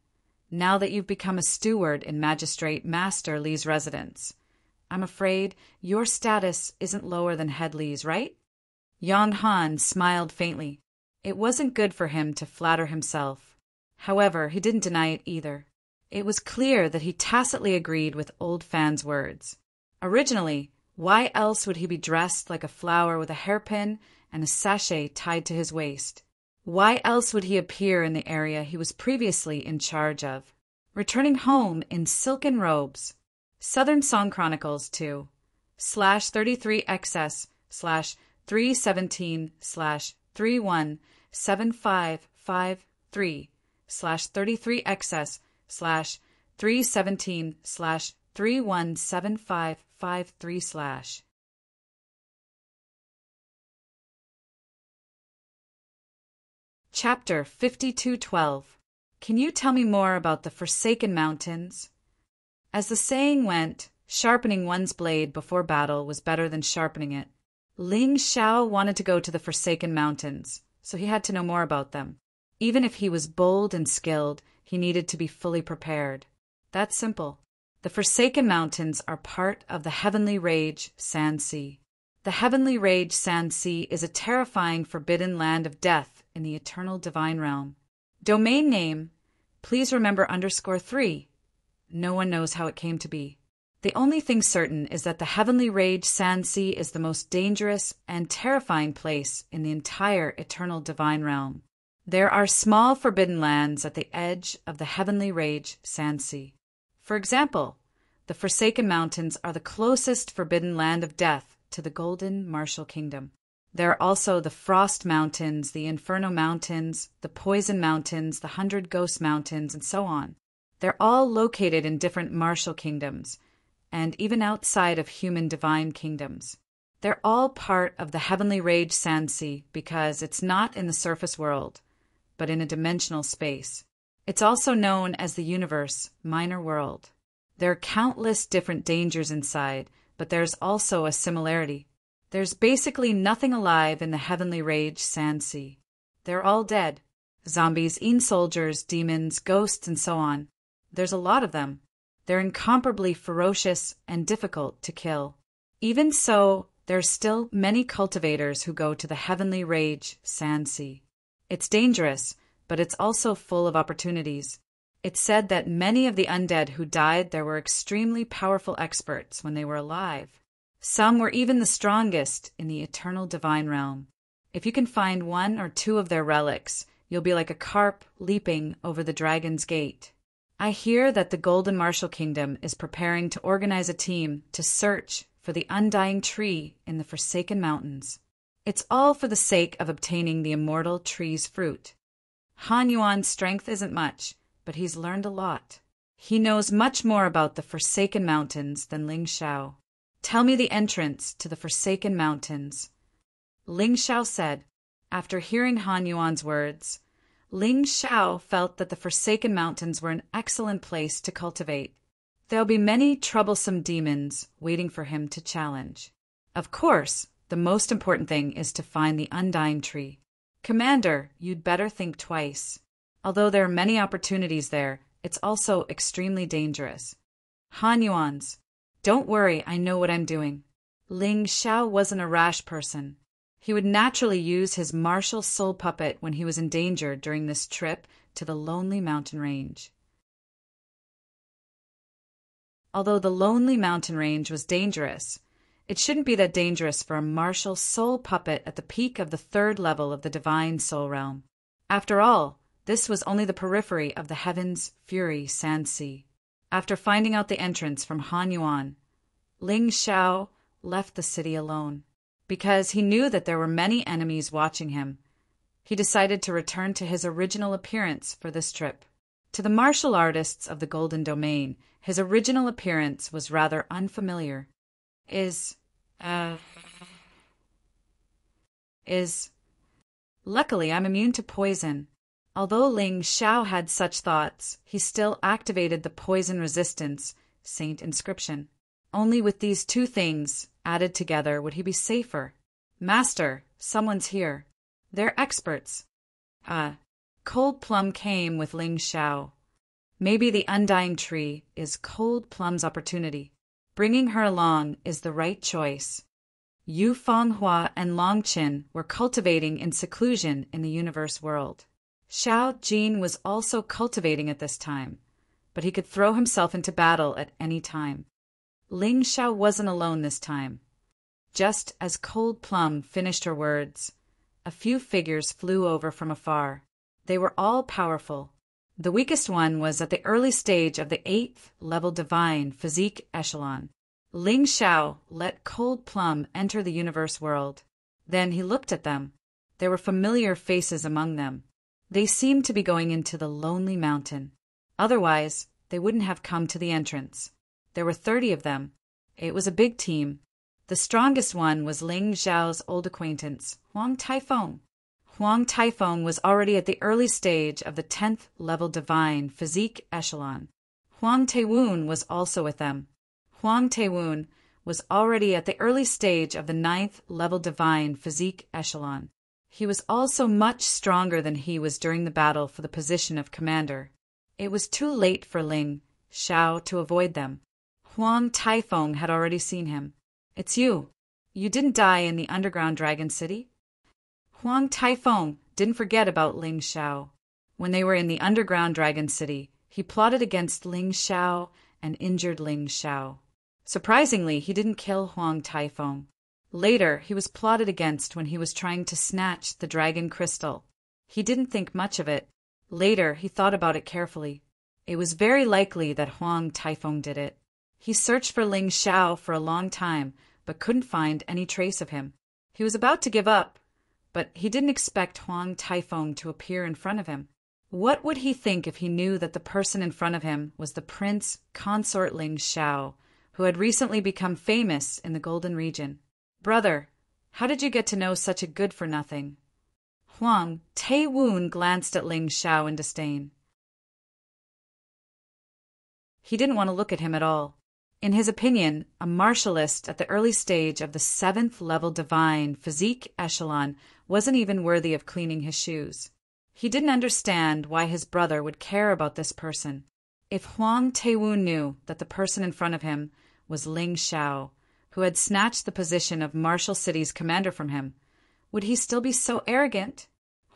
now that you've become a steward in Magistrate Master Li's residence, I'm afraid your status isn't lower than Head Li's, right?" Yan Han smiled faintly. It wasn't good for him to flatter himself. However, he didn't deny it either. It was clear that he tacitly agreed with Old Fan's words. Originally, why else would he be dressed like a flower with a hairpin and a sachet tied to his waist? Why else would he appear in the area he was previously in charge of, returning home in silken robes? Southern Song Chronicles 2/33XS/317/317/3175553/317553/. Chapter 52:12. Can you tell me more about the Forsaken Mountains? As the saying went, sharpening one's blade before battle was better than sharpening it. Ling Xiao wanted to go to the Forsaken Mountains, so he had to know more about them. Even if he was bold and skilled, he needed to be fully prepared. That's simple. The Forsaken Mountains are part of the Heavenly Rage Sand Sea. The Heavenly Rage Sand Sea is a terrifying forbidden land of death in the eternal divine realm. Domain name, please remember _3. No one knows how it came to be. The only thing certain is that the Heavenly Rage Sand Sea is the most dangerous and terrifying place in the entire eternal divine realm. There are small forbidden lands at the edge of the Heavenly Rage Sand Sea. For example, the Forsaken Mountains are the closest forbidden land of death to the Golden Martial Kingdom. There are also the Frost Mountains, the Inferno Mountains, the Poison Mountains, the 100 Ghost Mountains, and so on. They're all located in different martial kingdoms, and even outside of human divine kingdoms. They're all part of the Heavenly Rage Sand Sea because it's not in the surface world, but in a dimensional space. It's also known as the Universe Minor World. There are countless different dangers inside, but there's also a similarity. There's basically nothing alive in the Heavenly Rage Sand Sea. They're all dead. Zombies, soldiers, demons, ghosts, and so on. There's a lot of them. They're incomparably ferocious and difficult to kill. Even so, there's still many cultivators who go to the Heavenly Rage Sand Sea. It's dangerous, but it's also full of opportunities. It's said that many of the undead who died there were extremely powerful experts when they were alive. Some were even the strongest in the eternal divine realm. If you can find 1 or 2 of their relics, you'll be like a carp leaping over the dragon's gate. I hear that the Golden Martial Kingdom is preparing to organize a team to search for the undying tree in the Forsaken Mountains. It's all for the sake of obtaining the immortal tree's fruit. Han Yuan's strength isn't much, but he's learned a lot. He knows much more about the Forsaken Mountains than Ling Xiao. Tell me the entrance to the Forsaken Mountains. Ling Xiao said. After hearing Han Yuan's words, Ling Xiao felt that the Forsaken Mountains were an excellent place to cultivate. There'll be many troublesome demons waiting for him to challenge. Of course, the most important thing is to find the undying tree. Commander, you'd better think twice. Although there are many opportunities there, it's also extremely dangerous. Han Yuan's. Don't worry, I know what I'm doing. Ling Xiao wasn't a rash person. He would naturally use his martial soul puppet when he was in danger during this trip to the lonely mountain range. Although the lonely mountain range was dangerous, it shouldn't be that dangerous for a martial soul puppet at the peak of the 3rd level of the divine soul realm. After all, this was only the periphery of the Heaven's Fury Sand Sea. After finding out the entrance from Han Yuan, Ling Xiao left the city alone. Because he knew that there were many enemies watching him, he decided to return to his original appearance for this trip. To the martial artists of the Golden Domain, his original appearance was rather unfamiliar. Luckily, I'm immune to poison. Although Ling Xiao had such thoughts, he still activated the poison resistance saint inscription. Only with these two things added together would he be safer. Master, someone's here. They're experts. Cold Plum came with Ling Xiao. Maybe the undying tree is Cold Plum's opportunity. Bringing her along is the right choice. Yu Fenghua and Long Qin were cultivating in seclusion in the universe world. Xiao Jin was also cultivating at this time, but he could throw himself into battle at any time. Ling Xiao wasn't alone this time. Just as Cold Plum finished her words, a few figures flew over from afar. They were all powerful. The weakest one was at the early stage of the 8th level divine physique echelon. Ling Xiao let Cold Plum enter the universe world. Then he looked at them. There were familiar faces among them. They seemed to be going into the Lonely Mountain. Otherwise, they wouldn't have come to the entrance. There were 30 of them. It was a big team. The strongest one was Ling Xiao's old acquaintance, Huang Taifeng. Huang Taifeng was already at the early stage of the 10th level divine physique echelon. Huang Taewun was also with them. Huang Taewun was already at the early stage of the 9th level divine physique echelon. He was also much stronger than he was during the battle for the position of commander. It was too late for Ling Xiao to avoid them. Huang Taifeng had already seen him. It's you. You didn't die in the underground dragon city? Huang Taifeng didn't forget about Ling Xiao. When they were in the underground dragon city, he plotted against Ling Xiao and injured Ling Xiao. Surprisingly, he didn't kill Huang Taifeng. Later, he was plotted against when he was trying to snatch the dragon crystal. He didn't think much of it. Later, he thought about it carefully. It was very likely that Huang Taifeng did it. He searched for Ling Xiao for a long time, but couldn't find any trace of him. He was about to give up, but he didn't expect Huang Taifeng to appear in front of him. What would he think if he knew that the person in front of him was the prince consort Ling Xiao, who had recently become famous in the Golden Region? Brother, how did you get to know such a good-for-nothing? Huang Taewun glanced at Ling Xiao in disdain. He didn't want to look at him at all. In his opinion, a martialist at the early stage of the 7th level divine physique echelon wasn't even worthy of cleaning his shoes. He didn't understand why his brother would care about this person. If Huang Taewun knew that the person in front of him was Ling Xiao, who had snatched the position of Martial City's commander from him, would he still be so arrogant?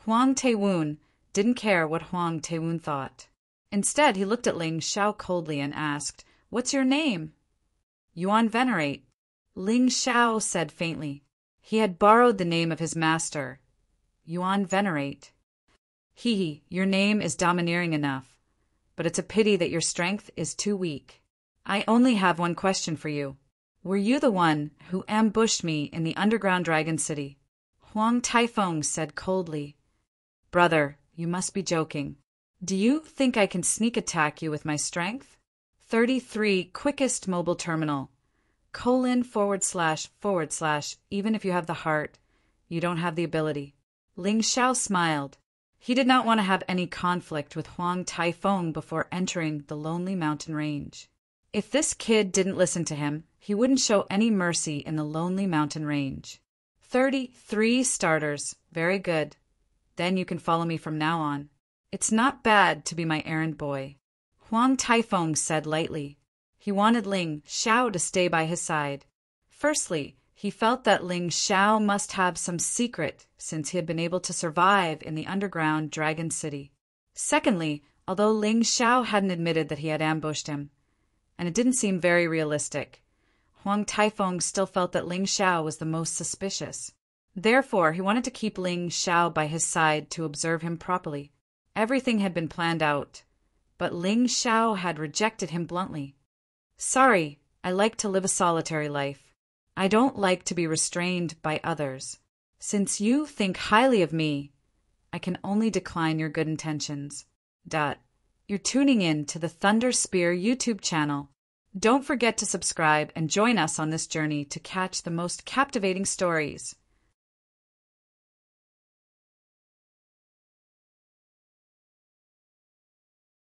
Huang Taewun didn't care what Huang Taewun thought. Instead, he looked at Ling Xiao coldly and asked, "What's your name?" "Yuan Venerate." Ling Xiao said faintly. He had borrowed the name of his master, Yuan Venerate. Your name is domineering enough, but it's a pity that your strength is too weak. I only have one question for you. Were you the one who ambushed me in the underground dragon city? Huang Taifeng said coldly. Brother, you must be joking. Do you think I can sneak attack you with my strength? 33 quickest mobile terminal. :// even if you have the heart, you don't have the ability. Ling Xiao smiled. He did not want to have any conflict with Huang Taifeng before entering the Lonely Mountain Range. If this kid didn't listen to him, he wouldn't show any mercy in the Lonely Mountain Range. 33 starters. Very good. Then you can follow me from now on. It's not bad to be my errand boy. Huang Taifeng said lightly. He wanted Ling Xiao to stay by his side. Firstly, he felt that Ling Xiao must have some secret since he had been able to survive in the underground dragon city. Secondly, although Ling Xiao hadn't admitted that he had ambushed him, and it didn't seem very realistic, Huang Taifeng still felt that Ling Xiao was the most suspicious. Therefore, he wanted to keep Ling Xiao by his side to observe him properly. Everything had been planned out, but Ling Xiao had rejected him bluntly. Sorry, I like to live a solitary life. I don't like to be restrained by others. Since you think highly of me, I can only decline your good intentions. You're tuning in to the Thunder Spear YouTube channel. Don't forget to subscribe and join us on this journey to catch the most captivating stories.